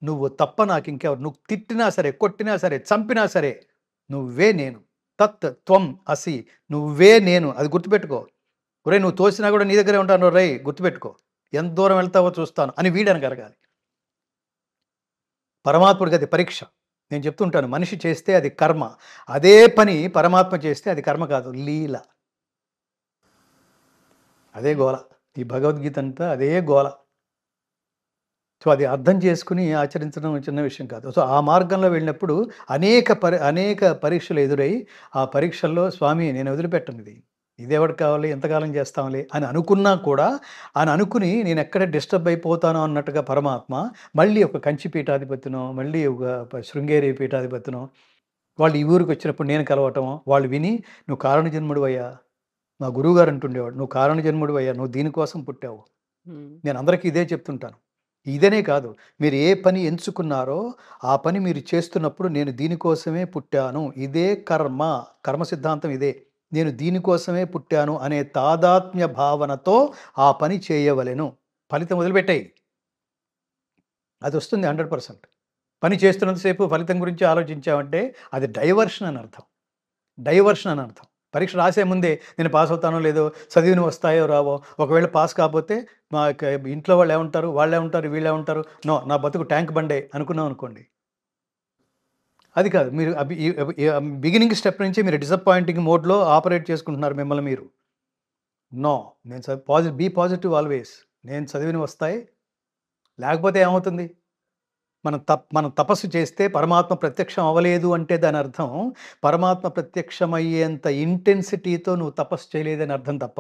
నువ్వు తప్ప నాకు ఇంకెవరు, నువ్వు తిట్టినా సరే, కొట్టినా సరే, చంపినా సరే నువ్వే నేను, తత్ త్వం అసి, నువ్వే నేను. అది గుర్తుపెట్టుకో. ఒరే నువ్వు తోసినా కూడా నీ దగ్గరే ఉంటాను రై, గుర్తుపెట్టుకో, ఎంత దూరం వెళ్తావో చూస్తాను అని వీడనగలగాలి. పరమాత్ముడికి అది పరీక్ష. నేను చెప్తుంటాను, మనిషి చేస్తే అది కర్మ, అదే పని పరమాత్మ చేస్తే అది కర్మ కాదు, లీల. అదే గోల, ఈ భగవద్గీత అంతా అదే గోల. సో అది అర్థం చేసుకుని ఆచరించడం చిన్న విషయం కాదు. సో ఆ మార్గంలో వెళ్ళినప్పుడు అనేక పరీక్షలు ఎదురై, ఆ పరీక్షల్లో స్వామి నేను వదిలిపెట్టను, ఇదేవాడు కావాలి, ఎంతకాలం చేస్తాంలే అని అనుకున్నా కూడా, అని అనుకుని నేను ఎక్కడ డిస్టర్బ్ అయిపోతానో అన్నట్టుగా పరమాత్మ మళ్ళీ ఒక కంచి పీఠాధిపతినో, మళ్ళీ ఒక శృంగేరి పీఠాధిపతినో వాళ్ళు ఈ ఊరికి వచ్చినప్పుడు నేను కలవటం, వాళ్ళు విని నువ్వు కారణజన్ముడు అయ్యా, మా గురువుగారు అంటుండేవాడు, "నువ్వు కారణ జన్ముడివయ్యా, నువ్వు దీనికోసం పుట్టావు." హ్మ్. నేను అందరికీ ఇదే చెప్తుంటాను. ఇదనే కాదు, మీరు ఏ పని ఎంచుకున్నారో, ఆ పని మీరు చేస్తున్నప్పుడు నేను దీనికోసమే పుట్టాను. ఇదే కర్మ. కర్మ సిద్ధాంతం ఇదే. నేను దీనికోసమే పుట్టాను అనే తాదాత్మ్య భావనతో ఆ పని చేయవలెను. ఫలితం వదిలిపెట్టేయి. అదొస్తుంది 100%. పని చేస్తున్నంత సేపు ఫలితం గురించి ఆలోచించావంటే అది డైవర్షన్ అని అర్థం. డైవర్షన్ అని అర్థం. పరీక్ష రాసే ముందే నేను పాస్ అవుతానో లేదో, చదివినవి వస్తాయో రావో, ఒకవేళ పాస్ కాపోతే మా ఇంట్లో వాళ్ళేమంటారు, వాళ్ళేమంటారు, వీళ్ళేమంటారు, నో నా బతుకు ట్యాంక్ బండే అనుకున్నామనుకోండి. అది కాదు. మీరు బిగినింగ్ స్టెప్ నుంచి మీరు డిసప్పాయింటింగ్ మోడ్‌లో ఆపరేట్ చేసుకుంటున్నారు మిమ్మల్ని మీరు. నో. నేను బీ పాజిటివ్ ఆల్‌వేస్. నేను చదివినవి వస్తాయి. లేకపోతే ఏమవుతుంది? మనం తపస్సు చేస్తే పరమాత్మ ప్రత్యక్షం అవ్వలేదు అంటే దాని అర్థం, పరమాత్మ ప్రత్యక్షమయ్యేంత ఇంటెన్సిటీతో నువ్వు తపస్సు చేయలేదని అర్థం తప్ప,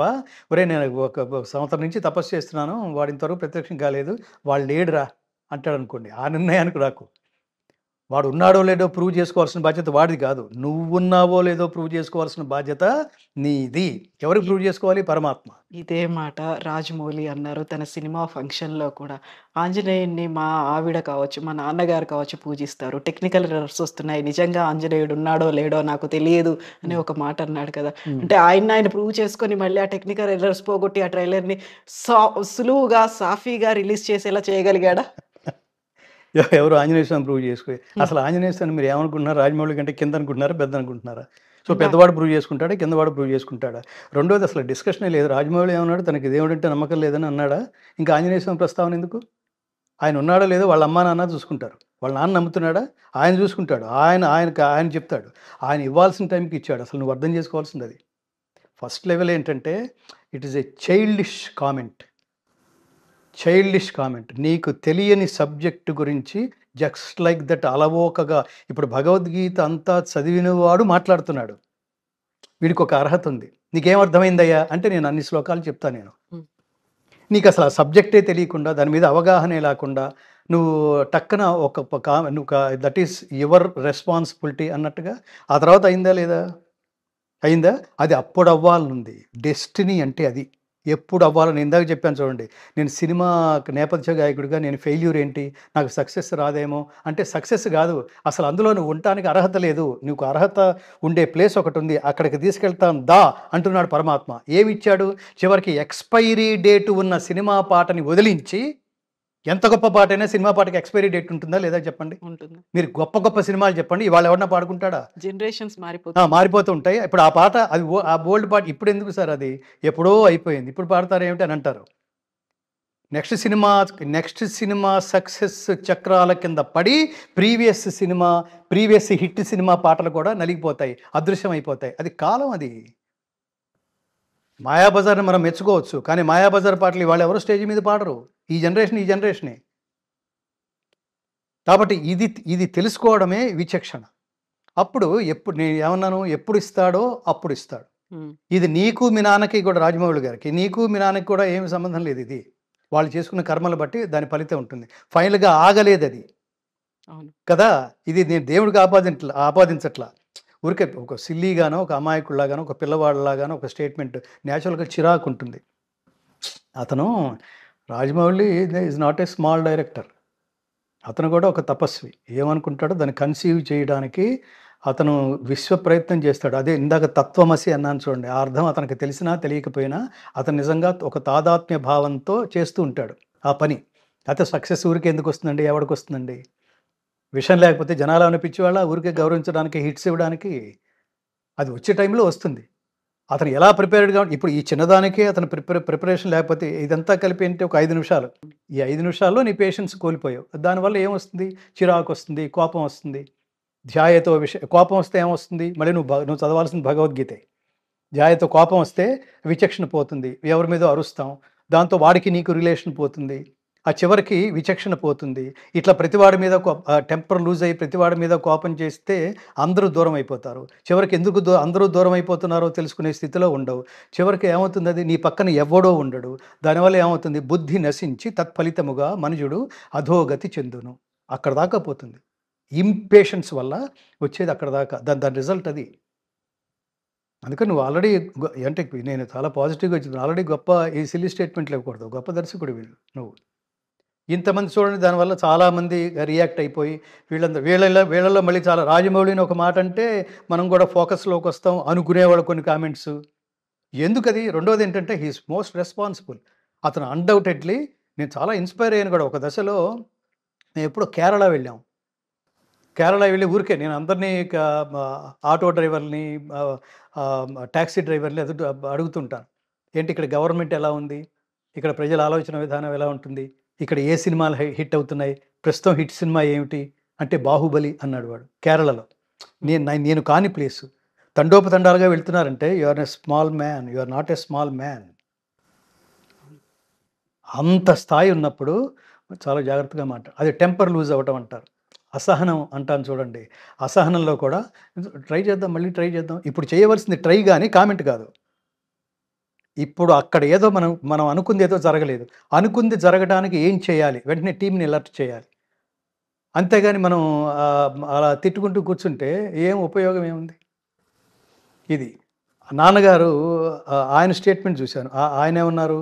ఒరేయ్ నేను ఒక సంవత్సరం నుంచి తపస్సు చేస్తున్నాను, వాడు ఇంతవరకు ప్రత్యక్షం కాలేదు, వాడు లేడురా అంటాడనుకోండి. ఆ నిర్ణయానికి రాకు. వాడు ఉన్నాడో లేదో ప్రూవ్ చేసుకోవాల్సిన బాధ్యత వాడిది కాదు. నువ్వున్నావో లేదో ప్రూవ్ చేసుకోవాల్సిన బాధ్యత నీది. ఎవరికి ఇ ప్రూవ్ చేసుకోవాలి? పరమాత్మ. ఇదే మాట రాజమౌళి అన్నారు తన సినిమా ఫంక్షన్‌లో కూడా. ఆంజనేయుడిని మా ఆవిడ కావచ్చు, మా నాన్నగారు కావచ్చు పూజిస్తారు. టెక్నికల్ ఎర్రర్స్ వస్తున్నాయి. నిజంగా ఆంజనేయుడు ఉన్నాడో లేడో నాకు తెలియదు అని హ్మ్. ఒక మాట అన్నాడు కదా! హ్మ్. అంటే ఆయన ప్రూవ్ చేసుకొని మళ్ళీ ఆ టెక్నికల్ ఎర్రర్స్ పోగొట్టి ఆ ట్రైలర్‌ని సా సులువుగా, సాఫీగా రిలీజ్ చేసేలా చేయగలిగాడా? ఎవరు ఆంజనేయ స్వామి ప్రూవ్ చేసుకో. హ్మ్. అసలు ఆంజనేయ స్వామిని మీరు ఏమనుకుంటున్నారు? రాజమౌళి కంటే కింద అనుకుంటున్నారా? పెద్ద అనుకుంటున్నారా? సో, అంటే పెద్దవాడు ప్రూవ్ చేసుకుంటాడా? కిందవాడు ప్రూవ్ చేసుకుంటాడా? రెండోది అసలు డిస్కషనే లేదు. రాజమౌళి ఏమన్నాడు? తనకి దేవుడంటే నమ్మకం లేదని అన్నాడా? ఇంకా ఆంజనేయ స్వామి ప్రస్తావన ఎందుకు? ఆయన ఉన్నాడో లేదో వాళ్ళ అమ్మా, నాన్న చూసుకుంటారు. వాళ్ళ నాన్న నమ్ముతున్నాడా? ఆయన చూసుకుంటాడు. ఆయన చెప్తాడు. ఆయన ఇవ్వాల్సిన టైంకి ఇచ్చాడు. అసలు నువ్వు అర్థం చేసుకోవాల్సిందది. ఫస్ట్ లెవెల్ ఏంటంటే, it is a childish comment. Childish comment. నీకు తెలియని సబ్జెక్ట్ గురించి జస్ట్ లైక్ దట్ అలవోకగా ఇప్పుడు భగవద్గీత అంతా చదివినవాడు మాట్లాడుతున్నాడు. వీడికొక అర్హత ఉంది. "నీకేం అర్థమైందయ్యా?" అంటే నేను అన్ని శ్లోకాలు చెప్తా నేను. హ్మ్. నీకసల ఆ సబ్జెక్టే తెలియకుండా, దాని మీద అవగాహనే లేకుండా, నువ్వు టక్కున ఒక ప కా నువ్వు క దట్ ఈస్ యువర్ రెస్పాన్సిబిలిటీ అన్నట్టుగా, ఆ తర్వాత అయిందా లేదా? అయిందా? అది అప్పుడవ్వాలనుంది. డెస్టినీ అంటే అది. ఎప్పుడవ్వాలని ఇందాక చెప్పాను చూడండి. నేను సినిమా నేపథ్య గాయకుడిగా నేను ఫెయిల్యూర్ ఏంటి? నాకు సక్సెస్ రాదేమో అంటే సక్సెస్ గాదు. అసలు అందులో నువ్వు ఉండటానికి అర్హత లేదు. నీకు అర్హత ఉండే ప్లేస్ ఒకటుంది. అక్కడికి తీసుకెళ్తాను దా అంటున్నాడు పరమాత్మ. ఏమిచ్చాడు? చివరికి ఎక్స్‌పైరీ డేట్ ఉన్న సినిమా పాటని వదిలించి ఎంత గొప్ప పాటైనా సినిమా పాటకి ఎక్స్‌పైరీ డేట్ ఉంటుందా? లేదా చెప్పండి? ఉంటుంది. మీరు గొప్ప గొప్ప సినిమాలు చెప్పండి. ఇవాళ ఎవడన్నా పాడుకుంటాడా? జనరేషన్స్ మారిపోతున్నాయి. మారిపోతూ ఉంటాయి. ఇప్పుడు ఆ పాట అది ఆ బోల్డ్ పాట ఇప్పుడెందుకు సార్ అది? ఎప్పుడో అయిపోయింది. ఇప్పుడు పాడతారేమిటి అని అంటారు. నెక్స్ట్ సినిమా సక్సెస్ చక్రాల కింద పడి ప్రీవియస్ హిట్ సినిమా పాటలు కూడా నలిగిపోతాయి. అదృశ్యమైపోతాయి. అది కాలం అది. 'మాయాబజార్‌ని' మనం మెచ్చుకోవచ్చు. కానీ 'మాయాబజార్' పాటలు ఇవాళ ఎవరు స్టేజ్ మీద పాడరు. ఈ జనరేషనే. కాబట్టి ఇది తెలుసుకోవడమే విచక్షణ. అప్పుడు నేను ఏమన్నాను? ఎప్పుడిస్తాడో అప్పుడిస్తాడు. హ్మ్. ఇది నీకు మీ నాన్నకి కూడా రాజమౌళి గారికి. నీకు మీ నాన్నకి కూడా ఏమి సంబంధం లేదిది. వాళ్ళు చేసుకున్న కర్మలు బట్టి దాని ఫలితం ఉంటుంది. ఫైనల్‌గా ఆగలేదది. అవును. కదా! ఇది నేను దేవుడికి ఆపాదించట్లా. ఊరికే ఒక సిల్లీగానో, ఒక అమాయకుడిలాగానో, ఒక పిల్లవాడిలాగానో ఒక స్టేట్‌మెంట్ నేచురల్‌గా చిరాకుంటుంది. అతను Rajamouli is not a small director. అతను కూడా ఒక తపస్వి. ఏమనుకుంటాడో దాన్ని కన్సీవ్ చేయడానికి అతను విశ్వ ప్రయత్నం చేస్తాడు. అదే ఇందాక తత్వమసి అన్నాను చూడండి. ఆ అర్థం అతనికి తెలిసినా తెలియకపోయినా అతను నిజంగా ఒక తాదాత్మ్య భావంతో చేస్తూ ఉంటాడు ఆ పని. అయితే సక్సెస్ ఊరికే ఎందుకొస్తుందండి? ఎవడికొస్తుందండి? విషయం లేకపోతే జనాలేమన్నా పిచ్చివాళ్ళా? ఊరికే గౌరవించడానికి, హిట్స్ ఇవ్వడానికి? అది వచ్చే టైంలో వస్తుంది. అతను ఎలా ప్రిపేర్డ్‌గా ఇప్పుడు ఈ చిన్నదానికే అతను ప్రిపరేషన్ లేకపోతే ఇదంతా కలిపి ఏంటి ఒక 5 నిమిషాలు. ఈ 5 నిమిషాల్లో నీ పేషెన్స్ కోల్పోయావు. దానివల్ల ఏమొస్తుంది? చిరాకొస్తుంది, కోపం వస్తుంది. కోపం వస్తే ఏమొస్తుంది? మళ్ళీ నువ్వు చదవాల్సింది భగవద్గీతే. ధ్యాయతో కోపం వస్తే విచక్షణ పోతుంది. ఎవరి మీదో అరుస్తాం. దాంతో వాడికి నీకు రిలేషన్ పోతుంది. ఆ చివరికి విచక్షణ పోతుంది. ఇట్లా ప్రతివాడి మీద టెంపర్ లూజ్ అయ్యి ప్రతివాడి మీద కోపం చేస్తే అందరూ దూరం అయిపోతారు. చివరికి ఎందుకు అందరూ దూరం అయిపోతున్నారో తెలుసుకునే స్థితిలో ఉండవు. చివరికి ఏమవుతుందది? నీ పక్కన ఎవ్వడో ఉండడు. దానివల్ల ఏమవుతుంది? బుద్ధి నశించి తత్ఫలితముగా మనుజుడు అధోగతి చెందును. అక్కడి దాకా పోతుంది. ఇంపేషెన్స్ వల్ల వచ్చేది అక్కడి దాకా. దాని దాని రిజల్ట్ అది. అందుకని నువ్వు ఆల్రెడీ అంటే నేను చాలా పాజిటివ్‌గా చెప్తున్నా. ఆల్రెడీ గొప్ప ఈ సిల్లీ స్టేట్‌మెంట్లు ఇవ్వకూడదు. గొప్ప దర్శకుడివి నువ్వు. ఇంతమంది చూడండి దానివల్ల చాలామంది రియాక్ట్ అయిపోయి వీళ్ళలో మళ్ళీ చాలా రాజమౌళి అని ఒక మాట అంటే మనం కూడా ఫోకస్‌లోకి వస్తాం అనుకునేవాళ్ళు కొన్ని కామెంట్స్. ఎందుకది? రెండోదేంటంటే హి ఈస్ మోస్ట్ రెస్పాన్సిబుల్. అతను అన్‌డౌటెడ్‌లీ నేను చాలా ఇన్‌స్పైర్ అయ్యాను కూడా. ఒక దశలో మేమెప్పుడో కేరళ వెళ్ళాం. కేరళ వెళ్ళి ఊరికే నేను అందరినీ ఆటో డ్రైవర్‌ని టాక్సీ డ్రైవర్‌ని అడుగుతుంటాను. ఏంటి ఇక్కడ గవర్నమెంట్ ఎలా ఉంది? ఇక్కడ ప్రజల ఆలోచన విధానం ఎలా ఉంటుంది? ఇక్కడ ఏ సినిమాలు హిట్ అవుతున్నాయి? ప్రస్తుతం హిట్ సినిమా ఏమిటి? అంటే 'బాహుబలి' అన్నాడు వాడు కేరళలో. నేను కాని ప్లేసు. తండోపతండాలుగా వెళ్తున్నారంటే you are a small man. You are not a small man. అంత స్థాయి ఉన్నప్పుడు చాలా జాగ్రత్తగా అది టెంపర్ లూజ్ అవ్వటం అంటారు. అసహనం అంటాను చూడండి. అసహనంలో కూడా ట్రై చేద్దాం, మళ్ళీ ట్రై చేద్దాం. ఇప్పుడు చేయవలసింది ట్రై గాని కామెంట్ కాదు. ఇప్పుడు అక్కడ ఏదో మనం అనుకుంది ఏదో జరగలేదు. అనుకుంది జరగడానికి ఏం చేయాలి? వెంటనే టీమ్‌ని అలర్ట్ చేయాలి. అంతేగాని మనం అలా తిట్టుకుంటూ కూర్చుంటే ఏం ఉపయోగం ఏముంది? ఇది. నాన్నగారు ఆయన స్టేట్మెంట్ చూశాను. ఆయనేమన్నారు?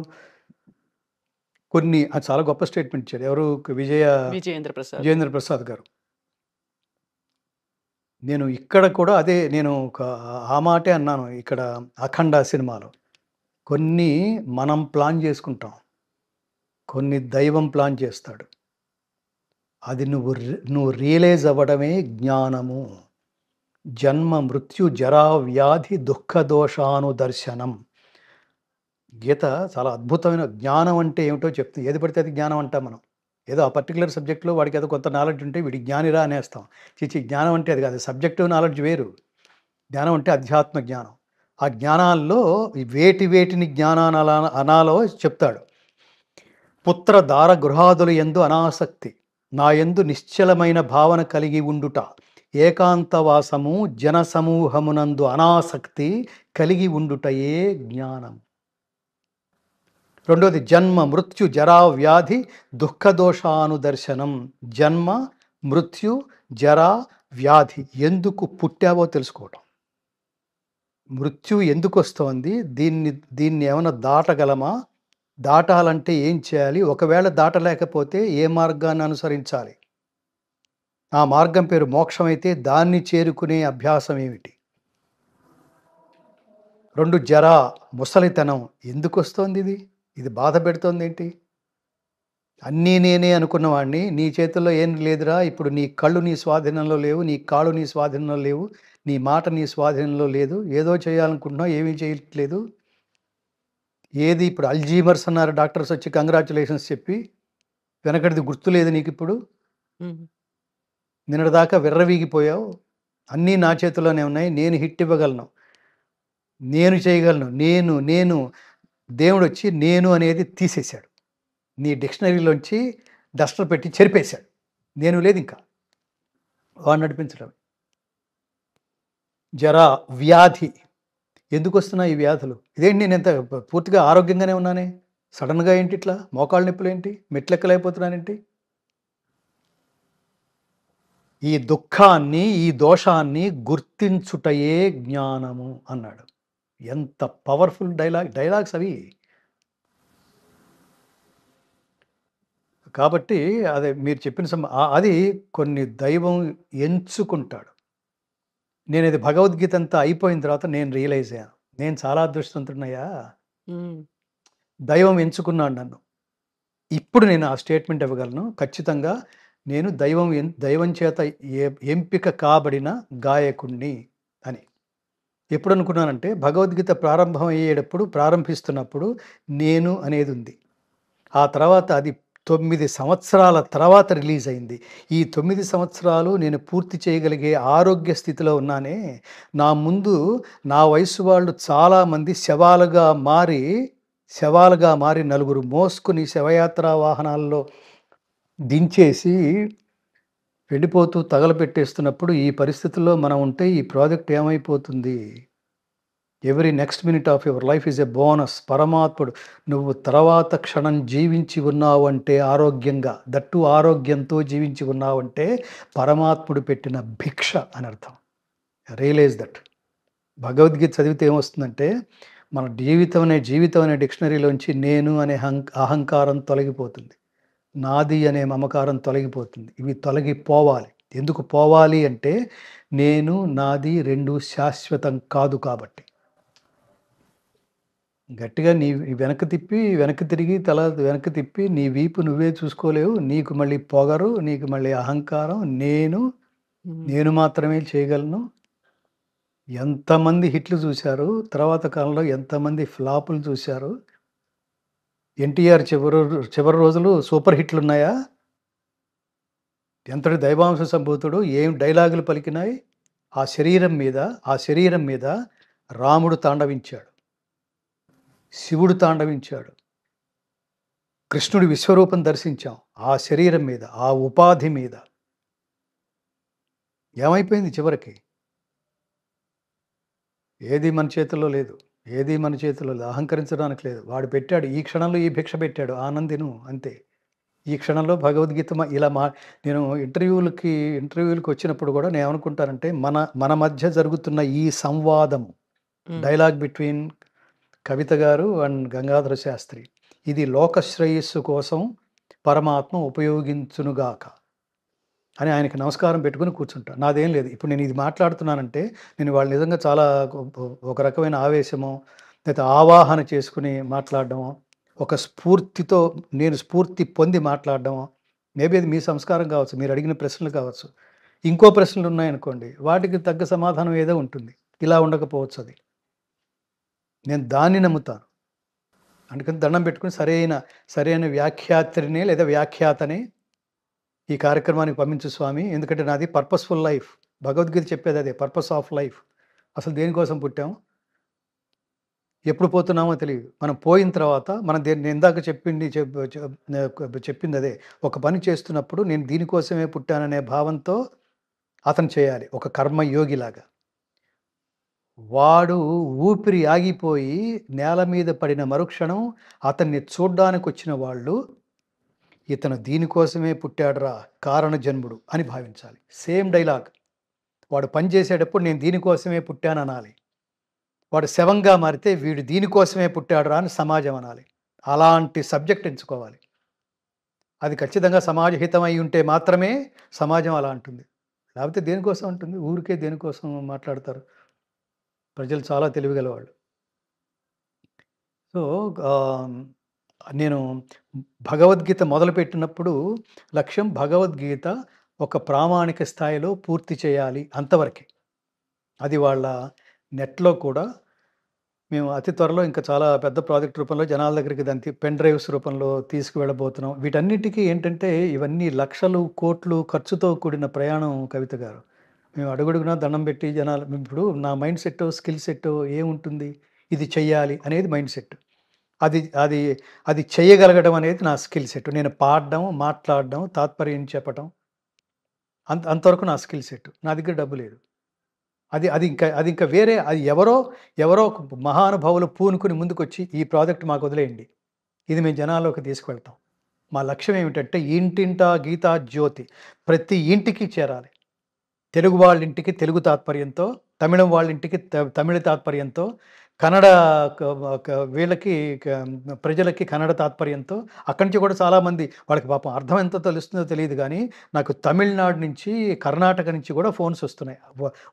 చాలా గొప్ప స్టేట్మెంట్ ఇచ్చారు. ఎవరు? విజయేంద్ర ప్రసాద్. విజయేంద్ర ప్రసాద్ గారు. నేను ఇక్కడ కూడా నేను ఆ మాటే అన్నాను ఇక్కడ 'అఖండ' సినిమాలో. కొన్ని మనం ప్లాన్ చేసుకుంటాం. కొన్ని దైవం ప్లాన్ చేస్తాడు. అది నువ్వు రియలైజ్ అవ్వడమే జ్ఞానము. జన్మ మృత్యు జరా వ్యాధి దుఃఖ దోషానుదర్శనం. గీత చాలా అద్భుతమైన జ్ఞానం అంటే ఏమిటో చెప్తుంది. ఏది పడితే అది జ్ఞానం అంటాం మనం. ఏదో ఆ పర్టిక్యులర్ సబ్జెక్ట్‌లో వాడికి ఏదో కొంత నాలెడ్జ్ ఉంటే వీడి జ్ఞానిరా అనేస్తాం. జ్ఞానం అంటే అది కాదు. సబ్జెక్టివ్ నాలెడ్జ్ వేరు. జ్ఞానం అంటే అధ్యాత్మ జ్ఞానం. ఆ జ్ఞానాల్లో వేటిని అనాలో చెప్తాడు. పుత్ర దార గృహాదుల యందు అనాసక్తి, నా యందు నిశ్చలమైన భావన కలిగి ఉండుట, ఏకాంతవాసము జన సమూహమునందు అనాసక్తి కలిగి ఉండుటయే జ్ఞానం. రెండోది జన్మ మృత్యు జరా వ్యాధి దుఃఖ దోషానుదర్శనం. జన్మ మృత్యు జరా వ్యాధి ఎందుకు పుట్టావో తెలుసుకోవటం. మృత్యు ఎందుకు వస్తోంది? దీన్ని ఏమైనా దాటగలమా? దాటాలంటే ఏం చేయాలి? ఒకవేళ దాటలేకపోతే ఏ మార్గాన్ని అనుసరించాలి? ఆ మార్గం పేరు మోక్షం అయితే దాన్ని చేరుకునే అభ్యాసం ఏమిటి? 2 జరా ముసలితనం ఎందుకు వస్తోంది? ఇది బాధ పెడుతోంది ఏంటి? అన్నీ నేనే అనుకున్నవాడిని, నీ చేతుల్లో ఏం లేదురా. ఇప్పుడు నీ కళ్ళు నీ స్వాధీనంలో లేవు, నీ కాళ్ళు నీ స్వాధీనంలో లేవు, నీ మాట నీ స్వాధీనంలో లేదు. ఏదో చేయాలనుకుంటున్నావు, ఏమీ చేయట్లేదు. ఏది ఇప్పుడు అల్జీమర్స్ అన్నారు డాక్టర్స్ వచ్చి కంగ్రాచులేషన్స్ చెప్పి. వెనకటిది గుర్తులేదు నీకిప్పుడు. నిన్నటిదాకా విర్రవీగిపోయావు. అన్నీ నా చేతిలోనే ఉన్నాయి. నేను హిట్ ఇవ్వగలను, నేను చేయగలను. నేను దేవుడు వచ్చి నేను అనేది తీసేశాడు. నీ డిక్షనరీలోంచి డస్టర్ పెట్టి చెరిపేశాడు. నేను లేదు ఇంకా. వాడు నడిపించడం. జరా వ్యాధి ఎందుకు వస్తున్నాయి ఈ వ్యాధులు? ఇదేంటి నేను ఎంత పూర్తిగా ఆరోగ్యంగానే ఉన్నానే, సడన్గా ఏంటి ఇట్లా మోకాళ్ళ నొప్పులు ఏంటి, మెట్లెక్కలేకపోతున్నానేంటి? ఈ దుఃఖాన్ని ఈ దోషాన్ని గుర్తించుటయే జ్ఞానము అన్నాడు. ఎంత పవర్ఫుల్ డైలాగ్స్ అవి. కాబట్టి అదే మీరు చెప్పిన అది కొన్ని దైవం ఎంచుకుంటాడు. నేను ఇది భగవద్గీత అంతా అయిపోయిన తర్వాత నేను రియలైజ్ అయ్యాను. నేను చాలా అదృష్టవంతుడినయ్యా. దైవం ఎంచుకున్నాడు నన్ను. ఇప్పుడు నేను ఆ స్టేట్మెంట్ ఇవ్వగలను. ఖచ్చితంగా నేను దైవం చేత ఎంపిక కాబడిన గాయకుణ్ణి అని. ఎప్పుడు అనుకున్నానంటే భగవద్గీత ప్రారంభిస్తున్నప్పుడు నేను అనేది ఉంది. ఆ తర్వాత అది 9 సంవత్సరాల తర్వాత రిలీజ్ అయింది. ఈ 9 సంవత్సరాలు నేను పూర్తి చేయగలిగే ఆరోగ్య స్థితిలో ఉన్నానే. నా ముందు నా వయసు వాళ్ళు చాలామంది శవాలుగా మారి నలుగురు మోసుకుని శవయాత్రా వాహనాల్లో దించేసి వెళ్ళిపోతూ తగలపెట్టేస్తున్నప్పుడు ఈ పరిస్థితుల్లో మనం ఉంటే ఈ ప్రాజెక్ట్ ఏమైపోతుంది? Every next minute of your life is a bonus. పరమాత్ముడు నువ్వు తర్వాత క్షణం జీవించి ఉన్నావంటే ఆరోగ్యంగా, దట్టు ఆరోగ్యంతో జీవించి ఉన్నావంటే పరమాత్ముడు పెట్టిన భిక్ష అని అర్థం. Realise that. భగవద్గీత చదివితే ఏమొస్తుందంటే, మన జీవితం అనే డిక్షనరీలోంచి నేను అనే అహంకారం తొలగిపోతుంది. నాది అనే మమకారం తొలగిపోతుంది. ఇవి తొలగిపోవాలి. ఎందుకు పోవాలి అంటే, నేను, నాది 2 శాశ్వతం కాదు కాబట్టి. గట్టిగా నీ వెనక్కి తిరిగి తల వెనక్కి తిప్పి నీ వీపు నువ్వే చూసుకోలేవు. నీకు మళ్ళీ పొగరు, నీకు మళ్ళీ అహంకారం, నేను మాత్రమే చేయగలను. ఎంతమంది హిట్లు చూశారు. తర్వాత కాలంలో ఎంతమంది ఫ్లాపులు చూశారు. ఎన్టీఆర్ చివరి రోజులు సూపర్ హిట్లున్నాయా? ఎంతటి దైవాంశ సంభూతుడు, ఏం డైలాగులు పలికినాయి. ఆ శరీరం మీద రాముడు తాండవించాడు. శివుడు తాండవించాడు. కృష్ణుడి విశ్వరూపం దర్శించాం. ఆ శరీరం మీద, ఆ ఉపాధి మీద. ఏమైపోయింది చివరికి? ఏది మన చేతుల్లో లేదు. అహంకరించడానికి లేదు. వాడు పెట్టాడు. ఈ క్షణంలో ఈ భిక్ష పెట్టాడు. ఆనందిను అంతే. ఈ క్షణంలో భగవద్గీత నేను ఇంటర్వ్యూలకి వచ్చినప్పుడు కూడా నేనేమనుకుంటానంటే, మన మధ్య జరుగుతున్న ఈ సంవాదం, డైలాగ్ బిట్వీన్ కవిత గారు అండ్ గంగాధర శాస్త్రి, ఇది లోక శ్రేయస్సు కోసం పరమాత్మ ఉపయోగించునుగాక అని ఆయనకి నమస్కారం పెట్టుకుని కూర్చుంటా. నాదేం లేదు. ఇప్పుడు నేను ఇది మాట్లాడుతున్నానంటే, నేను వాళ్ళు నిజంగా చాలా ఒక రకమైన ఆవేశమో, లేకపోతే ఆవాహన చేసుకుని మాట్లాడడమో, ఒక స్ఫూర్తితో నేను స్ఫూర్తి పొంది మాట్లాడడమో, మేబీ అది మీ సంస్కారం కావచ్చు, మీరు అడిగిన ప్రశ్నలు కావచ్చు. ఇంకో ప్రశ్నలు ఉన్నాయనుకోండి, వాటికి తగ్గ సమాధానం ఏదో ఉంటుంది. ఇలా ఉండకపోవచ్చు అది. నేను దాన్ని నమ్ముతాను. అందుకని దండం పెట్టుకుని సరైన వ్యాఖ్యాత్రిని లేదా వ్యాఖ్యాతని ఈ కార్యక్రమానికి పంపించు స్వామి. ఎందుకంటే నాది పర్పస్ఫుల్ లైఫ్. భగవద్గీత చెప్పేది అదే, పర్పస్ ఆఫ్ లైఫ్. అసలు దేనికోసం పుట్టాం, ఎప్పుడు పోతున్నామో తెలియదు. మనం పోయిన తర్వాత నేను ఇందాక చెప్పింది అదే. ఒక పని చేస్తున్నప్పుడు నేను దీనికోసమే పుట్టాననే భావంతో అతను చేయాలి, ఒక కర్మయోగిలాగా. వాడు ఊపిరి ఆగిపోయి నేల మీద పడిన మరుక్షణం అతన్ని చూడ్డానికి వచ్చిన వాళ్ళు, ఇతను దీనికోసమే పుట్టాడురా, కారణ జన్ముడు అని భావించాలి. Same dialogue. వాడు పని చేసేటప్పుడు నేను దీనికోసమే పుట్టాననాలి. వాడు శవంగా మారితే వీడు దీనికోసమే పుట్టాడురా అని సమాజం అనాలి. అలాంటి సబ్జెక్ట్ ఎంచుకోవాలి. అది ఖచ్చితంగా సమాజహితం అయి ఉంటే మాత్రమే సమాజం అలా అంటుంది. లేకపోతే దేనికోసం ఉంటుంది? ఊరికే దేనికోసం మాట్లాడతారు. ప్రజలు చాలా తెలివిగలవాళ్ళు. సో, నేను భగవద్గీత మొదలుపెట్టినప్పుడు లక్ష్యం భగవద్గీత ఒక ప్రామాణిక స్థాయిలో పూర్తి చేయాలి, అంతవరకే. అది వాళ్ళ నెట్‌లో కూడా మేము అతి త్వరలో ఇంకా చాలా పెద్ద ప్రాజెక్ట్ రూపంలో జనాల దగ్గరికి దాన్ని పెన్ డ్రైవ్స్ రూపంలో తీసుకువెళ్ళబోతున్నాం. వీటన్నిటికీ ఏంటంటే, ఇవన్నీ లక్షలు, కోట్లు ఖర్చుతో కూడిన ప్రయాణం కవిత గారు. మేము అడుగడుగునా దండం పెట్టి ఇప్పుడు నా మైండ్ సెట్, స్కిల్ సెట్ ఏముంటుంది? ఇది చెయ్యాలి అనేది మైండ్ సెట్. అది అది అది చేయగలగడం అనేది నా స్కిల్ సెట్. నేను పాడడం, మాట్లాడడం, తాత్పర్యం చెప్పటం, అంతవరకు నా స్కిల్ సెట్. నా దగ్గర డబ్బు లేదు. అది ఇంకా వేరే, అది ఎవరో మహానుభావులు పూనుకుని ముందుకొచ్చి ఈ ప్రాజెక్ట్ మాకు వదిలేయండి, ఇది మేము జనాల్లోకి తీసుకువెళ్తాం. మా లక్ష్యం ఏమిటంటే, ఇంటింటా గీతా జ్యోతి ప్రతి ఇంటికి చేరాలి. తెలుగు వాళ్ళ ఇంటికి తెలుగు తాత్పర్యంతో, తమిళం వాళ్ళ ఇంటికి తమిళ తాత్పర్యంతో, కన్నడ వీళ్ళకి ప్రజలకి కన్నడ తాత్పర్యంతో. అక్కడి నుంచి కూడా చాలామంది, వాళ్ళకి పాపం అర్థం ఎంత తెలుస్తుందో తెలియదు కానీ, నాకు తమిళనాడు నుంచి, కర్ణాటక నుంచి కూడా ఫోన్స్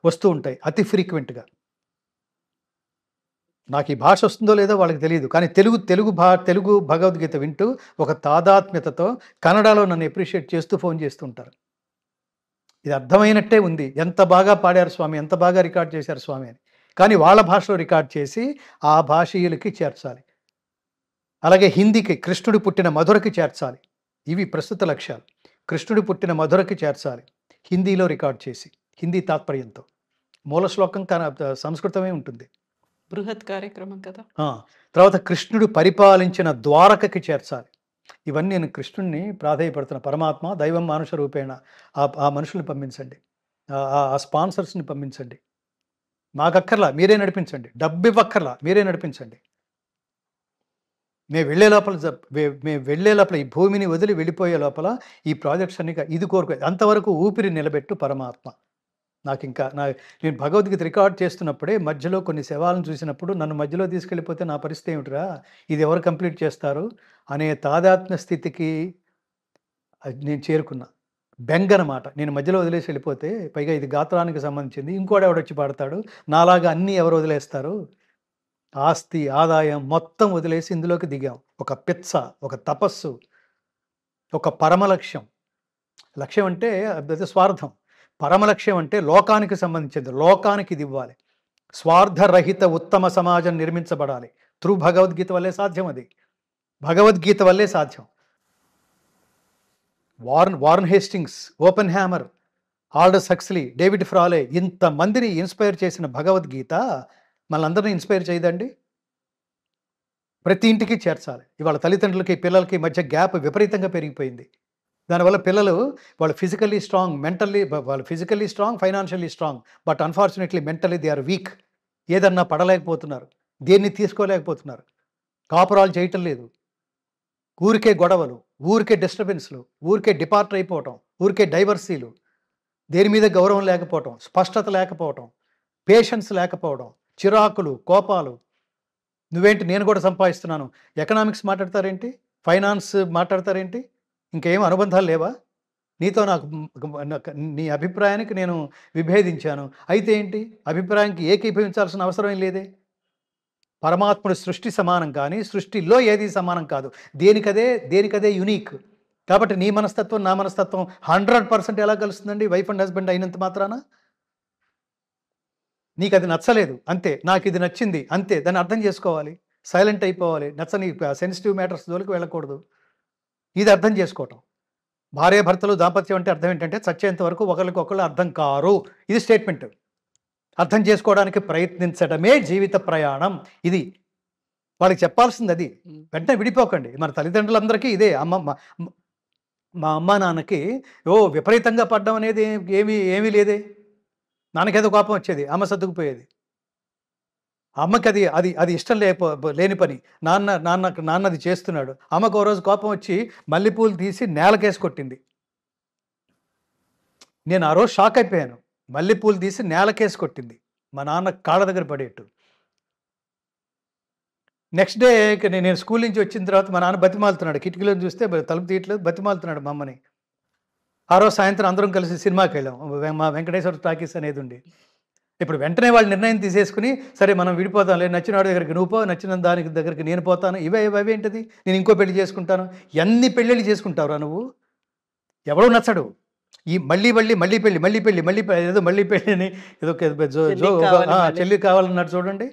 వస్తూ ఉంటాయి అతి ఫ్రీక్వెంట్గా. నాకు ఈ భాష వస్తుందో లేదో వాళ్ళకి తెలియదు, కానీ తెలుగు భగవద్గీత వింటూ ఒక తాదాత్మ్యతతో కన్నడలో నన్ను అప్రిషియేట్ చేస్తూ ఫోన్ చేస్తుంటారు. ఇది అర్థమైనట్టే ఉంది, ఎంత బాగా పాడారు స్వామి, ఎంత బాగా రికార్డ్ చేశారు స్వామి అని. కానీ వాళ్ళ భాషలో రికార్డ్ చేసి ఆ భాషీయులకి చేర్చాలి. అలాగే హిందీకి, కృష్ణుడు పుట్టిన మధురకి చేర్చాలి. ఇవి ప్రస్తుత లక్ష్యాలు. కృష్ణుడు పుట్టిన మధురకి చేర్చాలి, హిందీలో రికార్డ్ చేసి, హిందీ తాత్పర్యంతో. మూల శ్లోకం సంస్కృతమే ఉంటుంది. బృహత్ కార్యక్రమం కదా. తర్వాత కృష్ణుడు పరిపాలించిన ద్వారకకి చేర్చాలి. ఇవన్నీ నేను కృష్ణుడిని ప్రాధేయపడుతున్న. పరమాత్మ దైవం మానుష రూపేణ ఆ మనుషుల్ని పంపించండి, ఆ స్పాన్సర్స్ని పంపించండి. మాకక్కర్లా, మీరే నడిపించండి. డబ్బు ఇవ్వక్కర్లా, మీరే నడిపించండి. మేము వెళ్ళే లోపల ఈ భూమిని వదిలి వెళ్ళిపోయే లోపల ఈ ప్రాజెక్ట్స్ అన్ని ఇది కోరుకో. అంతవరకు ఊపిరి నిలబెట్టు పరమాత్మ. నేను భగవద్గీత రికార్డ్ చేస్తున్నప్పుడే మధ్యలో కొన్ని శవాలను చూసినప్పుడు నన్ను మధ్యలో తీసుకెళ్ళిపోతే నా పరిస్థితి ఏమిటిరా? ఇది ఎవరు కంప్లీట్ చేస్తారు? అనే తాదాత్మ్య స్థితికి నేను చేరుకున్నా. బెంగనమాట. నేను మధ్యలో వదిలేసి వెళ్ళిపోతే, పైగా ఇది గాత్రానికి సంబంధించింది. ఇంకోడెవడొచ్చి పాడతాడు. నాలాగా అన్నీ ఎవరు వదిలేస్తారు? ఆస్తి, ఆదాయం మొత్తం వదిలేసి ఇందులోకి దిగాం. ఒక పిచ్చ, ఒక తపస్సు, ఒక పరమ లక్ష్యం. లక్ష్యం అంటే అది స్వార్థం. పరమ లక్ష్యం అంటే లోకానికి సంబంధించింది. లోకానికి ఇది ఇవ్వాలి. స్వార్థరహిత ఉత్తమ సమాజం నిర్మించబడాలి. త్రూ భగవద్గీత వల్లే సాధ్యం అది. భగవద్గీత వల్లే సాధ్యం. Warren Hastings, open hammer, Aldous Huxley, David ఫ్రాలే ఇంతమందిని ఇన్స్పైర్ చేసిన భగవద్గీత మనందరినీ ఇన్స్పైర్ చేయదండి? ప్రతి ఇంటికి చేర్చాలి. ఇవాళ తల్లిదండ్రులకి పిల్లలకి మధ్య గ్యాప్ విపరీతంగా పెరిగిపోయింది. దానివల్ల పిల్లలు వాళ్ళు physically strong, financially strong, but unfortunately mentally they are weak. ఏదన్నా పడలేకపోతున్నారు, దేన్ని తీసుకోలేకపోతున్నారు, కాపురాలు చేయటం లేదు, ఊరికే గొడవలు, ఊరికే డిస్టర్బెన్స్లు, ఊరికే డిపార్ట్ అయిపోవటం, ఊరికే డైవర్సీలు, దేని మీద గౌరవం లేకపోవటం, స్పష్టత లేకపోవటం, పేషెన్స్ లేకపోవడం, చిరాకులు, కోపాలు. నువ్వేంటి, నేను కూడా సంపాదిస్తున్నాను, ఎకనామిక్స్ మాట్లాడతారేంటి, ఫైనాన్స్ మాట్లాడతారేంటి, ఇంకేం అనుబంధాలు లేవా? నీతో నీ అభిప్రాయానికి నేను విభేదించాను, అయితే ఏంటి, అభిప్రాయానికి ఏకీభవించాల్సిన అవసరం ఏం లేదే. పరమాత్ముడు సృష్టి సమానం, కానీ సృష్టిలో ఏది సమానం కాదు. దేనికదే యునీక్. కాబట్టి నీ మనస్తత్వం నా మనస్తత్వం 100% ఎలా కలుస్తుందండి? వైఫ్ అండ్ హస్బెండ్ అయినంత మాత్రాన. నీకు అది నచ్చలేదు అంతే, నాకు ఇది నచ్చింది అంతే, దాన్ని అర్థం చేసుకోవాలి, సైలెంట్ అయిపోవాలి, నచ్చని సెన్సిటివ్ మ్యాటర్స్ జోలికి వెళ్ళకూడదు. ఇది అర్థం చేసుకోవటం. భార్యాభర్తలు దాంపత్యం అంటే అర్థం ఏంటంటే చచ్చేంత వరకు ఒకరికొకరు అర్థం కారు. ఇది స్టేట్మెంట్. అర్థం చేసుకోవడానికి ప్రయత్నించడమే జీవిత ప్రయాణం. ఇది వాళ్ళకి చెప్పాల్సింది. అది వెంటనే విడిపోకండి. మన తల్లిదండ్రులందరికీ ఇదే. మా అమ్మ నాన్నకి విపరీతంగా పడ్డం అనేది ఏమీ లేదే. నాన్నకేదో కోపం వచ్చేది, అమ్మ సర్దుకుపోయేది. అమ్మకి అది ఇష్టం లేని పని. నాన్నది చేస్తున్నాడు. అమ్మకు ఓ రోజు కోపం వచ్చి మల్లెపూలు తీసి నేలకేసి కొట్టింది. నేను ఆ రోజు షాక్ అయిపోయాను. మల్లెపూలు తీసి నేలకేసి కొట్టింది, మా నాన్న కాళ్ళ దగ్గర పడేట్టు. నెక్స్ట్ డే నేను స్కూల్ నుంచి వచ్చిన తర్వాత మా నాన్న బతిమాలుతున్నాడు. కిటికీలో చూస్తే తలుపు తీయట్లేదు, బతిమాలుతున్నాడు మా అమ్మని. ఆ రోజు సాయంత్రం అందరం కలిసి సినిమాకి వెళ్ళాం. మా వెంకటేశ్వర టాకీస్ అనేది ఉంది. ఇప్పుడు వెంటనే వాళ్ళు నిర్ణయం తీసేసుకుని, సరే మనం విడిపోతాంలే, నచ్చిన వాడి దగ్గరికి నువ్వు పో, నచ్చిన దానికి దగ్గరికి నేను పోతాను, ఇవేంటిది, నేను ఇంకో పెళ్లి చేసుకుంటాను. ఎన్ని పెళ్ళిళ్ళు చేసుకుంటావురా నువ్వు? ఎవడో నచ్చడు. ఈ మళ్ళీ పెళ్ళి ఏదో మళ్ళీ పెళ్ళి అని ఏదో చెల్లి కావాలన్నట్టు చూడండి.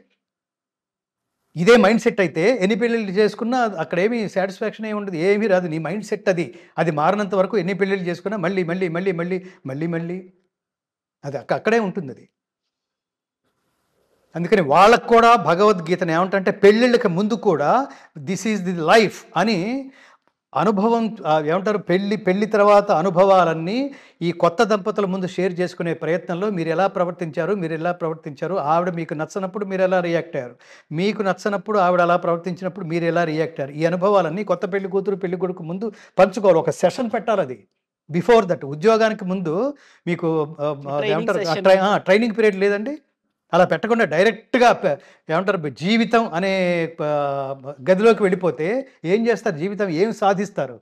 ఇదే మైండ్ సెట్ అయితే ఎన్ని పెళ్ళిళ్ళు చేసుకున్నా అక్కడ ఏమీ సాటిస్ఫాక్షన్ ఏమి ఉండదు, ఏమీ రాదు. నీ మైండ్ సెట్ అది మారినంత వరకు ఎన్ని పెళ్ళిళ్ళు చేసుకున్నా మళ్ళీ అది అక్కడే ఉంటుంది. అది అందుకని వాళ్ళకు కూడా భగవద్గీతను ఏమంటే పెళ్ళిళ్ళకి ముందు కూడా దిస్ ఈజ్ ది లైఫ్ అని అనుభవం ఏమంటారు, పెళ్లి తర్వాత అనుభవాలన్నీ ఈ కొత్త దంపతుల ముందు షేర్ చేసుకునే ప్రయత్నంలో మీరు ఎలా ప్రవర్తించారు, ఆవిడ మీకు నచ్చనప్పుడు మీరు ఎలా రియాక్ట్ అయ్యారు, మీకు నచ్చనప్పుడు ఆవిడ అలా ప్రవర్తించినప్పుడు మీరు ఎలా రియాక్ట్ అయ్యారు, ఈ అనుభవాలన్నీ కొత్త పెళ్లి కూతురు పెళ్లి కొడుకు ముందు పంచుకోవాలి. ఒక సెషన్ పెట్టాలి. అది బిఫోర్ దట్. ఉద్యోగానికి ముందు మీకు ఏమంటారు ట్రైనింగ్ పీరియడ్ లేదండి. అలా పెట్టకుండా డైరెక్ట్గా ఏమంటారు జీవితం అనే గదిలోకి వెళ్ళిపోతే ఏం చేస్తారు? జీవితం ఏం సాధిస్తారు?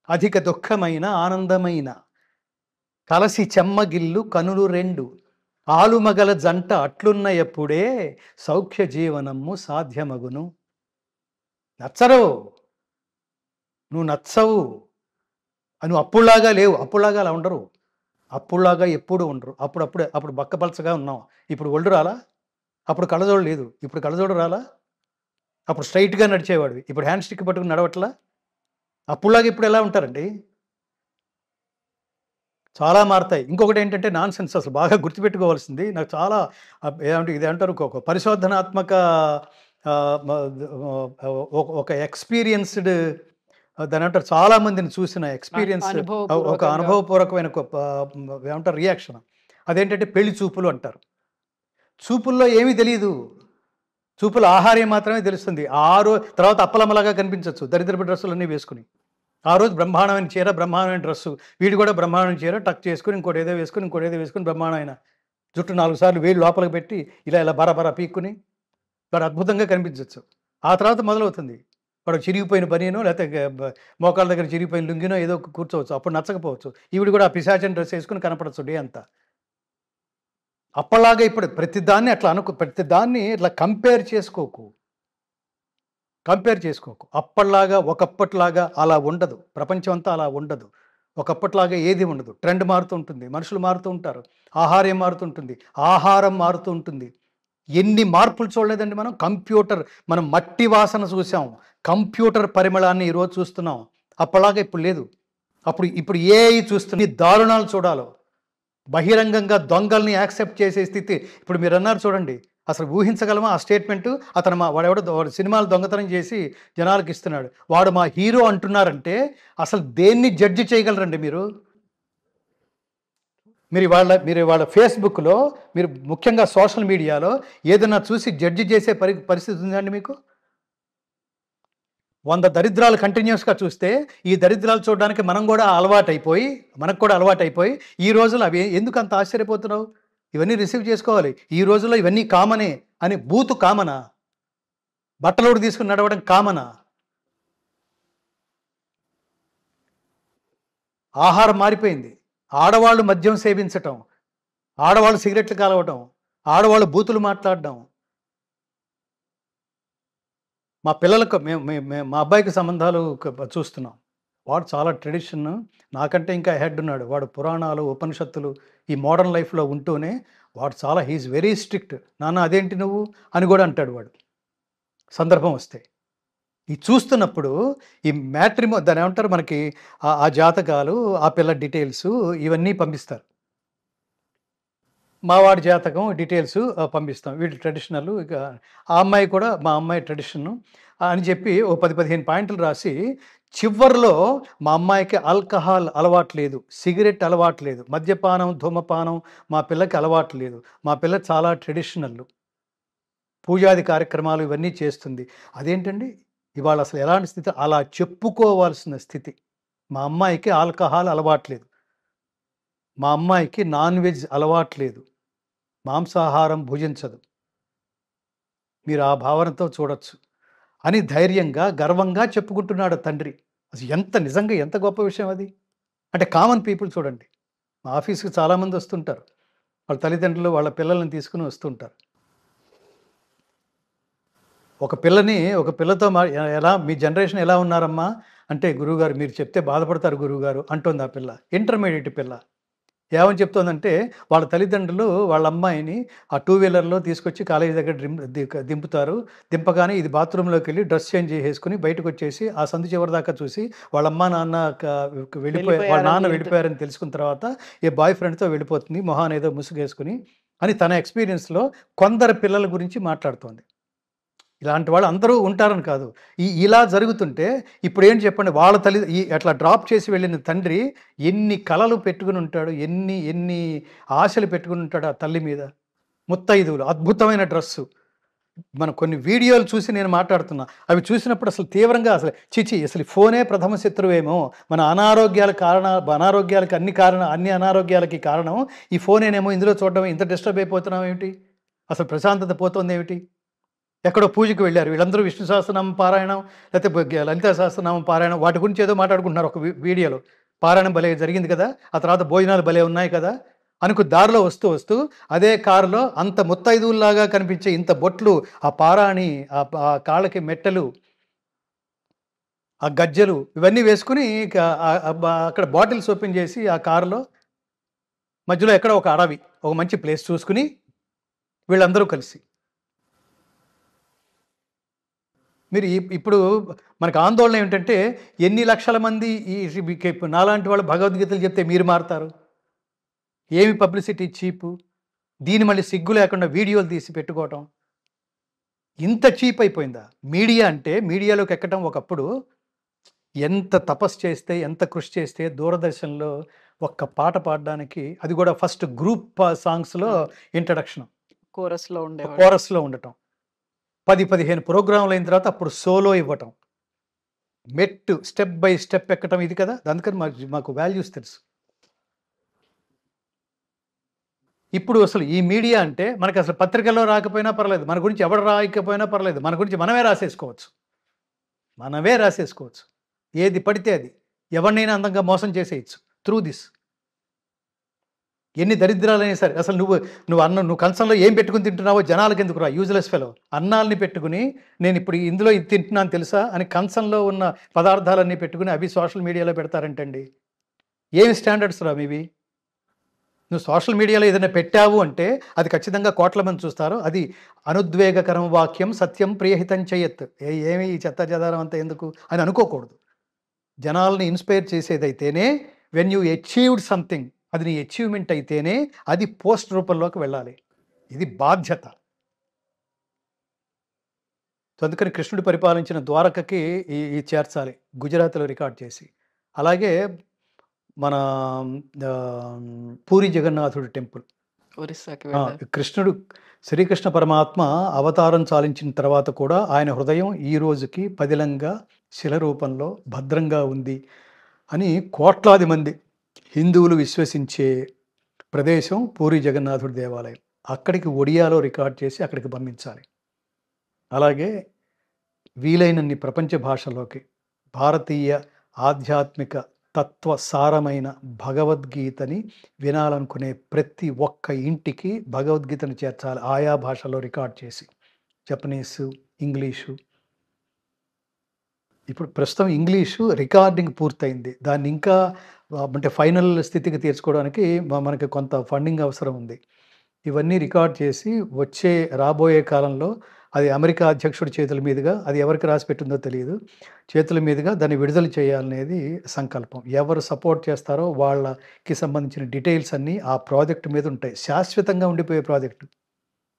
అధిక దుఃఖమైన ఆనందమైన కలసి చెమ్మగిల్లు కనులు రెండు ఆలుమగల జంట అట్లున్న ఎప్పుడే సౌఖ్య జీవనము సాధ్యమగును. నచ్చరు, నువ్వు నచ్చవు, నువ్వు అప్పుడులాగా లేవు, అప్పుడులాగా అలా ఉండరు, అప్పుడులాగా ఎప్పుడు ఉండరు. అప్పుడు బక్కపలచగా ఉన్నాం, ఇప్పుడు ఒళ్ళు రాలా? అప్పుడు కళ్ళజోడు లేదు, ఇప్పుడు కళ్ళజోడు రాలా? అప్పుడు స్ట్రైట్గా నడిచేవాడు, ఇప్పుడు హ్యాండ్ స్టిక్ పట్టుకుని నడవట్లా? అప్పుడులాగా ఇప్పుడు ఎలా ఉంటారండి? చాలా మారుతాయి. ఇంకొకటి ఏంటంటే నాన్ సెన్స్. అసలు బాగా గుర్తుపెట్టుకోవాల్సింది, నాకు చాలా ఇది అంటారు ఒక పరిశోధనాత్మక ఒక ఎక్స్పీరియన్స్డ్ దాని అంటారు, చాలా మందిని చూసిన ఎక్స్పీరియన్స్, ఒక అనుభవపూర్వకమైన ఏమంటారు రియాక్షన్. అదేంటంటే పెళ్లి చూపులు అంటారు. చూపుల్లో ఏమీ తెలియదు, చూపుల ఆహార్యం మాత్రమే తెలుస్తుంది. తర్వాత అప్పలమ్మలాగా కనిపించవచ్చు దరిద్రపు డ్రెస్సులన్నీ వేసుకుని. ఆ రోజు బ్రహ్మాండమైన చీర, బ్రహ్మాండమైన డ్రెస్సు, వీడు కూడా బ్రహ్మాండమైన చీర టక్ చేసుకుని ఇంకోటి ఏదో వేసుకుని బ్రహ్మాండమైన జుట్టు 4 సార్లు వేలు లోపలికి పెట్టి ఇలా ఇలా బరబరా పీక్కుని వాడు అద్భుతంగా కనిపించవచ్చు. ఆ తర్వాత మొదలవుతుంది. వాడు చిరిగిపోయిన బనీనో లేకపోతే మోకాళ్ళ దగ్గర చిరిగిపోయిన లుంగినో ఏదో కూర్చోవచ్చు. అప్పుడు నచ్చకపోవచ్చు. ఈవిడ కూడా ఆ పిశాచం డ్రెస్ వేసుకొని కనపడచ్చు డే అంతా. అప్పటిలాగా ఇప్పుడు ప్రతిదాన్ని అట్లా ప్రతిదాన్ని ఇట్లా కంపేర్ చేసుకోకు. అప్పటిలాగా ఒకప్పటిలాగా అలా ఉండదు. ప్రపంచం అంతా అలా ఉండదు. ఒకప్పటిలాగా ఏది ఉండదు. ట్రెండ్ మారుతూ ఉంటుంది. మనుషులు మారుతూ ఉంటారు. ఆహారం మారుతూ ఉంటుంది. ఆహారం మారుతూ ఉంటుంది. ఎన్ని మార్పులు చూడలేదండి మనం. మనం మట్టి వాసన చూసాం. కంప్యూటర్ పరిమళాన్ని ఈరోజు చూస్తున్నాం. అప్పటిలాగా ఇప్పుడు లేదు. ఇప్పుడు ఏఐ చూస్తుంది. దారుణాలు చూడాలో. బహిరంగంగా దొంగల్ని యాక్సెప్ట్ చేసే స్థితి. ఇప్పుడు మీరు అన్నారు చూడండి. అసలు ఊహించగలమా ఆ స్టేట్మెంటు? అతను వాడు సినిమాలు దొంగతనం చేసి జనాలకు ఇస్తున్నాడు. వాడు మా హీరో అంటున్నారంటే అసలు దేన్ని జడ్జి చేయగలరండి మీరు? మీరు వాళ్ళ ఫేస్బుక్లో, మీరు ముఖ్యంగా సోషల్ మీడియాలో ఏదైనా చూసి జడ్జి చేసే పరిస్థితి ఉందండి మీకు? 100 దరిద్రాలు కంటిన్యూస్గా చూస్తే ఈ దరిద్రాలు చూడడానికి మనకు కూడా అలవాటైపోయి ఈ రోజుల్లో అవి ఎందుకు అంత ఆశ్చర్యపోతున్నావు? ఇవన్నీ రిసీవ్ చేసుకోవాలి. ఈ రోజుల్లో ఇవన్నీ కామనే అని. బూతు కామనా? బట్టలోడు తీసుకుని నడవడం కామనా? ఆహారం మారిపోయింది. ఆడవాళ్ళు మద్యం సేవించటం, ఆడవాళ్ళు సిగరెట్లు కాలవటం, ఆడవాళ్ళు బూతులు మాట్లాడడం. మా పిల్లలకు మా అబ్బాయికి సంబంధాలు చూస్తున్నాం. వాడు చాలా ట్రెడిషన్. నాకంటే ఇంకా హెడ్ ఉన్నాడు. వాడు పురాణాలు, ఉపనిషత్తులు ఈ మోడర్న్ లైఫ్లో ఉంటూనే వాడు చాలా హీఈస్ వెరీ స్ట్రిక్ట్. నాన్న అదేంటి నువ్వు అని కూడా అంటాడు వాడు సందర్భం వస్తే. ఈ చూస్తున్నప్పుడు ఈ దాన్ని ఏమంటారు మనకి ఆ జాతకాలు, ఆ పిల్ల డీటెయిల్స్ ఇవన్నీ పంపిస్తారు. మా వాడి జాతకం డీటెయిల్స్ పంపిస్తాం. వీళ్ళు ట్రెడిషనల్. ఇక ఆ అమ్మాయి కూడా మా అమ్మాయి ట్రెడిషను అని చెప్పి ఓ 10-15 పాయింట్లు రాసి చివర్లో మా అమ్మాయికి ఆల్కహాల్ అలవాటు లేదు, సిగరెట్ అలవాటు లేదు, మద్యపానం, ధూమపానం మా పిల్లకి అలవాటు లేదు. మా పిల్ల చాలా ట్రెడిషనల్. పూజాది కార్యక్రమాలు ఇవన్నీ చేస్తుంది. అదేంటండి ఇవాళ అసలు ఎలాంటి స్థితి? అలా చెప్పుకోవాల్సిన స్థితి. మా అమ్మాయికి ఆల్కహాల్ అలవాట్లేదు, మా అమ్మాయికి నాన్ వెజ్ అలవాట్లేదు, మాంసాహారం భుజించదు. మీరు ఆ భావనతో చూడొచ్చు అని ధైర్యంగా, గర్వంగా చెప్పుకుంటున్నాడు తండ్రి. అసలు నిజంగా ఎంత గొప్ప విషయం అది. అంటే కామన్ పీపుల్ చూడండి. మా ఆఫీస్‌కి చాలామంది వస్తుంటారు. వాళ్ళ తల్లిదండ్రులు వాళ్ళ పిల్లల్ని తీసుకొని వస్తుంటారు. ఒక పిల్లతో ఎలా మీ జనరేషన్ ఎలా ఉన్నారమ్మా అంటే, గురువుగారు మీరు చెప్తే బాధపడతారు గురువుగారు అంటోంది ఆ పిల్ల. ఇంటర్మీడియేట్ పిల్ల. ఏమని చెప్తోందంటే, వాళ్ళ తల్లిదండ్రులు వాళ్ళ అమ్మాయిని ఆ టూ వీలర్‌లో తీసుకొచ్చి కాలేజీ దగ్గర దింపుతారు. దింపగానే ఇది బాత్రూమ్‌లోకెళ్ళి డ్రెస్ చేంజ్ చేసేసుకొని బయటకొచ్చేసి ఆ సందు చివరి దాకా చూసి వాళ్ళ అమ్మా, నాన్న వాళ్ళ నాన్న వెళ్ళిపోయారని తెలుసుకున్న తర్వాత ఏ బాయ్ ఫ్రెండ్‌తో వెళ్ళిపోతుంది. మొహాన ఏదో ముసుగేసుకొని అని తన ఎక్స్‌పీరియన్స్‌లో కొందరు పిల్లల గురించి మాట్లాడుతోంది. ఇలాంటి వాళ్ళు అందరూ ఉంటారని కాదు. ఇలా జరుగుతుంటే ఇప్పుడేంటి చెప్పండి? వాళ్ళ అట్లా డ్రాప్ చేసి వెళ్ళిన తండ్రి ఎన్ని కలలు పెట్టుకుని ఉంటాడు, ఎన్ని ఆశలు పెట్టుకుని ఉంటాడు ఆ తల్లి మీద. ముత్తైదువులు, అద్భుతమైన డ్రెస్సు. మనం కొన్ని వీడియోలు చూసి నేను మాట్లాడుతున్నా. అవి చూసినప్పుడు అసలు తీవ్రంగా అసలు ఫోనే ప్రథమ శత్రువేమో. మన అనారోగ్యాలకి అన్ని అనారోగ్యాలకి కారణం ఈ ఫోనేనేమో. ఇందులో చూడడం ఇంత డిస్టర్బ్ అయిపోతున్నాం ఏమిటి? అసలు ప్రశాంతత పోతోందేమిటి? ఎక్కడో పూజకి వెళ్ళారు. వీళ్ళందరూ విష్ణు సహస్రనామం పారాయణం, లేకపోతే లలితా సహస్రనామం పారాయణం వాటి గురించి ఏదో మాట్లాడుకుంటున్నారు ఒక వీడియోలో. పారాయణం భలే జరిగింది కదా! ఆ తర్వాత భోజనాలు భలే ఉన్నాయి కదా! దారిలో వస్తూ అదే కారులో అంత ముత్తైదువుల్లాగా కనిపించే ఇంత బొట్లు, ఆ పారాణి, ఆ కాళ్ళకి మెట్టెలు, ఆ గజ్జెలు ఇవన్నీ వేసుకొని అక్కడ బాటిల్స్ ఓపెన్ చేసి ఆ కారులో మధ్యలో ఎక్కడో ఒక అడవి, ఒక మంచి ప్లేస్ చూసుకుని వీళ్ళందరూ కలిసి మీరు ఇప్పుడు మనకు ఆందోళన ఏమిటంటే, ఎన్ని లక్షల మంది నాలాంటి వాళ్ళు భగవద్గీతలు చెప్తే మీరు మారుతారు? ఏమి పబ్లిసిటీ చీపు? దీన్ని మళ్ళీ సిగ్గు లేకుండా వీడియోలు తీసి పెట్టుకోవటం. ఇంత చీప్ అయిపోయిందా? మీడియా అంటే మీడియాలోకి ఎక్కడం ఒకప్పుడు ఎంత తపస్సు చేస్తే, ఎంత కృషి చేస్తే దూరదర్శన్‌లో ఒక్క పాట పాడడానికి, అది కూడా ఫస్ట్ గ్రూప్ సాంగ్స్‌లో ఇంట్రడక్షన్. కోరస్‌లో ఉండటం. 10-15 ప్రోగ్రాములు అయిన తర్వాత అప్పుడు సోలో ఇవ్వటం. స్టెప్ బై స్టెప్ ఎక్కటం ఇది కదా! అందుకని మాకు వాల్యూస్ తెలుసు. ఇప్పుడు అసలు ఈ మీడియా అంటే మనకు అసలు పత్రికల్లో రాకపోయినా పర్లేదు, మన గురించి ఎవడు రాయకపోయినా పర్లేదు, మన గురించి మనమే రాసేసుకోవచ్చు. మనమే రాసేసుకోవచ్చు. ఏది పడితే అది. ఎవరినైనా అందంగా మోసం చేసేయచ్చు త్రూ దిస్. ఎన్ని దరిద్రాలైనా సరే. అసలు నువ్వు కంచంలో ఏం పెట్టుకొని తింటున్నావో జనాలకెందుకురా యూజ్‌లెస్ ఫెలో. అన్నాల్ని పెట్టుకొని నేనిప్పుడు ఇందులో ఇది తింటున్నాను తెలుసా అని కంచంలో ఉన్న పదార్థాలన్నీ పెట్టుకొని అవి సోషల్ మీడియాలో పెడతారంటండి. ఏమి స్టాండర్డ్స్ రా మీవి? నువ్వు సోషల్ మీడియాలో ఏదైనా పెట్టావు అంటే అది ఖచ్చితంగా కోట్ల మంది చూస్తారు. అది అనుద్వేగకరం వాక్యం సత్యం ప్రియహితం చేయత్. ఏమి ఈ చెత్తా చెదారం అంతా ఎందుకు అని అనుకోకూడదు. జనాల్ని ఇన్స్పైర్ చేసేదైతేనే వెన్ యూ అచీవ్డ్ సంథింగ్, అది నీ అచీవ్మెంట్ అయితేనే అది పోస్ట్ రూపంలోకి వెళ్ళాలి. ఇది బాధ్యత. సో అందుకని కృష్ణుడు పరిపాలించిన ద్వారకకి ఈ చేర్చాలి గుజరాత్లో రికార్డ్ చేసి. అలాగే మన పూరి జగన్నాథుడి టెంపుల్. ఒరిస్సాకి ఆ! వెళ్ళారు. కృష్ణుడు శ్రీకృష్ణ పరమాత్మ అవతారం చాలించిన తర్వాత కూడా ఆయన హృదయం ఈ రోజుకి పదిలంగా శిల రూపంలో భద్రంగా ఉంది అని కోట్లాది మంది హిందువులు విశ్వసించే ప్రదేశం పూరి జగన్నాథుడి దేవాలయం. అక్కడికి ఒడియాలో రికార్డ్ చేసి అక్కడికి పంపించాలి. అలాగే వీలైనన్ని ప్రపంచ భాషలోకి భారతీయ ఆధ్యాత్మిక తత్వ సారమైన భగవద్గీతని వినాలనుకునే ప్రతి ఒక్క ఇంటికి భగవద్గీతను చేర్చాలి. ఆయా భాషలో రికార్డ్ చేసి. Japanese, English. ఇప్పుడు ప్రస్తుతం ఇంగ్లీషు రికార్డింగ్ పూర్తయింది. దాన్ని ఇంకా అంటే ఫైనల్ స్థితికి తీర్చుకోవడానికి మనకి కొంత ఫండింగ్ అవసరం ఉంది. ఇవన్నీ రికార్డ్ చేసి రాబోయే కాలంలో అది అమెరికా అధ్యక్షుడి చేతుల మీదుగా, అది ఎవరికి రాసిపెట్టిందో తెలియదు, చేతుల మీదుగా దాన్ని విడుదల చేయాలనేది సంకల్పం. ఎవరు సపోర్ట్ చేస్తారో వాళ్ళకి సంబంధించిన డీటెయిల్స్ అన్నీ ఆ ప్రాజెక్ట్ మీద ఉంటాయి. శాశ్వతంగా ఉండిపోయే ప్రాజెక్టు.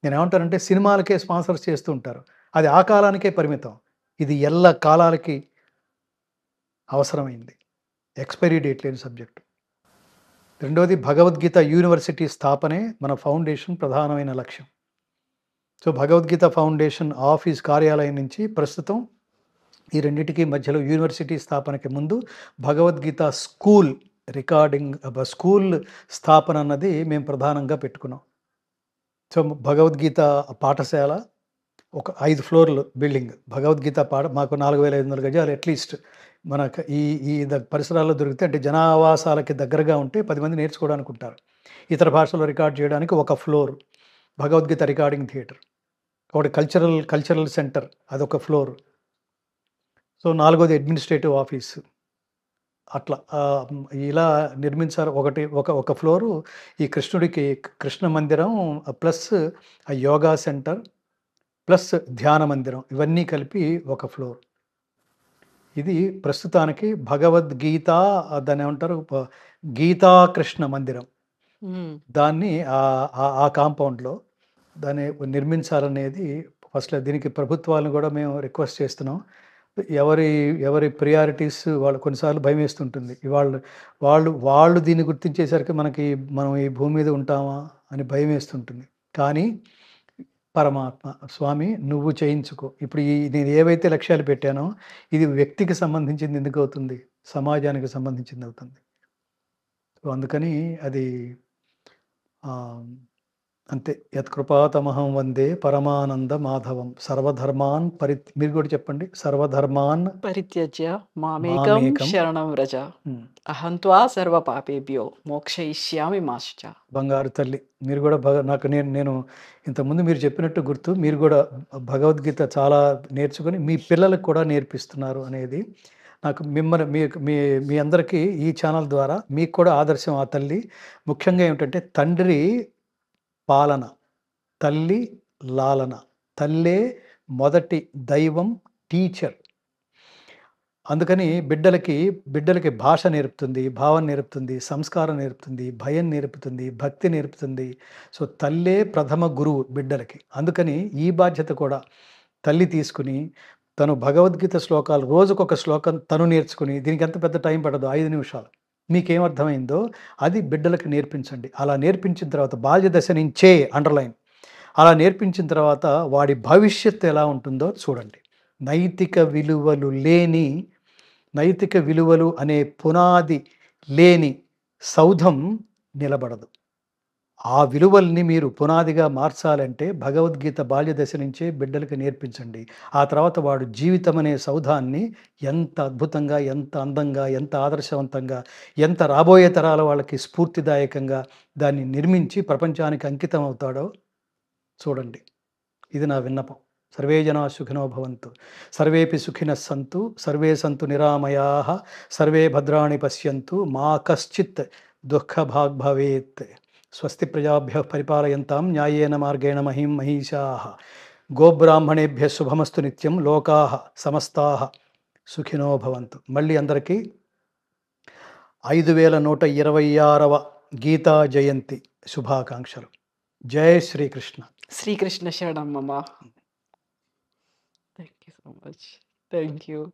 నేనేమంటానంటే సినిమాలకే స్పాన్సర్స్ చేస్తూ ఉంటారు. అది ఆ కాలానికే పరిమితం. ఇది ఎల్ల కాలాలకి అవసరమైంది. ఎక్స్‌పైరీ డేట్ లేని సబ్జెక్టు. రెండోది భగవద్గీత యూనివర్సిటీ స్థాపనే మన ఫౌండేషన్ ప్రధానమైన లక్ష్యం. సో భగవద్గీత ఫౌండేషన్ ఆఫీస్ కార్యాలయం నుంచి ప్రస్తుతం ఈ రెండిటికి మధ్యలో యూనివర్సిటీ స్థాపనకి ముందు భగవద్గీత స్కూల్ స్కూల్ స్థాపన అన్నది మేము ప్రధానంగా పెట్టుకున్నాం. సో భగవద్గీత పాఠశాల ఒక 5 ఫ్లోర్లు బిల్డింగ్. భగవద్గీత మాకు 4500 గజాలు అట్లీస్ట్ మనకు ఈ పరిసరాల్లో దొరికితే, అంటే జనావాసాలకి దగ్గరగా ఉంటే 10 మంది నేర్చుకోవడానికి ఉంటారు. ఇతర భాషలో రికార్డ్ చేయడానికి ఒక ఫ్లోర్. భగవద్గీత రికార్డింగ్ థియేటర్ ఒకటి, కల్చరల్ సెంటర్ అదొక ఫ్లోర్. సో నాలుగోది అడ్మినిస్ట్రేటివ్ ఆఫీసు. అట్లా ఇలా నిర్మించారు. ఒక ఫ్లోరు ఈ కృష్ణుడికి కృష్ణ మందిరం ప్లస్ యోగా సెంటర్ ప్లస్ ధ్యాన మందిరం, ఇవన్నీ కలిపి ఒక ఫ్లోర్. ఇది ప్రస్తుతానికి భగవద్గీత దాన్ని ఏమంటారు గీతా కృష్ణ మందిరం. దాన్ని ఆ కాంపౌండ్లో దాన్ని నిర్మించాలనేది ఫస్ట్. దీనికి ప్రభుత్వాలను కూడా మేము రిక్వెస్ట్ చేస్తున్నాం. ఎవరి ప్రియారిటీస్ వాళ్ళు కొన్నిసార్లు భయం వేస్తుంటుంది. వాళ్ళు దీన్ని గుర్తించేసరికి మనం ఈ భూమి మీద ఉంటామా అని భయం వేస్తుంటుంది. కానీ పరమాత్మ స్వామి నువ్వు చేయించుకో. ఇప్పుడు నేను ఏవైతే లక్ష్యాలు పెట్టానో ఇది వ్యక్తికి సంబంధించింది ఎందుకు అవుతుంది, సమాజానికి సంబంధించింది అవుతుంది. సో అందుకని అది అంతే. యత్కృపాతమహం వందే పరమానంద మాధవం సర్వధర్మాన్ మీరు కూడా చెప్పండి. సర్వధర్మాన్ పరిత్యజ్య మామేకం శరణం వ్రజ అహం త్వా సర్వ పాపేభ్యో మోక్షయిష్యామి మాశ్చ. బంగారు తల్లి, మీరు కూడా నేను ఇంతకుముందు మీరు చెప్పినట్టు గుర్తు, మీరు కూడా భగవద్గీత చాలా నేర్చుకొని మీ పిల్లలకు కూడా నేర్పిస్తున్నారు అనేది నాకు మీ అందరికీ ఈ ఛానల్ ద్వారా మీకు కూడా ఆదర్శం ఆ తల్లి. ముఖ్యంగా ఏమిటంటే తండ్రి పాలన, తల్లి లాలన. తల్లే మొదటి దైవం, టీచర్. అందుకని బిడ్డలకి భాష నేర్పుతుంది, భావం నేర్పుతుంది, సంస్కారం నేర్పుతుంది, భయం నేర్పుతుంది, భక్తి నేర్పుతుంది. సో తల్లే ప్రథమ గురువు బిడ్డలకి. అందుకని ఈ బాధ్యత కూడా తల్లి తీసుకుని తను భగవద్గీత శ్లోకాలు రోజుకొక శ్లోకం తను నేర్చుకుని, దీనికి ఎంత పెద్ద టైం పడదు, 5 నిమిషాలు. మీకేమర్థమైందో అది బిడ్డలకు నేర్పించండి. అలా నేర్పించిన తర్వాత బాల్య దశ నుంచే అండర్లైన్, అలా నేర్పించిన తర్వాత వాడి భవిష్యత్తు ఎలా ఉంటుందో చూడండి. నైతిక విలువలు అనే పునాది లేని సౌధం నిలబడదు. ఆ విలువల్ని మీరు పునాదిగా మార్చాలంటే భగవద్గీత బాల్య దశ నుంచే బిడ్డలకి నేర్పించండి. ఆ తర్వాత వాడు జీవితం అనే సౌధాన్ని ఎంత అద్భుతంగా, ఎంత అందంగా, ఎంత ఆదర్శవంతంగా, ఎంత రాబోయే తరాల వాళ్ళకి స్ఫూర్తిదాయకంగా దాన్ని నిర్మించి ప్రపంచానికి అంకితం అవుతాడో చూడండి. ఇది నా విన్నపం. సర్వే జనా సుఖినో భవంతు. సర్వేపి సుఖినః సంతు. సర్వే సంతు నిరామయాః. సర్వే భద్రాణి పశ్యంతు. మా కశ్చిత్ దుఃఖభాగ్ భవేత్. స్వస్తి ప్రజాభ్యః పరిపాలయంతాం న్యాయేన మార్గేణ మహిం మహిషాః. గోబ్రాహ్మణేభ్యः శుభమస్తు నిత్యం. లోకాః సమస్తాః సుఖినో భవంతు. మళ్ళీ అందరికీ 5126వ గీతా జయంతి శుభాకాంక్షలు. జై శ్రీకృష్ణ. శ్రీకృష్ణ శరణం మమ. Thank you so much. Thank you.